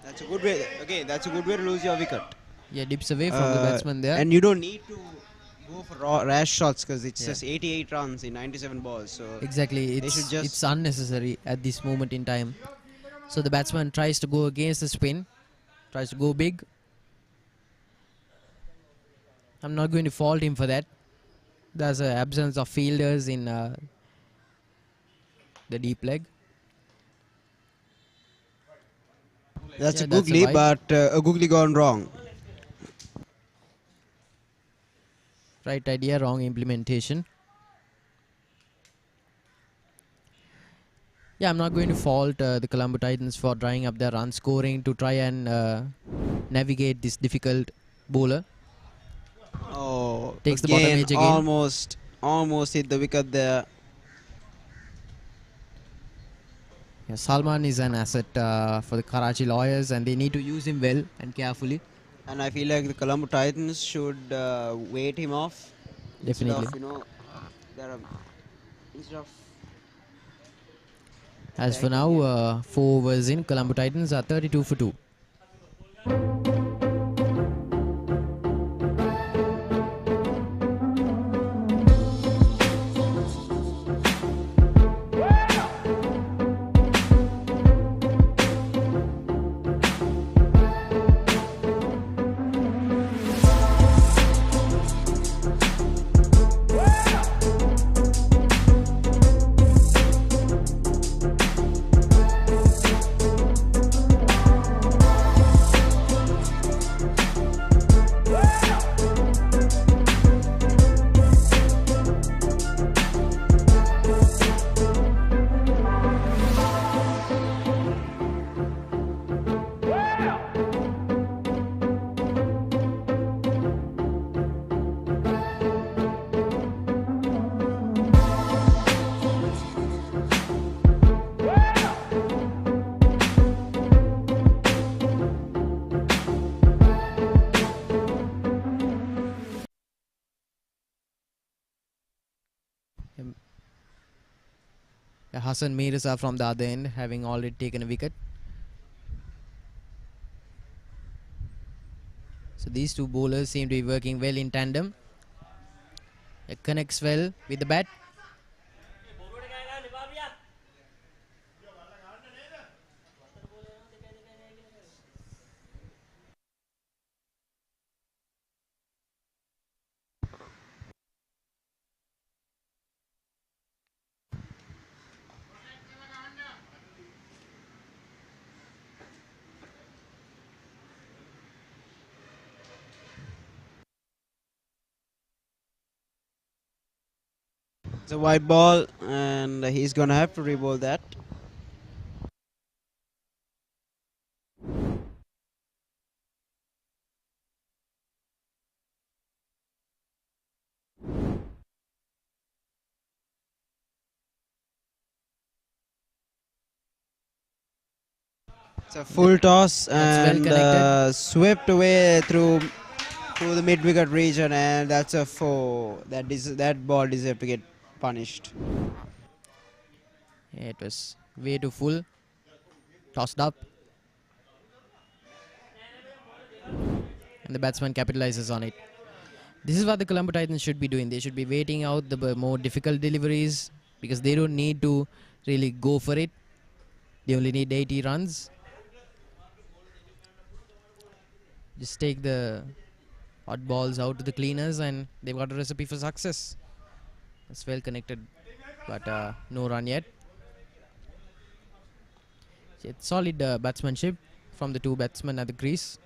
That's a good way. Okay, that's a good way to lose your wicket. Yeah, dips away from the batsman there. And you don't need to go for rash shots because it's Yeah. just 88 runs in 97 balls. So Exactly, they should just it's unnecessary at this moment in time. So the batsman tries to go against the spin, tries to go big. I'm not going to fault him for that. There's an absence of fielders in the deep leg. that's Yeah, a that's a googly, wide. but a googly gone wrong. Right idea, wrong implementation. Yeah, I'm not going to fault the Colombo Titans for drying up their run scoring to try and navigate this difficult bowler. Oh, Takes the bottom again, edge again. almost hit the wicket there. Yeah, Salman is an asset for the Karachi Lawyers, and they need to use him well and carefully. And I feel like the Colombo Titans should wait him off instead Definitely. of there are, instead of As for attacking now, him. 4 overs in, Colombo Titans are 32 for 2. Hassan Mirza from the other end, having already taken a wicket. So these two bowlers seem to be working well in tandem. It connects well with the bat. It's a white ball, and he's gonna have to re-bowl that. It's a full toss That's and well connected. swept away through the mid-wicket region, and that's a 4. That ball deserved to get punished. Yeah, it was way too full. Tossed up. And the batsman capitalizes on it. This is what the Colombo Titans should be doing. They should be waiting out the more difficult deliveries because they don't need to really go for it. They only need 80 runs. Just take the hot balls out to the cleaners and they've got a recipe for success. It's well connected, but no run yet. It's solid batsmanship from the two batsmen at the crease.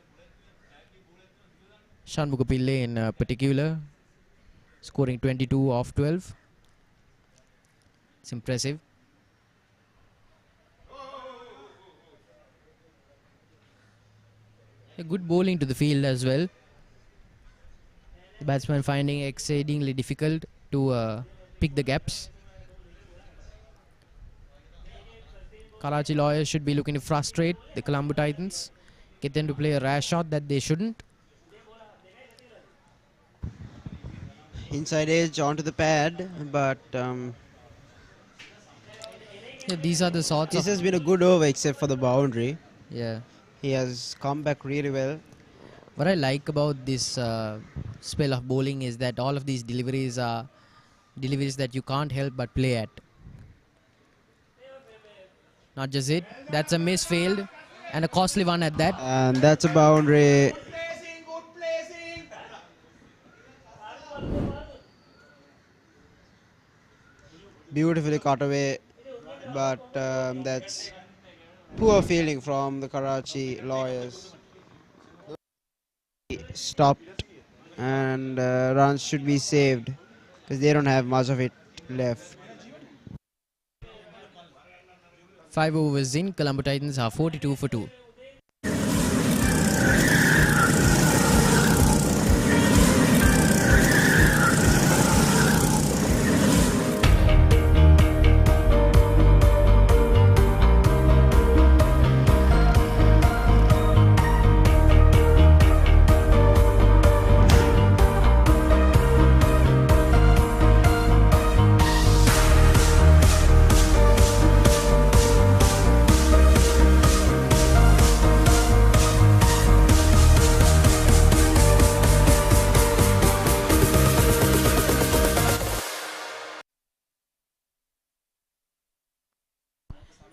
Shanmugapille in particular, scoring 22 off 12. It's impressive. A good bowling to the field as well. The batsman finding it exceedingly difficult to pick the gaps. Karachi Lawyers should be looking to frustrate the Colombo Titans, get them to play a rash shot that they shouldn't. Inside edge onto the pad, but Yeah, these are the sorts this of... has been a good over except for the boundary. Yeah. He has come back really well. What I like about this spell of bowling is that all of these deliveries are deliveries that you can't help but play at. Not just it, that's a miss failed and a costly one at that. And that's a boundary. Beautifully caught away, but that's poor fielding from the Karachi lawyers. Stopped, and runs should be saved because they don't have much of it left. 5 overs in, Colombo Titans are 42 for 2.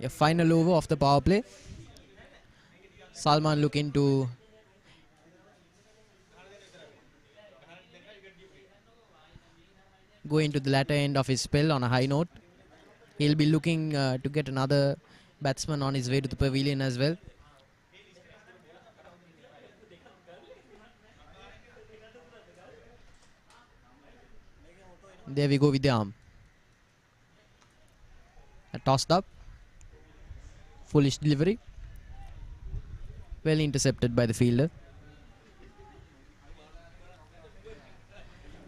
A final over of the power play. Salman looking to go into the latter end of his spell on a high note. He'll be looking to get another batsman on his way to the pavilion as well. There we go with the arm. Tossed up. Foolish delivery. Well intercepted by the fielder.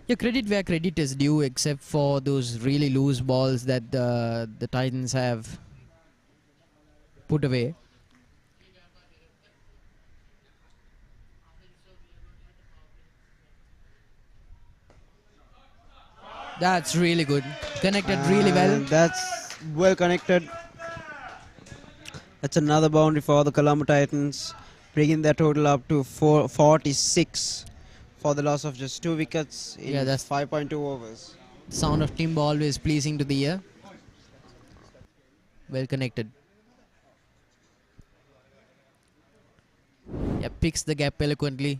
Yeah, credit where credit is due, except for those really loose balls that the Titans have put away. That's really good. Connected really well. That's well connected. That's another boundary for the Colombo Titans, bringing their total up to 46 for the loss of just 2 wickets in that's 5.2 overs. The sound of timber always pleasing to the ear. Well connected. Yeah, picks the gap eloquently.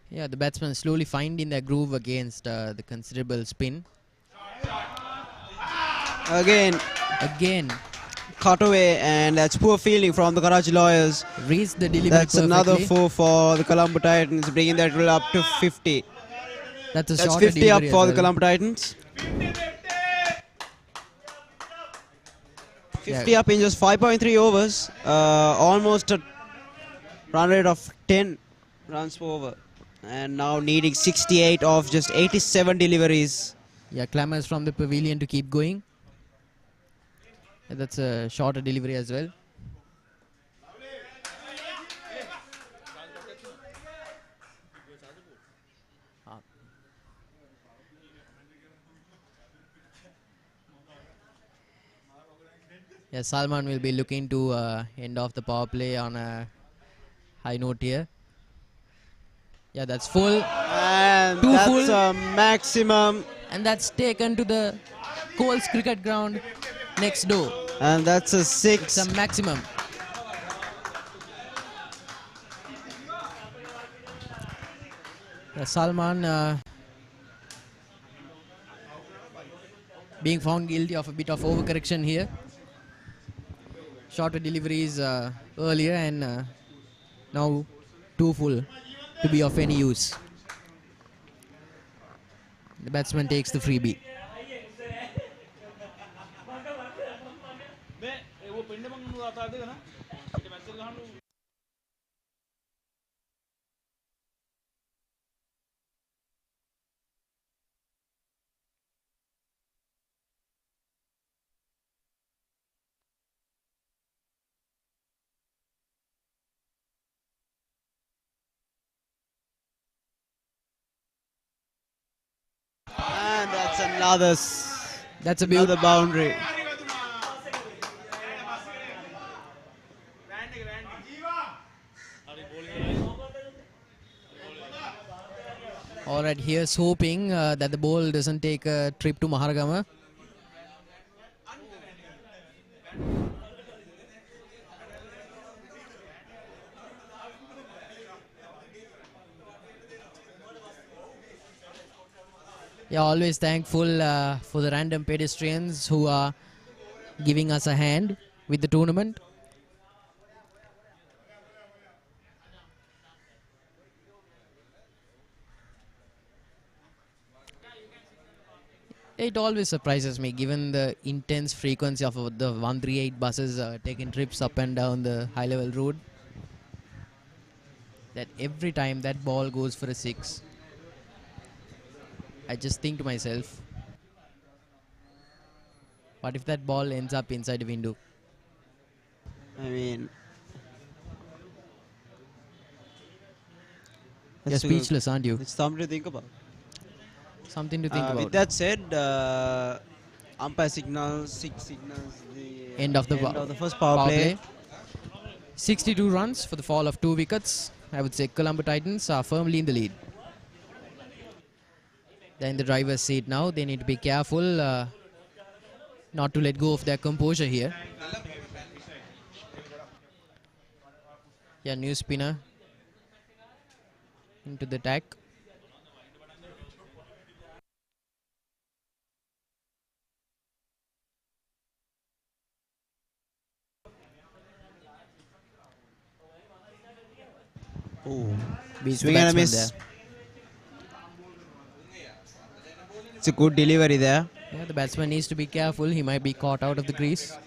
Yeah, the batsman slowly finding their groove against the considerable spin. Again. Caught away, and that's poor fielding from the Karachi lawyers. Reached the delivery That's perfectly. another 4 for the Colombo Titans, bringing their total up to 50. That's 50 up for the Colombo Titans. 50 up in just 5.3 overs. Almost a run rate of 10 runs per over. And now needing 68 of just 87 deliveries. Yeah, clamors from the pavilion to keep going. Yeah, that's a shorter delivery as well. Yeah, Salman will be looking to end off the power play on a high note here. Yeah, that's full. And Too that's full. a maximum. And that's taken to the Coles cricket ground next door. And that's a 6. It's a maximum. Yeah, Salman being found guilty of a bit of overcorrection here. Shorter deliveries earlier, and now too full to be of any use. The batsman takes the freebie. And that's another. That's a another boundary. All right, here's hoping that the ball doesn't take a trip to Maharagama. Yeah, always thankful for the random pedestrians who are giving us a hand with the tournament. It always surprises me given the intense frequency of the 138 buses taking trips up and down the high level road, that every time that ball goes for a 6, I just think to myself, what if that ball ends up inside the window? I mean, You're speechless, aren't you? it's something to think about. Something to think about. With that said, umpire signals, six signals the End of the first power play. 62 runs for the fall of 2 wickets. I would say Colombo Titans are firmly in the lead. They're in the driver's seat now. They need to be careful not to let go of their composure here. Yeah, new spinner into the attack. Oh, Beats swing the and a batsman miss. there. It's a good delivery there. Yeah, the batsman needs to be careful. He might be caught out of the crease.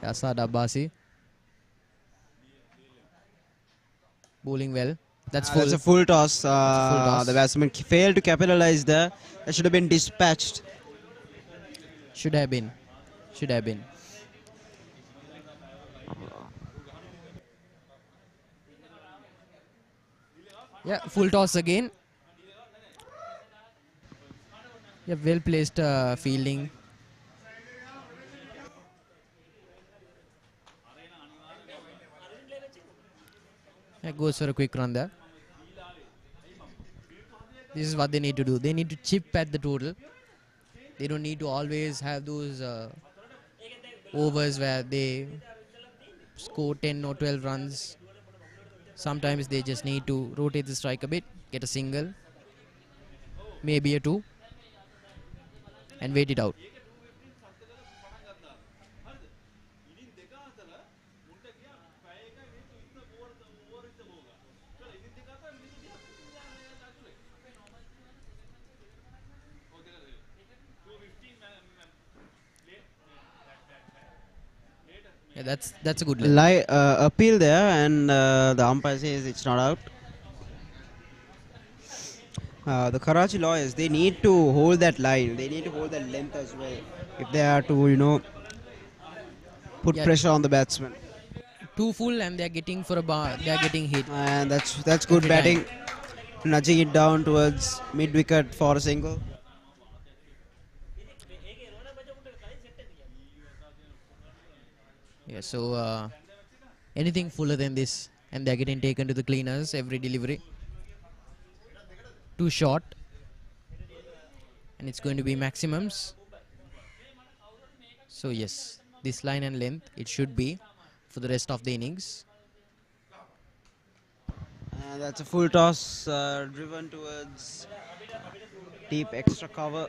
Asad Abbasi bowling well. That's full. That's a full toss. Full toss. The batsman failed to capitalize there. That should have been dispatched. Should have been. Should have been. Yeah, full toss again. Yeah, well placed fielding. Yeah, goes for a quick run there. This is what they need to do. They need to chip at the total. They don't need to always have those overs where they score 10 or 12 runs. Sometimes they just need to rotate the strike a bit, get a single, maybe a 2, and wait it out. Yeah, that's a good line. Appeal there, and the umpire says it's not out. The Karachi lawyers, they need to hold that line. They need to hold that length as well if they are to, put Yeah. pressure on the batsman. Too full and they're getting for a bar. They're getting hit. And that's good Every batting. time. Nudging it down towards mid wicket for a single. Yeah, so anything fuller than this, and they're getting taken to the cleaners every delivery. Too short, and it's going to be maximums. So yes, this line and length it should be for the rest of the innings. And that's a full toss driven towards deep extra cover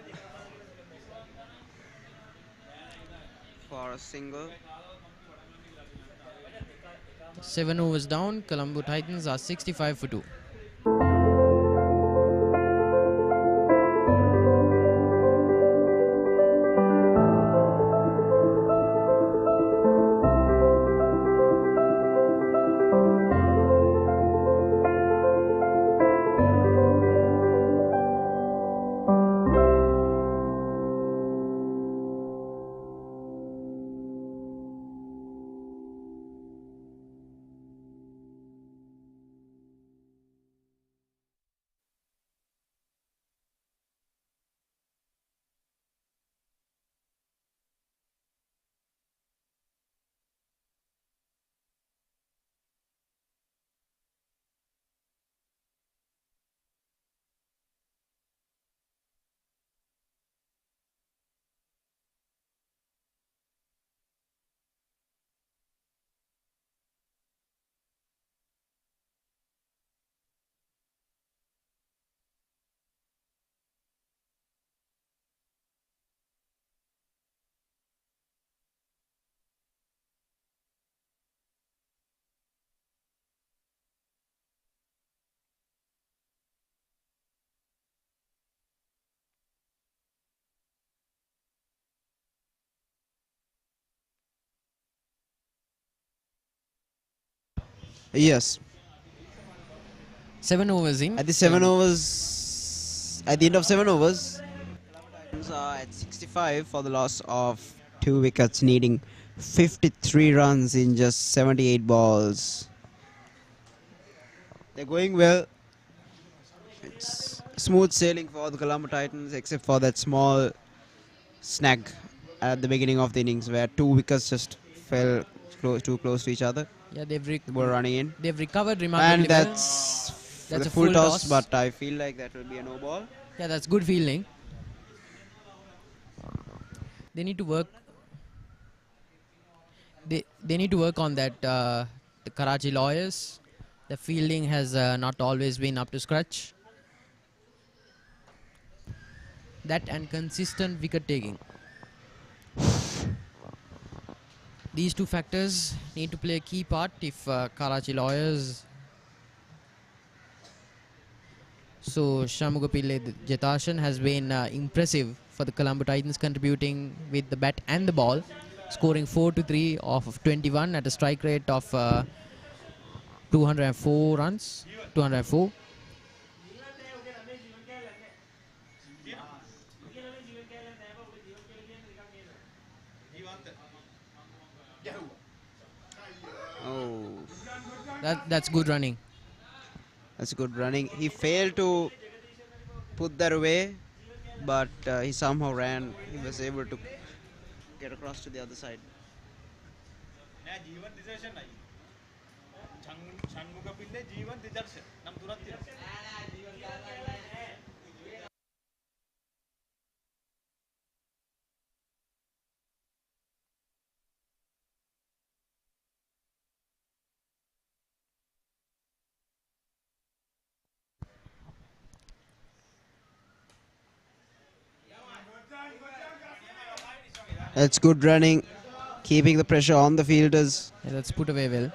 for a single. 7 overs down. Colombo Titans are 65 for 2. Yes. 7 overs in. At the 7 overs, at the end of 7 overs, Titans are at 65 for the loss of 2 wickets, needing 53 runs in just 78 balls. They're going well. It's smooth sailing for the Colombo Titans, except for that small snag at the beginning of the innings where 2 wickets just fell too close to each other. Yeah, They were running in. They've recovered remarkably And that's well. That's the a full toss, toss. but I feel like that will be a no ball. Yeah, that's good fielding. They need to work. They need to work on that. The Karachi Lawyers. The fielding has not always been up to scratch. That and consistent wicket taking. These two factors need to play a key part if Karachi Lawyers. So Shamugapille Jatashan has been impressive for the Colombo Titans, contributing with the bat and the ball, scoring 4-3 off of 21 at a strike rate of 204 runs. 204. Oh, That's good running. that's good running. He failed to put that away, but he somehow ran. He was able to get across to the other side. That's good running, keeping the pressure on the fielders. Yeah, that's put away well.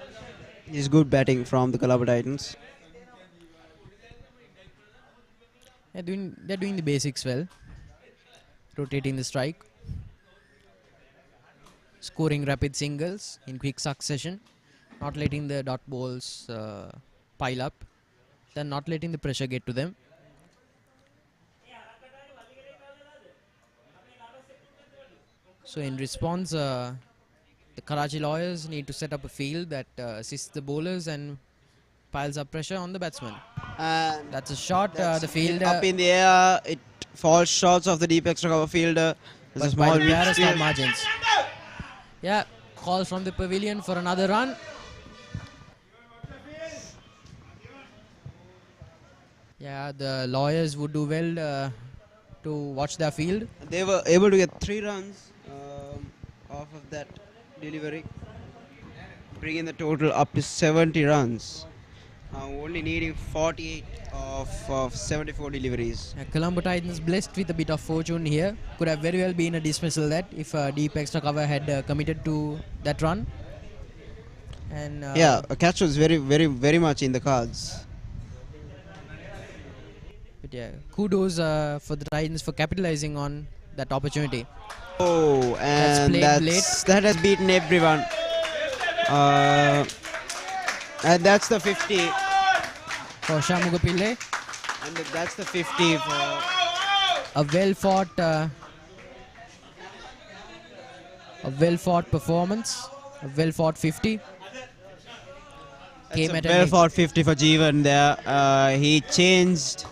It's good batting from the Colombo Titans. They're doing the basics well. Rotating the strike. Scoring rapid singles in quick succession. Not letting the dot balls pile up. Then not letting the pressure get to them. So in response, the Karachi Lawyers need to set up a field that assists the bowlers and piles up pressure on the batsman. And That's a shot. The fielder up in the air, it falls short of the deep extra cover fielder. There's a but small by the wicket barest steal. of margins. Yeah, call from the pavilion for another run. Yeah, the Lawyers would do well to watch their field. They were able to get 3 runs off of that delivery, bringing the total up to 70 runs. Only needing 48 of 74 deliveries. Colombo Titans blessed with a bit of fortune here. Could have very well been a dismissal that if deep extra cover had committed to that run. And Yeah, a catch was very much in the cards. But yeah, kudos for the Titans for capitalizing on that opportunity. Oh, and that has beaten everyone. And that's the 50. For Shamugapille. And that's the 50 for A well fought performance. A well fought 50. That's a well fought 50 for Jeevan there. He changed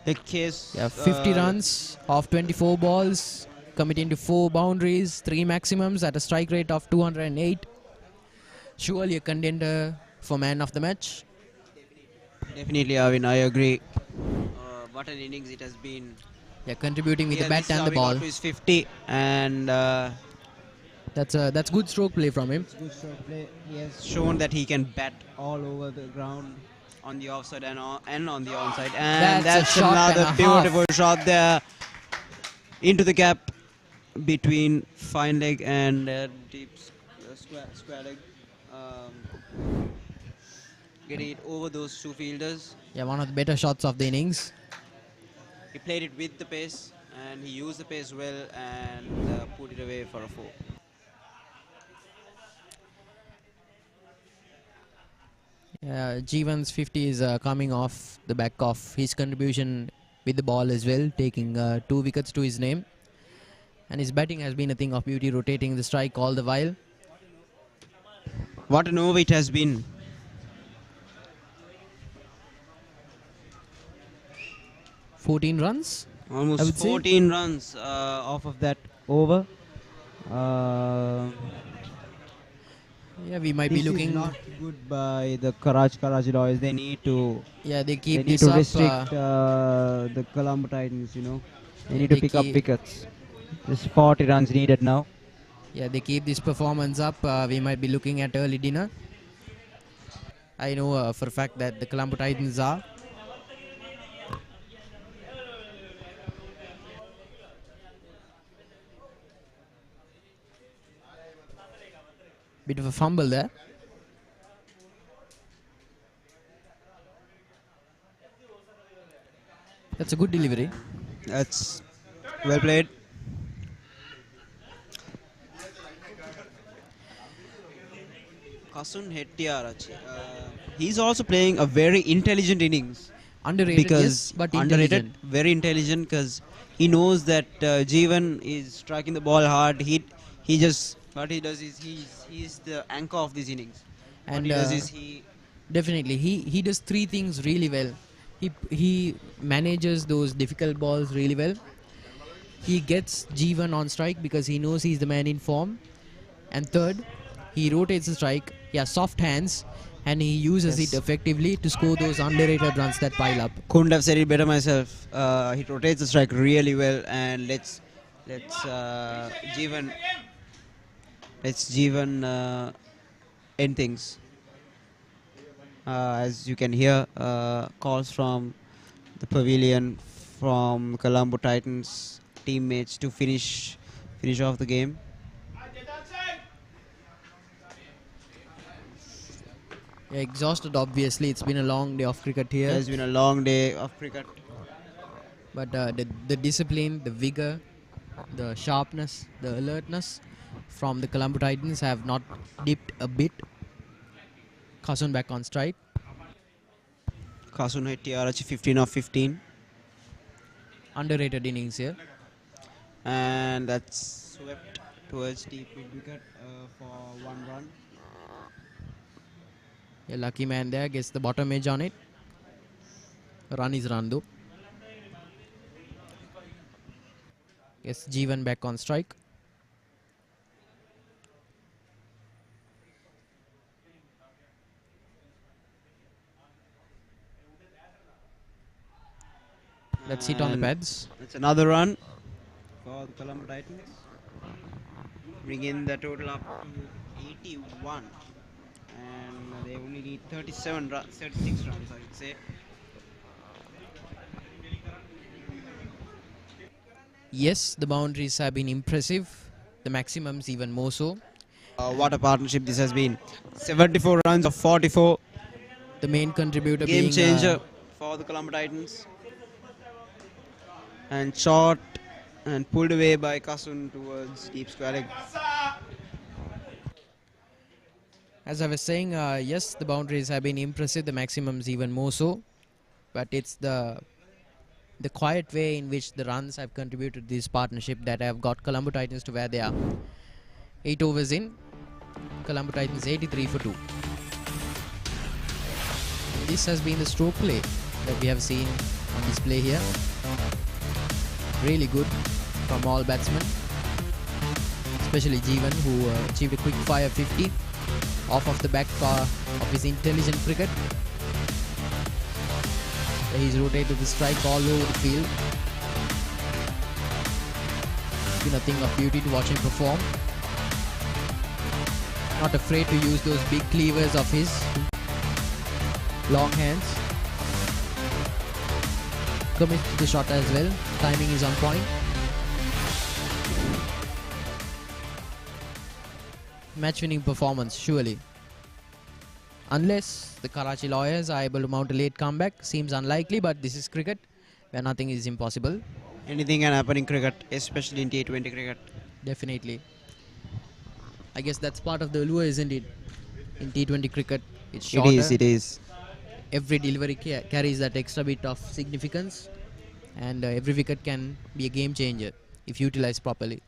the case. Yeah, 50 runs off 24 balls, committing to 4 boundaries, 3 maximums at a strike rate of 208. Surely a contender for man of the match. Definitely, Arvin, I agree. What an innings it has been. Yeah, contributing with the this bat is and how the he got ball. to his 50, and that's good stroke play from him. good stroke play. He has shown that he can bat all over the ground on the offside and on the onside. And That's a shot another and a beautiful half. shot there into the gap between fine leg and deep square leg. Getting it over those 2 fielders. Yeah, one of the better shots of the innings. He played it with the pace and he used the pace well and put it away for a 4. Jeevan's 50 is coming off the back of his contribution with the ball as well, taking 2 wickets to his name. And his batting has been a thing of beauty, rotating the strike all the while. What an over it has been. 14 runs? I Almost would say. 14 runs off of that over. Uh, Yeah, we might this be looking. is not good by the Karachi Lawyers. They need to. Yeah, they keep They need this to up. restrict the Colombo Titans. You know, they need to they pick up keep- wickets. There's 40 runs needed now. Yeah, they keep this performance up. We might be looking at early dinner. I know for a fact that the Colombo Titans are. Bit of a fumble there. That's a good delivery. That's well played. Kasun Hettiarachi. He's also playing a very intelligent innings. Underrated, Because yes, but underrated, intelligent. very intelligent, because he knows that Jeevan is striking the ball hard. He just what he does is he's the anchor of these innings. What And he does is he definitely he does 3 things really well. He manages those difficult balls really well. He gets Jeevan on strike because he knows he's the man in form. And third, he rotates the strike. He has soft hands, and he uses Yes. it effectively to score those underrated runs that pile up. couldn't have said it better myself. He rotates the strike really well, and let's Jeevan end things. As you can hear, calls from the pavilion from Colombo Titans teammates to finish off the game. Yeah, exhausted, obviously. It's been a long day of cricket It here. has been a long day of cricket. But the discipline, the vigor, the sharpness, the alertness from the Colombo Titans have not dipped a bit. Kasun back on strike. Kasun Hettiarachi 15 of 15. Underrated innings here. And that's swept towards deep mid wicket for 1 run. A lucky man there gets the bottom edge on it. Run is run though. Gets Jeevan back on strike. Let's hit on the And pads. It's another run for the Colombo Titans. Bring in the total up to 81. And they only need 36 runs, I would say. Yes, the boundaries have been impressive. The maximums even more so. What a partnership this has been. 74 runs of 44. The main contributor Game being changer for the Colombo Titans. And shot and pulled away by Kasun towards deep square leg. as I was saying, yes, the boundaries have been impressive, the maximums even more so. But it's the quiet way in which the runs have contributed to this partnership that have got Colombo Titans to where they are. 8 overs in, Colombo Titans 83 for 2. This has been the stroke play that we have seen on display here. Really good from all batsmen, especially Jeevan, who achieved a quick fire 50 off of the back of his intelligent cricket. He's rotated the strike all over the field. It's been a thing of beauty to watch him perform. Not afraid to use those big cleavers of his. Long hands. Commits to the shot as well. Timing is on point. Match-winning performance, surely. Unless the Karachi Lawyers are able to mount a late comeback. Seems unlikely, but this is cricket where nothing is impossible. Anything can happen in cricket, especially in T20 cricket. Definitely. I guess that's part of the allure, isn't it? In T20 cricket, It's It shorter. is. It is. Every delivery carries that extra bit of significance, and every wicket can be a game changer if utilized properly.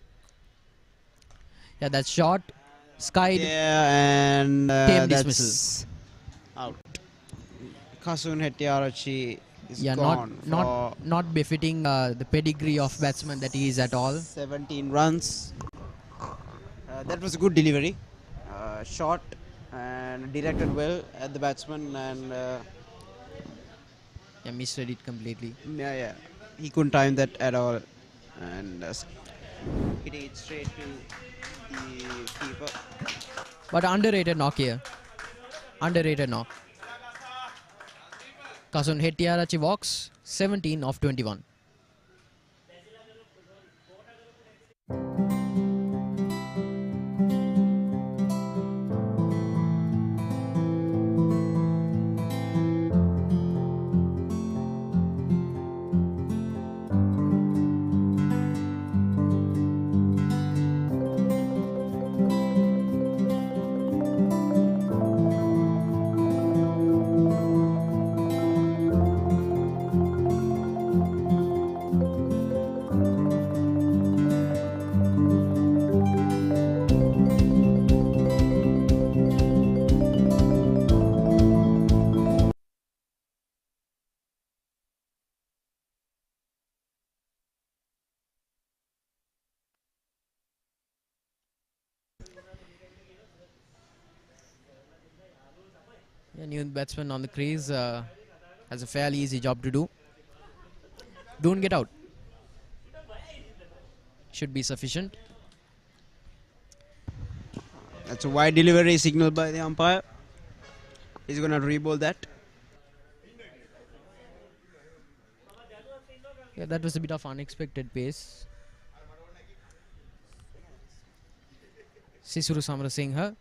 Yeah, that's short, skied, Yeah, and tame dismissal. that's out. Kasun Hettiarachchi is Yeah, gone for not befitting the pedigree of batsman that he is at all. 17 runs. That was a good delivery. Short and directed well at the batsman, and Yeah, misread it completely. yeah, he couldn't time that at all, and hitting it straight to the keeper. But underrated knock here. Underrated knock. Kasun Hettiarachchi walks 17 of 21. Yeah, new batsman on the crease has a fairly easy job to do. Don't get out. Should be sufficient. That's a wide delivery signal by the umpire. He's going to re-bowl that. Yeah, that was a bit of unexpected pace. Sisuru Samrasinghe.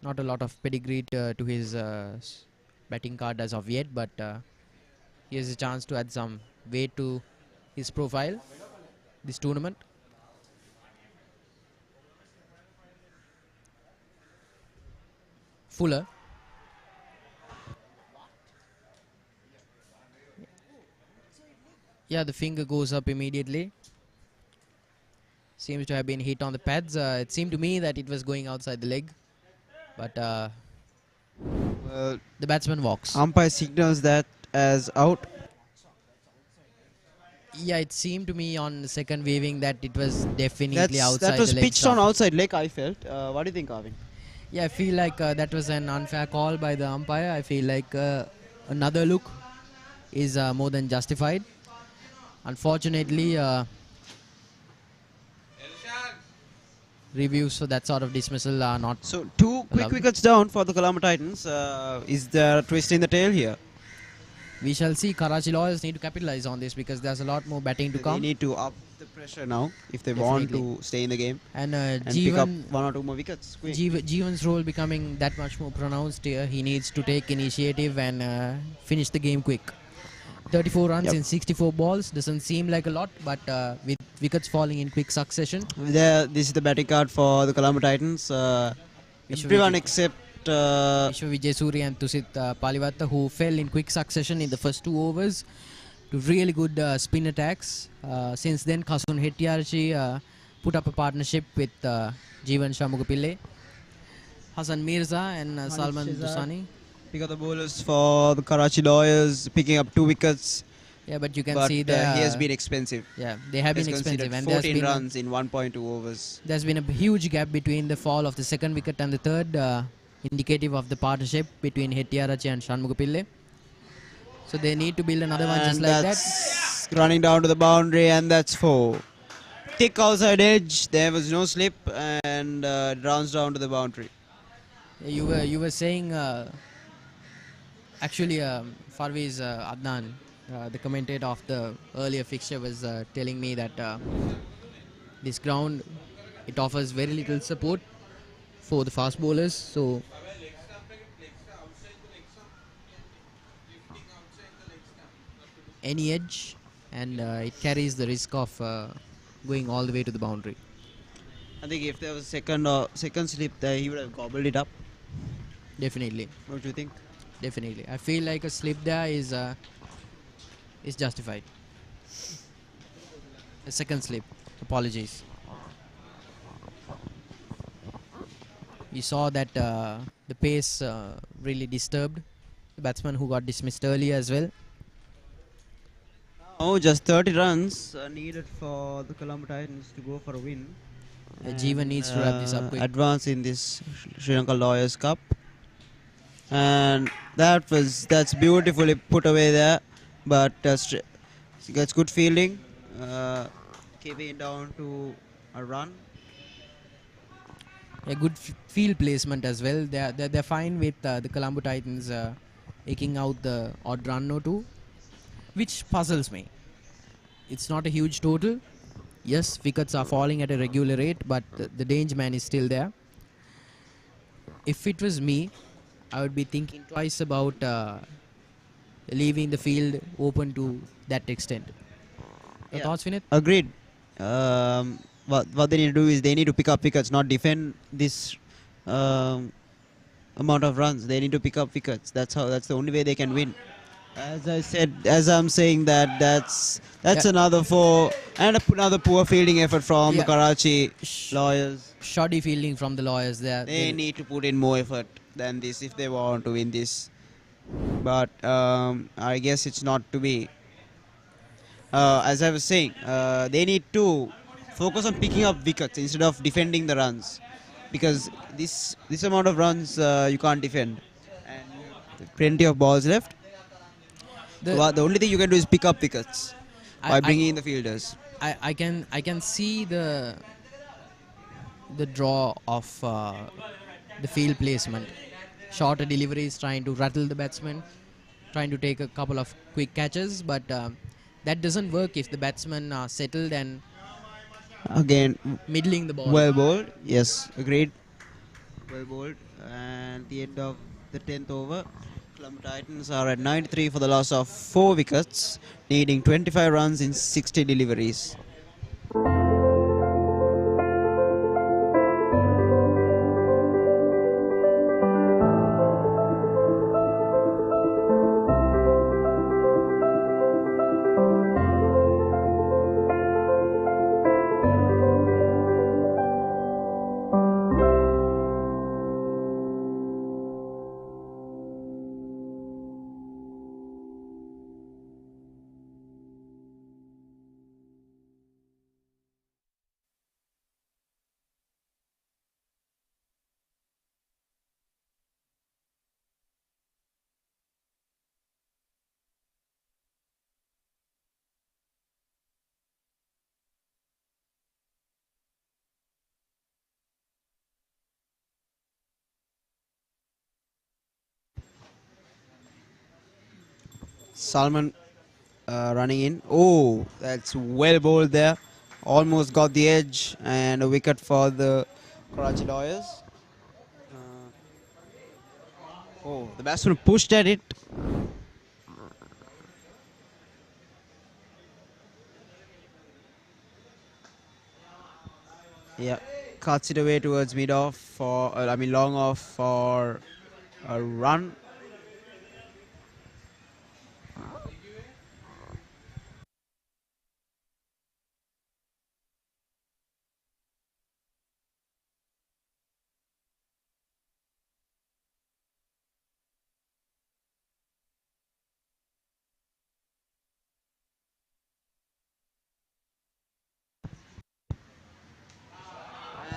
Not a lot of pedigree to his batting card as of yet, but he has a chance to add some weight to his profile this tournament. Fuller. Yeah, the finger goes up immediately. Seems to have been hit on the pads. It seemed to me that it was going outside the leg, but Well, the batsman walks. umpire signals that as out. Yeah, it seemed to me on the second waving that it was definitely outside That was the leg pitched on stump. outside leg, I felt. What do you think, Arvind? Yeah, I feel like that was an unfair call by the umpire. I feel like another look is more than justified. Unfortunately, reviews for that sort of dismissal are not. So, two quick allowed. wickets down for the Colombo Titans. Is there a twist in the tail here? We shall see. Karachi Lawyers need to capitalize on this because there's a lot more batting to They come. need to up the pressure now if they want Definitely. to stay in the game And pick up Jeevan, one or two more wickets. Quick. Jeevan's role becoming that much more pronounced here. He needs to take initiative and finish the game quick. 34 runs Yep. in 64 balls doesn't seem like a lot, but with wickets falling in quick succession. This is the batting card for the Colombo Titans. Everyone except Vijay Surya and Tusit Palivatta, who fell in quick succession in the first 2 overs to really good spin attacks. Since then, Kasun Hettiarachchi put up a partnership with Jeevan Shamugapille, Hassan Mirza and Salman Dusani. pick up the bowlers for the Karachi Lawyers, picking up 2 wickets. Yeah, but you can But see that he has been expensive. Yeah, they have been Has conceded expensive, and 14 runs in 1.2 overs. there's been a huge gap between the fall of the second wicket and the third, indicative of the partnership between Hettiarachchi and Shanmugapille. So they need to build another one just And like that. that's running down to the boundary, and that's 4. Thick outside edge, there was no slip, and it rounds down to the boundary. You were saying actually Farviz Adnan, the commentator of the earlier fixture, was telling me that this ground, it offers very little support for the fast bowlers. So any edge, and it carries the risk of going all the way to the boundary. I think if there was second slip there, he would have gobbled it up. Definitely. What do you think? Definitely. I feel like a slip there is justified. A second slip. Apologies. We saw that the pace really disturbed the batsman who got dismissed earlier as well. Oh, just 30 runs needed for the Colombo Titans to go for a win. Jeevan needs to wrap this up quick. Advance in this Sri Lanka Lawyers Cup. And that's beautifully put away there. But gets good fielding. Keeping it down to a run. A good field placement as well. They're fine with the Colombo Titans taking out the odd run or two, which puzzles me. It's not a huge total. Yes, wickets are falling at a regular rate, but the danger man is still there. If it was me, I would be thinking twice about leaving the field open to that extent. Your thoughts, Vinith? Agreed. What they need to do is they need to pick up wickets, not defend this amount of runs. They need to pick up wickets. That's the only way they can win. As I'm saying that's another four and another poor fielding effort from the Karachi Lawyers. Shoddy fielding from the Lawyers there. They need to put in more effort than this if they want to win this. But I guess it's not to be. As I was saying, they need to focus on picking up wickets instead of defending the runs, because this amount of runs you can't defend, and plenty of balls left. The only thing you can do is pick up wickets by bringing in the fielders. I can see the draw of the field placement. Shorter deliveries, trying to rattle the batsman, trying to take a couple of quick catches, but that doesn't work if the batsmen are settled and again middling the ball. Well bowled, yes, agreed. Well bowled, and the end of the 10th over. Colombo Titans are at 93 for the loss of 4 wickets, needing 25 runs in 60 deliveries. Salman running in. Oh, that's well bowled there. Almost got the edge, and a wicket for the Karachi Lawyers. Oh, the batsman pushed at it. Yeah, cuts it away towards mid off for, long off for a run.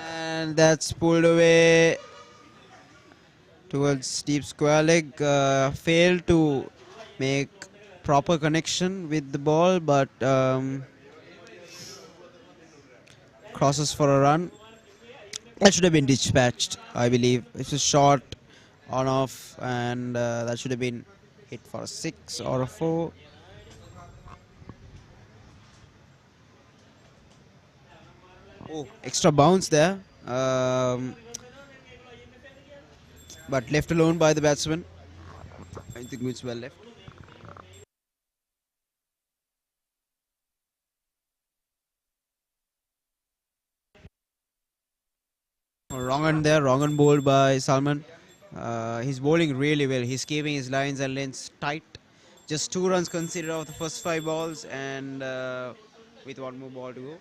And that's pulled away towards deep square leg. Failed to make proper connection with the ball, but crosses for a run. That should have been dispatched, I believe. It's a short on off, and that should have been hit for a 6 or a 4. Oh, extra bounce there. But left alone by the batsman. I think it's well left. Wrong on there, wrong on bowled by Salman. He's bowling really well. He's keeping his lines and lengths tight. Just 2 runs conceded off the first 5 balls, and with 1 more ball to go.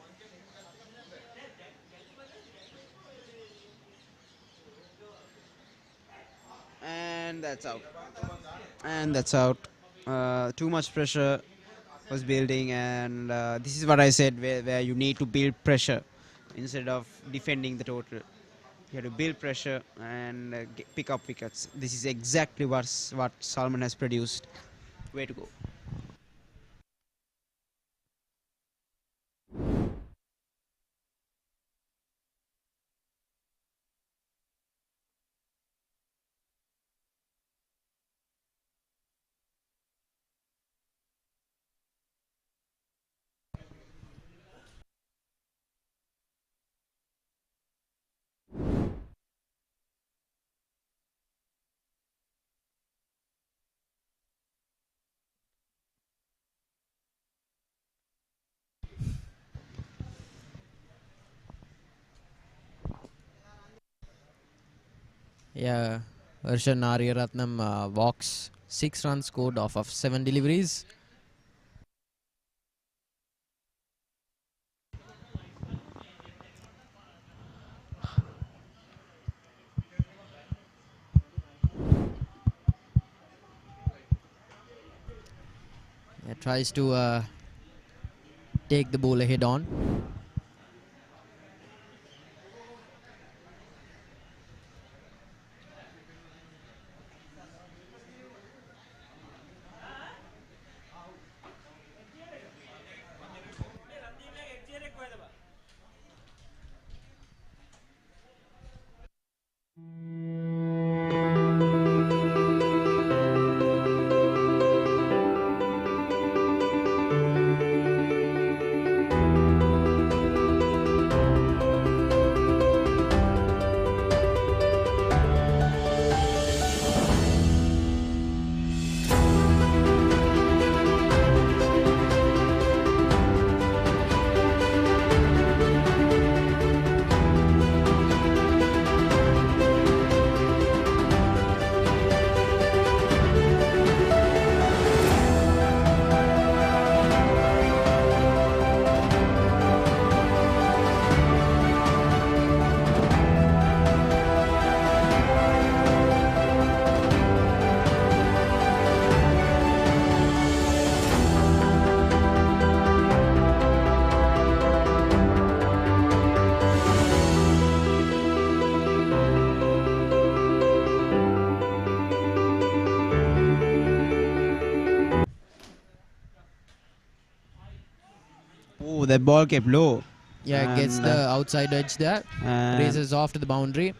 And that's out. And that's out. Too much pressure was building, and this is what I said, where you need to build pressure instead of defending the total. You have to build pressure and pick up wickets. This is exactly what Salman has produced. Way to go. Yeah, Harshan Aryaratnam walks 6 runs scored off of 7 deliveries. Yeah, tries to take the bowler head on. Oh, that ball kept low. Yeah, gets And, the outside edge there. and Races off to the boundary.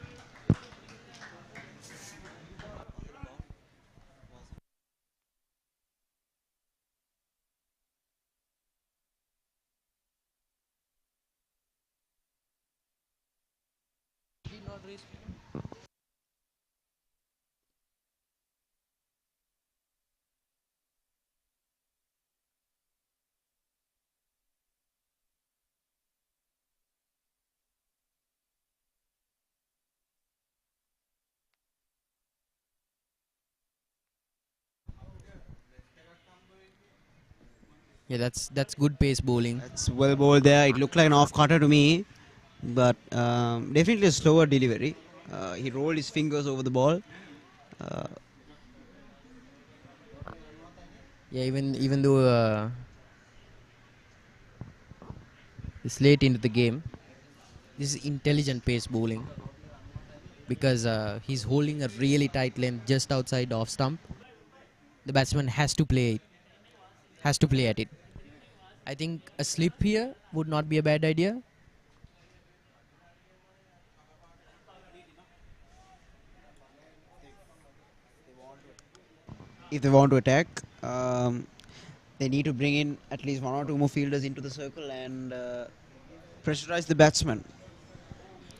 Yeah, that's good pace bowling. That's well bowled there. It looked like an off cutter to me, but definitely a slower delivery. He rolled his fingers over the ball. Uh, Yeah, even though it's late into the game, this is intelligent pace bowling because he's holding a really tight length just outside off stump. The batsman has to play it, has to play at it. I think a slip here would not be a bad idea. if they want to attack, they need to bring in at least 1 or 2 more fielders into the circle and pressurize the batsman.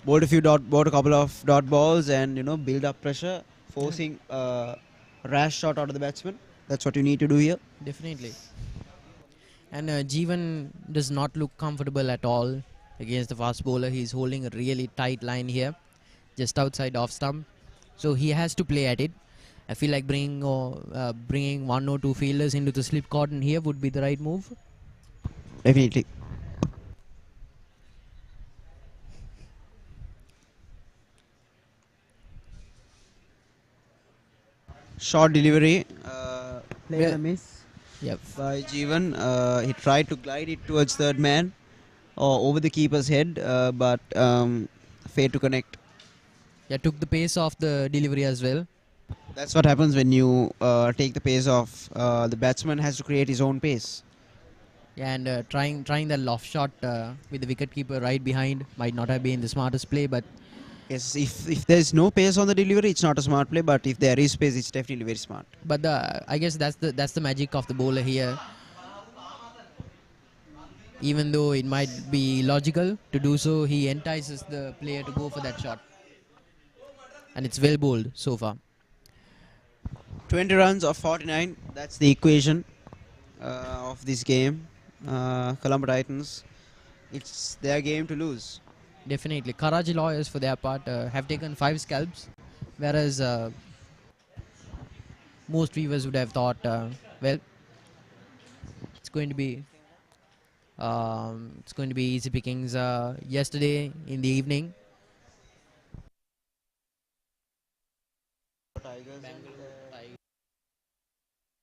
Bowl a couple of dot balls and build up pressure, forcing a rash shot out of the batsman. That's what you need to do here. Definitely. And Jeevan does not look comfortable at all against the fast bowler. He's holding a really tight line here, just outside off stump. so he has to play at it. I feel like bringing one or two fielders into the slip cordon here would be the right move. Definitely. Short delivery. Played a miss. Yep. By Jeevan. He tried to glide it towards third man or over the keeper's head, but failed to connect. Yeah, took the pace off the delivery as well. That's what happens when you take the pace off. The batsman has to create his own pace. Yeah, and trying the loft shot with the wicketkeeper right behind might not have been the smartest play, but Yes, if there is no pace on the delivery, it's not a smart play. But if there is pace, it's definitely very smart. I guess that's the magic of the bowler here. Even though it might be logical to do so, he entices the player to go for that shot, and it's well bowled so far. 20 runs or 49. That's the equation of this game. Colombo Titans. It's their game to lose. Definitely, Karachi Lawyers for their part have taken 5 scalps, whereas most viewers would have thought, well, it's going to be easy pickings. Yesterday in the evening,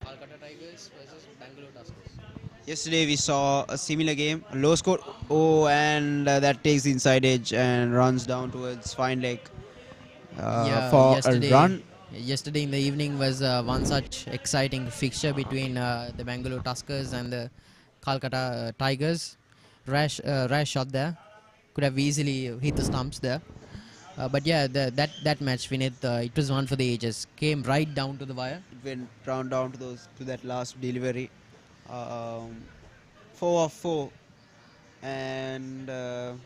Calcutta Tigers versus Bangalore Tuskers. Yesterday we saw a similar game, a low score. Oh, and that takes the inside edge and runs down towards fine leg for a run. Yesterday in the evening was one such exciting fixture between the Bangalore Tuskers and the Calcutta Tigers. Rash shot there, could have easily hit the stumps there. But yeah, that match, Vinith, it was one for the ages. Came right down to the wire. It went round down to that last delivery. 4 of 4, and the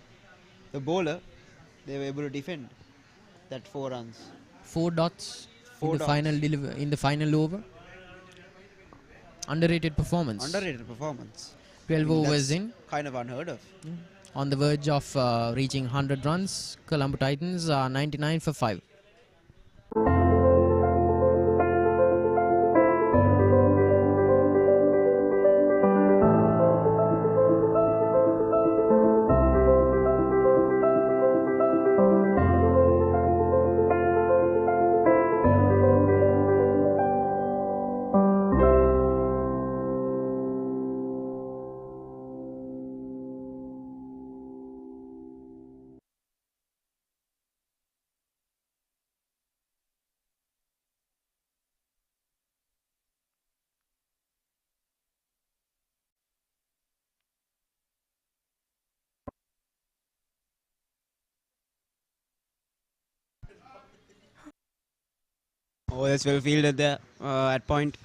bowler, they were able to defend that 4 runs. 4 dots Four in the dots. in the final over. Underrated performance. 12 overs in. Kind of unheard of. On the verge of reaching 100 runs. Colombo Titans are 99 for 5. Oh, that's well fielded there at point.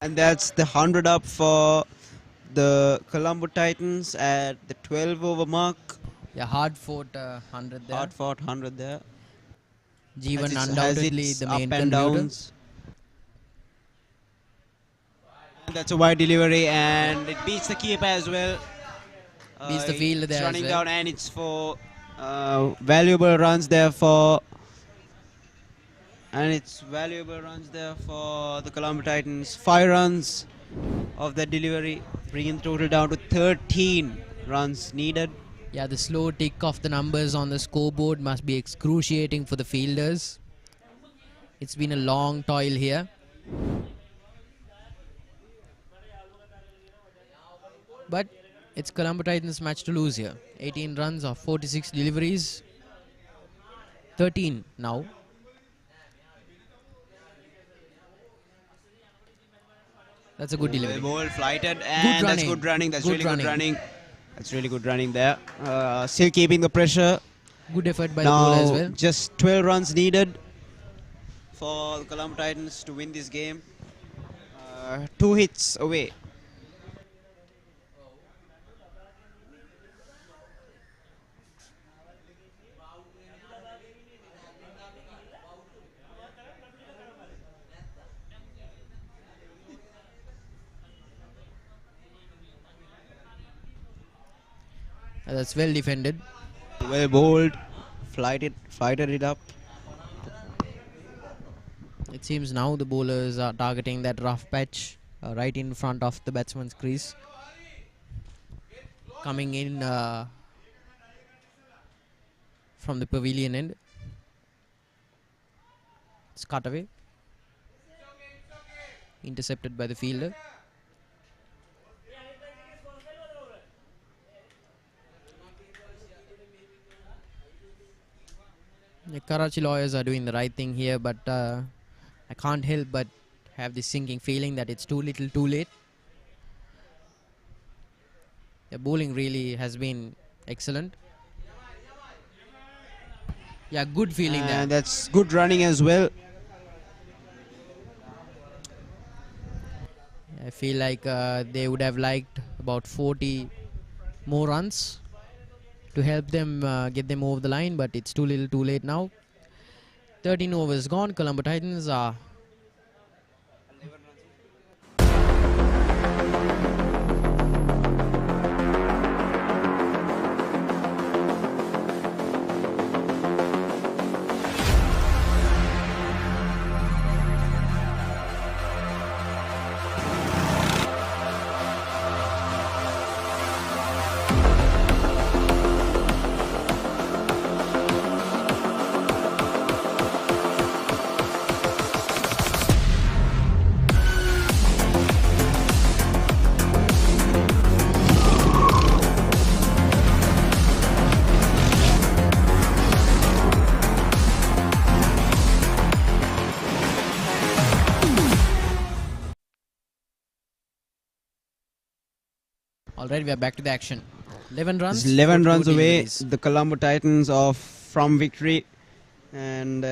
And that's the 100 up for the Colombo Titans at the 12 over mark. Yeah, hard fought 100 there. Hard fought 100 there. Jeevan Has undoubtedly its the up main and contributor. downs. And that's a wide delivery, and it beats the keeper as well. Beats the fielder there It's as running well. down, and it's for valuable runs there for. And it's valuable runs there for the Colombo Titans. 5 runs of that delivery, bringing the total down to 13 runs needed. Yeah, the slow tick of the numbers on the scoreboard must be excruciating for the fielders. It's been a long toil here. But it's Colombo Titans' match to lose here. 18 runs of 46 deliveries. 13 now. That's a good delivery. The ball flighted, and that's good running. That's Good really running. good running. That's really good running there. Still keeping the pressure Good effort by the bowler as Now well. just 12 runs needed for the Colombo Titans to win this game. 2 hits away. That's well defended. Well bowled, flighted it up. It seems now the bowlers are targeting that rough patch right in front of the batsman's crease. Coming in from the pavilion end. It's cut away. Intercepted by the fielder. The Karachi lawyers are doing the right thing here, but I can't help but have this sinking feeling that it's too little too late. The bowling really has been excellent. Yeah, good feeling there. And that's good running as well. I feel like they would have liked about 40 more runs to help them get them over the line, but it's too little too late now. 13 overs gone. Colombo Titans are alright. We are back to the action. 11 runs. It's 11 for runs two away. deliveries. The Colombo Titans are from victory, and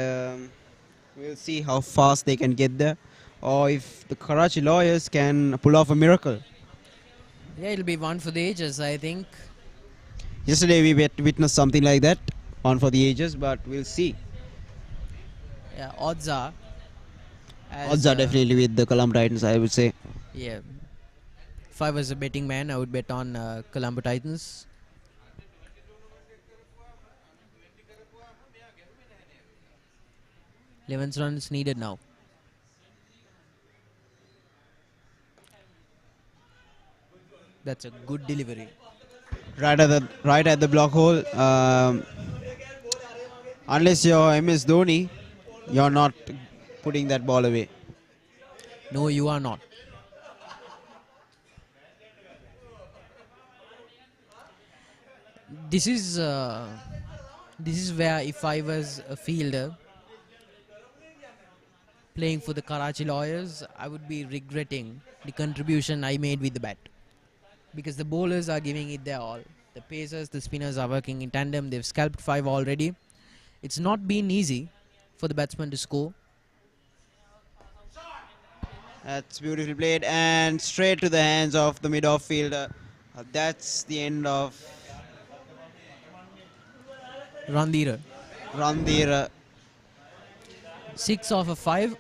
we'll see how fast they can get there, or if the Karachi lawyers can pull off a miracle. Yeah, it'll be one for the ages, I think. Yesterday we witnessed something like that, one for the ages, but we'll see. Yeah, odds are. Odds are definitely with the Colombo Titans, I would say. Yeah. If I was a betting man, I would bet on Colombo Titans. Eleven runs needed now. That's a good delivery. Right at the block hole. Unless you're MS Dhoni, you're not putting that ball away. No, you are not. This is where if I was a fielder playing for the Karachi lawyers, I would be regretting the contribution I made with the bat, because the bowlers are giving it their all. The pacers, the spinners are working in tandem. They've scalped 5 already. It's not been easy for the batsman to score. That's beautifully played and straight to the hands of the mid-off fielder. That's the end of Randhir. 6 off of 5.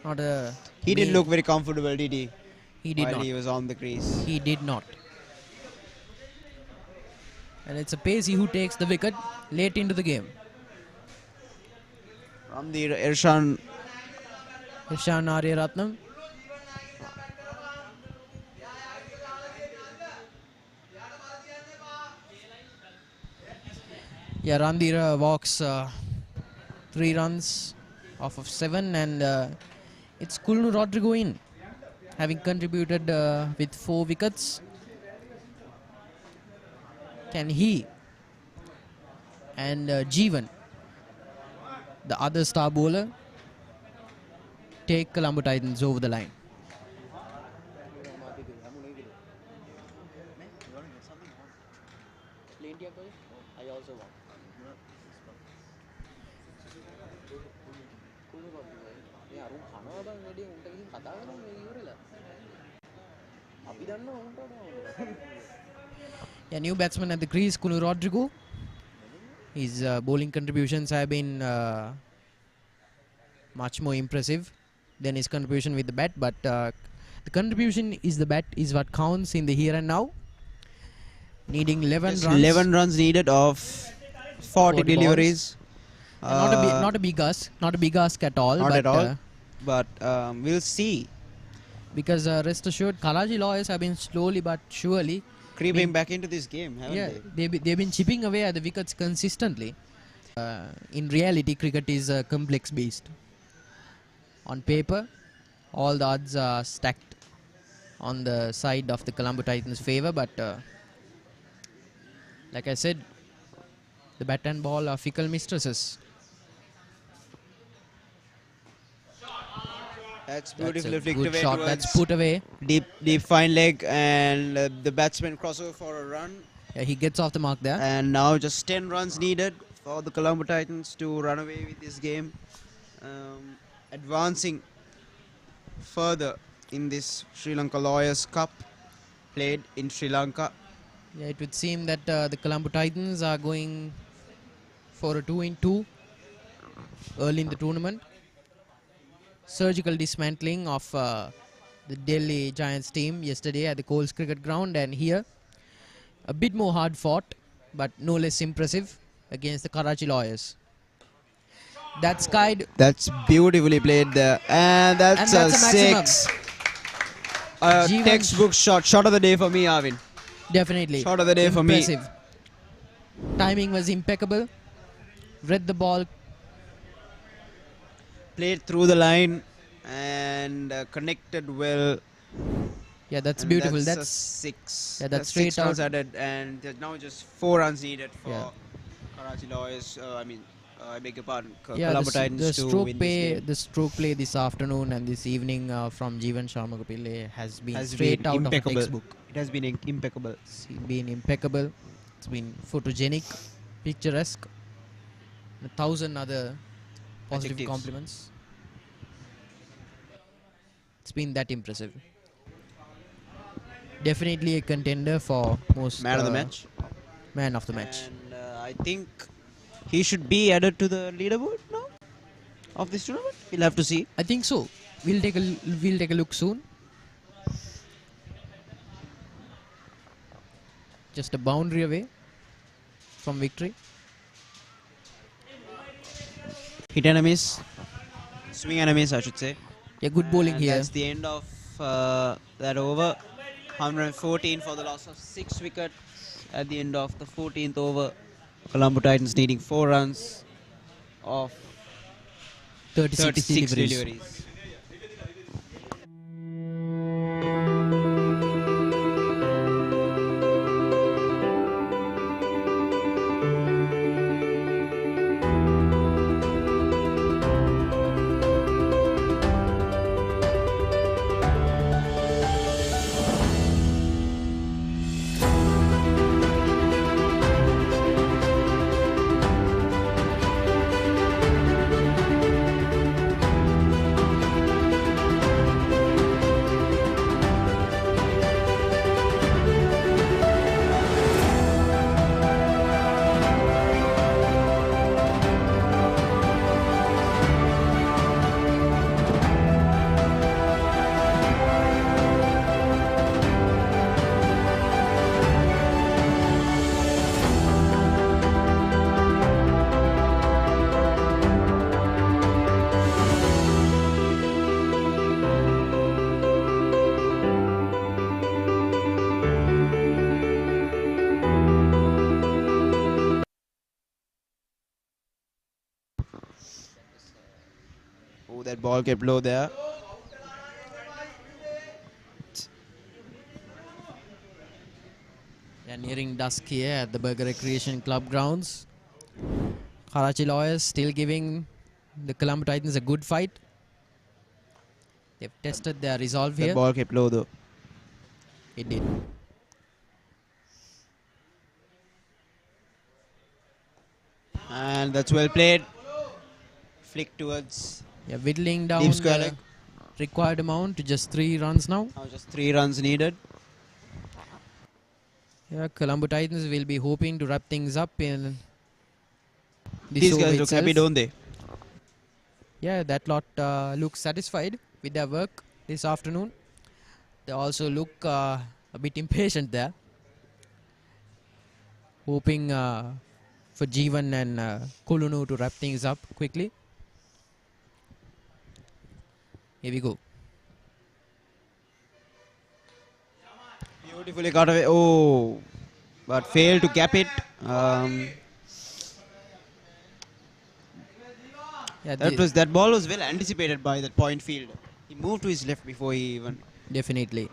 Not a. He didn't look very comfortable, did he? He did While not. he was on the crease. He did not. And it's a Pacey who takes the wicket late into the game. Randhir, Irshan Aryaratnam. Yeah, Randhir walks 3 runs off of 7, and it's Kulnu Rodrigo in, having contributed with 4 wickets. Can he and Jeevan, the other star bowler, take Colombo Titans over the line? Yeah, new batsman at the crease, Kunu Rodrigo. His bowling contributions have been much more impressive than his contribution with the bat, but the contribution is the bat is what counts in the here and now. Needing 11 Just runs. 11 runs needed of 40 deliveries. Not a big ask, not a big ask at all. Not but, at all. But we'll see. Because rest assured, Karachi Lawyers have been slowly but surely Creeping back into this game, haven't they? they've been chipping away at the wickets consistently. In reality, cricket is a complex beast. On paper, all the odds are stacked on the side of the Colombo Titans' favour, but like I said, the bat and ball are fickle mistresses. That's That's beautifully a flicked good away shot. towards That's put away. deep fine leg, and the batsman crossover for a run. Yeah, he gets off the mark there. And now just 10 runs needed for the Colombo Titans to run away with this game. Advancing further in this Sri Lanka Lawyers Cup played in Sri Lanka. Yeah, it would seem that the Colombo Titans are going for a 2-in-2 early in the tournament. Surgical dismantling of the Delhi Giants team yesterday at the Coles Cricket Ground, and here a bit more hard fought but no less impressive against the Karachi Lawyers. That's That's beautifully played there, and that's a maximum. 6. A textbook shot of the day for me, Arvin. Definitely. Shot of the day for me. Impressive. Timing was impeccable. Read the ball. Played through the line and connected well. Yeah, that's And beautiful. That's That's a 6. Yeah, that's straight 6 runs out. added, and there's now just 4 runs needed for Yeah. Karachi Lawyers. I beg your pardon, Yeah, Colombo Titans the to stroke win play, this game. the stroke play this afternoon and this evening from Jeevan Sharma Kapile has been Has straight been out impeccable. of a textbook. It has been impeccable. It's been impeccable. It's been photogenic, picturesque, and 1,000 other positive Adjectives. compliments. It's been that impressive. Definitely a contender for most Man of the match. Man of the match. And I think he should be added to the leaderboard now of this tournament. We'll have to see. I think so. We'll take a look soon. Just a boundary away from victory. Hit and a miss. Swing and a miss, I should say. Yeah, good bowling And here. That's the end of that over. 114 for the loss of 6 wickets at the end of the 14th over. Colombo Titans needing 4 runs of 36 deliveries. deliveries. Oh, that ball kept low there. Yeah, nearing dusk here at the Burger Recreation Club grounds. Karachi Lawyers still giving the Colombo Titans a good fight. They've tested their resolve The here. ball kept low though. It did. And that's well played. flick towards whittling down deep square the leg. required amount to just 3 runs now. Now just 3 runs needed. Yeah, Colombo Titans will be hoping to wrap things up in this These over guys look itself. happy, don't they? Yeah, that lot looks satisfied with their work this afternoon. They also look a bit impatient there, hoping for Jeevan and Kulunu to wrap things up quickly. Here we go. Beautifully got away. Oh, but failed to cap it. Yeah, that ball was well anticipated by that point fielder. He moved to his left before he even definitely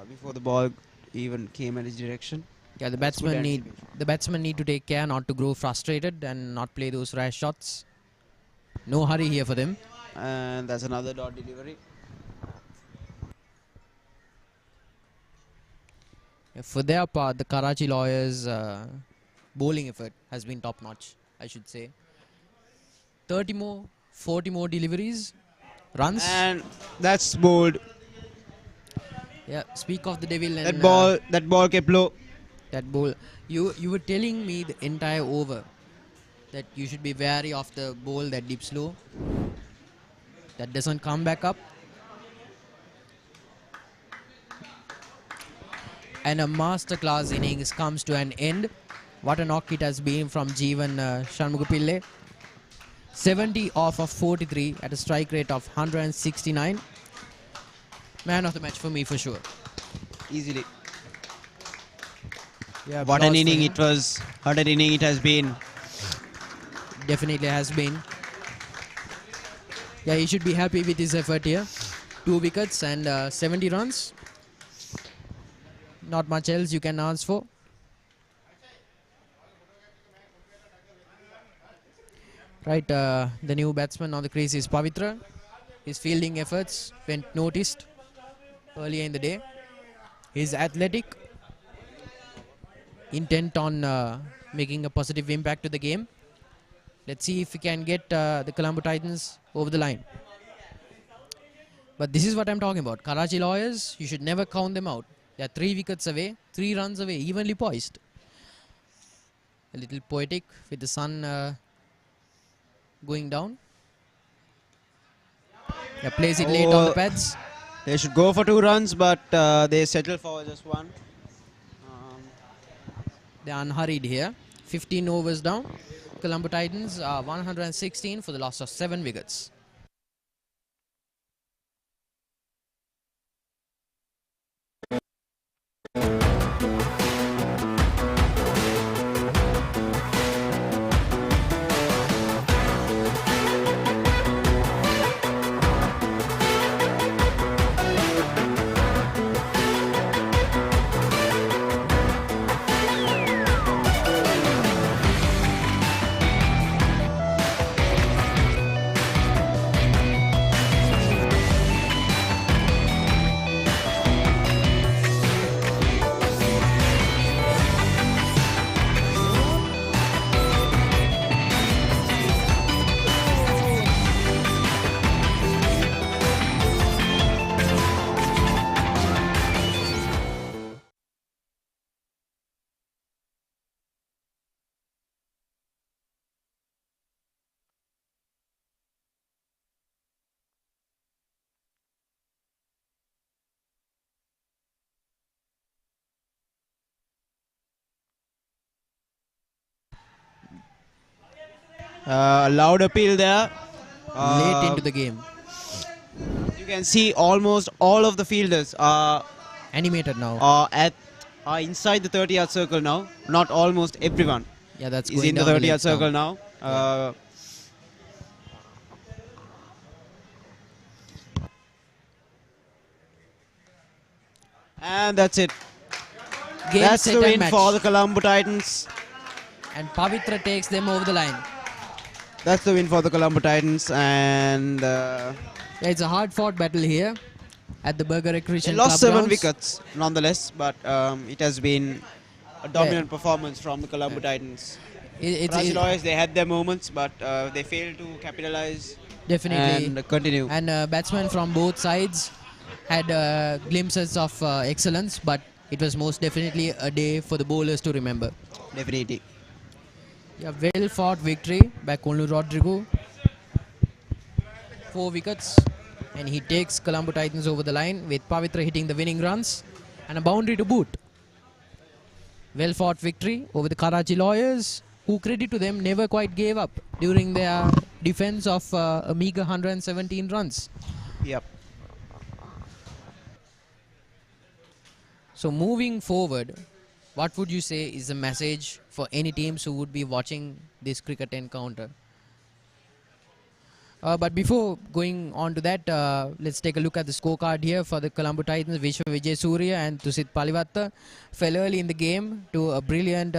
before the ball even came in his direction. Yeah, the That's good batsmen need to take care not to grow frustrated and not play those rash shots. No hurry here for them. And that's another dot delivery. For their part, the Karachi Lawyers' bowling effort has been top notch, I should say. 30 more, 40 more deliveries, runs. And that's bowled. Yeah, speak of the devil. And That ball kept low. That ball. You were telling me the entire over that you should be wary of the ball that dips low, that doesn't come back up. And a masterclass innings comes to an end. What a knock it has been from Jeevan Shanmugapille. 70 off of 43 at a strike rate of 169. Man of the match for me for sure. Easily. Yeah, What an inning it was. What an inning it has been. Definitely has been. Yeah, he should be happy with his effort here. 2 wickets and 70 runs. Not much else you can ask for. Right, the new batsman on the crease is Pavitra. His fielding efforts went noticed earlier in the day. He's athletic, intent on making a positive impact to the game. Let's see if we can get the Colombo Titans over the line. But this is what I'm talking about. Karachi Lawyers, you should never count them out. They are 3 wickets away, 3 runs away, evenly poised. A little poetic with the sun going down. Yeah, plays it late on the pads. They should go for 2 runs, but they settle for just 1. They are unhurried here. 15 overs down. Colombo Titans are 116 for the loss of 7 wickets. Loud appeal there. Late into the game. You can see almost all of the fielders are animated now. Are inside the 30-yard circle now. Not almost everyone. Yeah, that's is going in the down 30-yard circle down. now. And that's it. Game, that's set the and win match. for the Colombo Titans. And Pavitra takes them over the line. That's the win for the Colombo Titans, and Yeah, it's a hard-fought battle here at the Burger Recreation they Club lost 7 grounds. wickets nonetheless, but it has been a dominant performance from the Colombo Titans. Karachi Lawyers, they had their moments, but they failed to capitalize definitely. and continue. And batsmen from both sides had glimpses of excellence, but it was most definitely a day for the bowlers to remember. Definitely. Yeah, well fought victory by Colombo Rodrigo. 4 wickets, and he takes Colombo Titans over the line with Pavitra hitting the winning runs and a boundary to boot. Well fought victory over the Karachi Lawyers, who, credit to them, never quite gave up during their defense of a meager 117 runs. Yep. So moving forward, what would you say is the message for any teams who would be watching this cricket encounter? But before going on to that, let's take a look at the scorecard here for the Colombo Titans. Vishwa Vijay Surya and Tusit Palivatta fell early in the game to a brilliant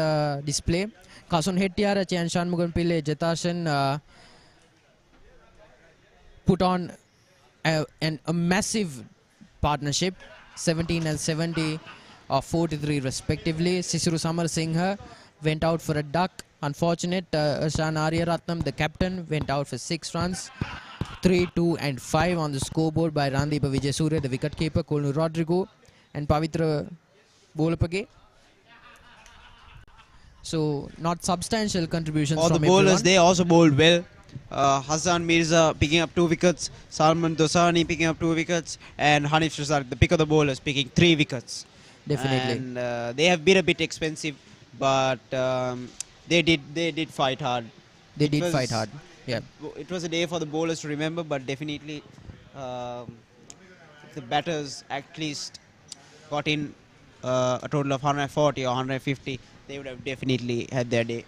display. Kasun Hettiara, Chan Shanmugan Pillai, Jatashan put on a massive partnership, 17 and 70 or 43 respectively. Sisuru Samar Singha went out for a duck. Unfortunate, Ashan Aryaratnam, the captain, went out for 6 runs. 3, 2 and 5 on the scoreboard by Randeepa Vijay Surya, the wicketkeeper, Colombo Rodrigo and Pavitra Bolapage. So not substantial contributions All from the bowlers, everyone. they also bowled well. Hassan Mirza picking up 2 wickets, Salman Dosani picking up 2 wickets, and Hanif Shazak, the pick of the bowlers, picking 3 wickets. Definitely. And they have been a bit expensive, but they did fight hard. They did fight hard. Yeah. It was a day for the bowlers to remember, but definitely the batters at least got in a total of 140 or 150. They would have definitely had their day.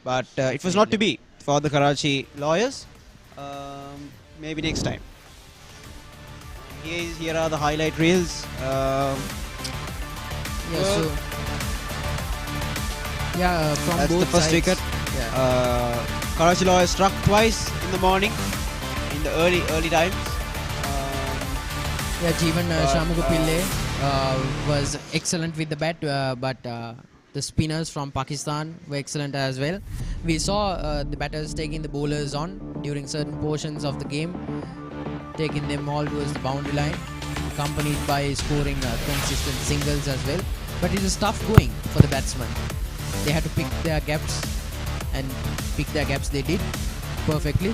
But it was not to be for the Karachi Lawyers. Maybe next time. Here are the highlight reels. From that's both the first sides. wicket. Karachi Lawyers struck twice in the morning, in the early times. Jeevan Shamugapille was excellent with the bat, but the spinners from Pakistan were excellent as well. We saw the batters taking the bowlers on during certain portions of the game, taking them all towards the boundary line, accompanied by scoring consistent singles as well. But it was tough going for the batsmen. They had to pick their gaps, and pick their gaps they did perfectly.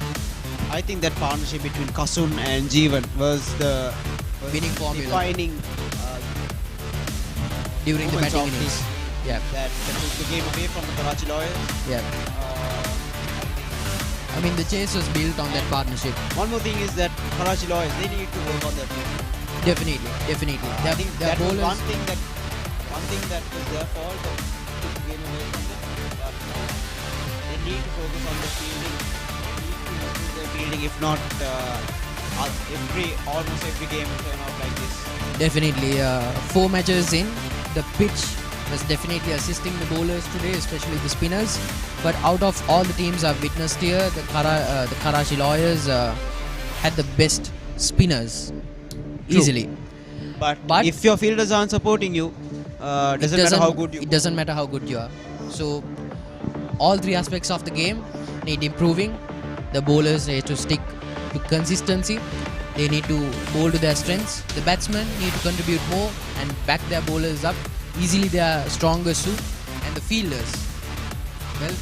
I think that partnership between Kasun and Jeevan was the winning formula defining during the batting innings. Yeah. That took the game away from the Karachi Lawyers. Yeah. I mean, the chase was built on that partnership. One more thing is that Karachi Lawyers, they need to work on their fielding. Definitely. I think that was one thing that was their fault that took the game away from them. But they need to focus on their fielding. They need to improve their fielding. If not, almost every game will turn out like this. Definitely. 4 matches in, the pitch was definitely assisting the bowlers today, especially the spinners. But out of all the teams I've witnessed here, the Karachi Lawyers had the best spinners. True. Easily. But if your fielders aren't supporting you, doesn't matter how good you are. It doesn't matter how good you are. So all 3 aspects of the game need improving. The bowlers need to stick to consistency. They need to bowl to their strengths. The batsmen need to contribute more and back their bowlers up. Easily their stronger suit. And the fielders, well,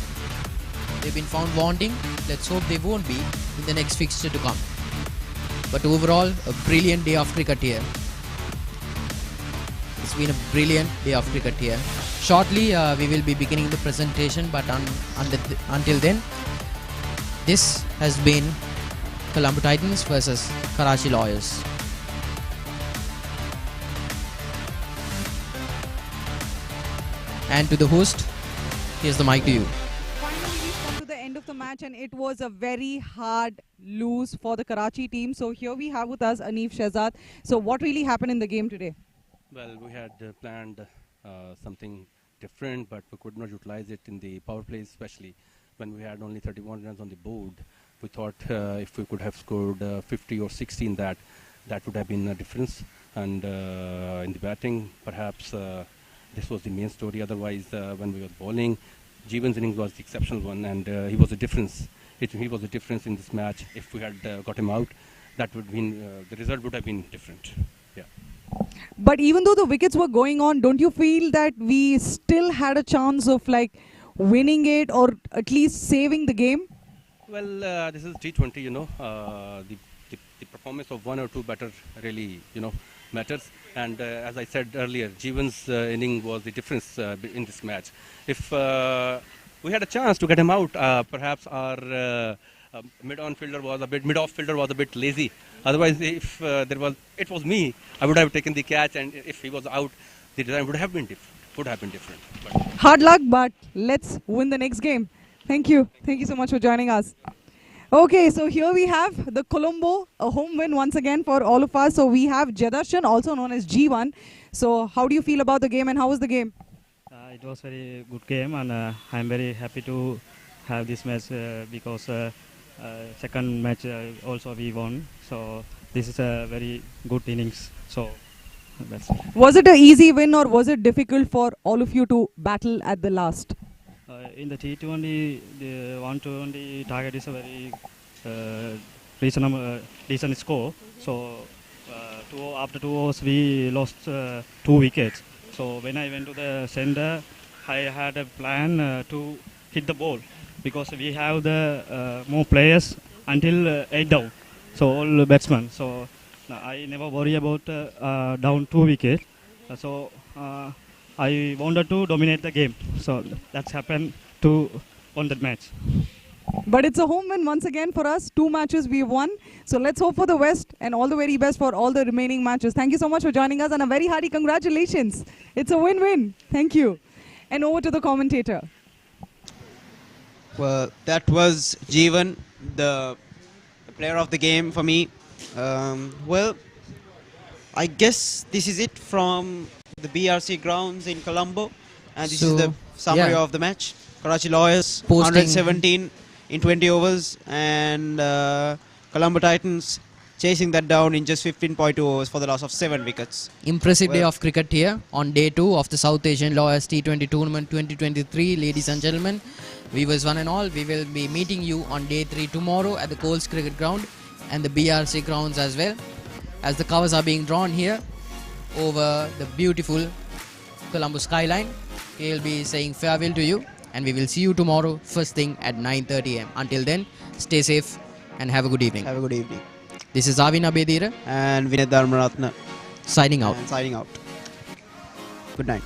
they've been found wanting. Let's hope they won't be in the next fixture to come. But overall, a brilliant day of cricket here. It's been a brilliant day of cricket here. Shortly, we will be beginning the presentation, but until then, this has been Colombo Titans versus Karachi Lawyers. And to the host, here's the mic to you. Finally, we've come to the end of the match, and it was a very hard lose for the Karachi team. So here we have with us Anif Shehzad. So what really happened in the game today? Well, we had planned something different, but we could not utilize it in the power plays, especially when we had only 31 runs on the board. We thought if we could have scored 50 or 60 in that would have been a difference. And in the batting, perhaps this was the main story. Otherwise, when we were bowling, Jeevan's innings was the exceptional one, and he was a difference. He was a difference in this match. If we had got him out, that would mean the result would have been different. Yeah. But even though the wickets were going on, don't you feel that we still had a chance of like winning it or at least saving the game? Well, this is T20, the performance of one or two batter really, matters. And as I said earlier, Jeevan's inning was the difference in this match. If we had a chance to get him out, perhaps our mid-off fielder was a bit lazy. Otherwise, if it was me, I would have taken the catch, and if he was out, the design would have been different. But Hard luck, but let's win the next game. Thank you. Thank you so much for joining us. Okay, so here we have the Colombo, a home win once again for all of us. So we have Jadarshan, also known as G1. So how do you feel about the game and how was the game? It was very good game, and I'm very happy to have this match because second match also we won. So this is a very good innings. So that's it. Was it an easy win or was it difficult for all of you to battle at the last? In the T20, the 120 target is a very reasonable, decent score. So after 2 overs, we lost 2 wickets. So when I went to the center, I had a plan to hit the ball because we have the more players until 8 down. So all batsmen. So I never worry about down 2 wickets. So I wanted to dominate the game. So that's happened to win that match. But it's a home win once again for us. 2 matches we won. So let's hope for the West and all the very best for all the remaining matches. Thank you so much for joining us and a very hearty congratulations. It's a win-win. Thank you. And over to the commentator. Well, that was Jeevan, the player of the game for me. Well, I guess this is it from the BRC grounds in Colombo, and this is the summary of the match. Karachi Lawyers 117 in 20 overs, and Colombo Titans chasing that down in just 15.2 overs for the loss of 7 wickets. Impressive day of cricket here on day 2 of the South Asian Lawyers T20 Tournament 2023, ladies and gentlemen. Viewers one and all, we will be meeting you on day 3 tomorrow at the Coles Cricket Ground and the BRC grounds as well, as the covers are being drawn here over the beautiful Colombo skyline. We will be saying farewell to you, and we will see you tomorrow first thing at 9:30 am. Until then, stay safe and have a good evening. Have a good evening. This is Avina Bedira and Vinay Dharmaratna signing out. Good night.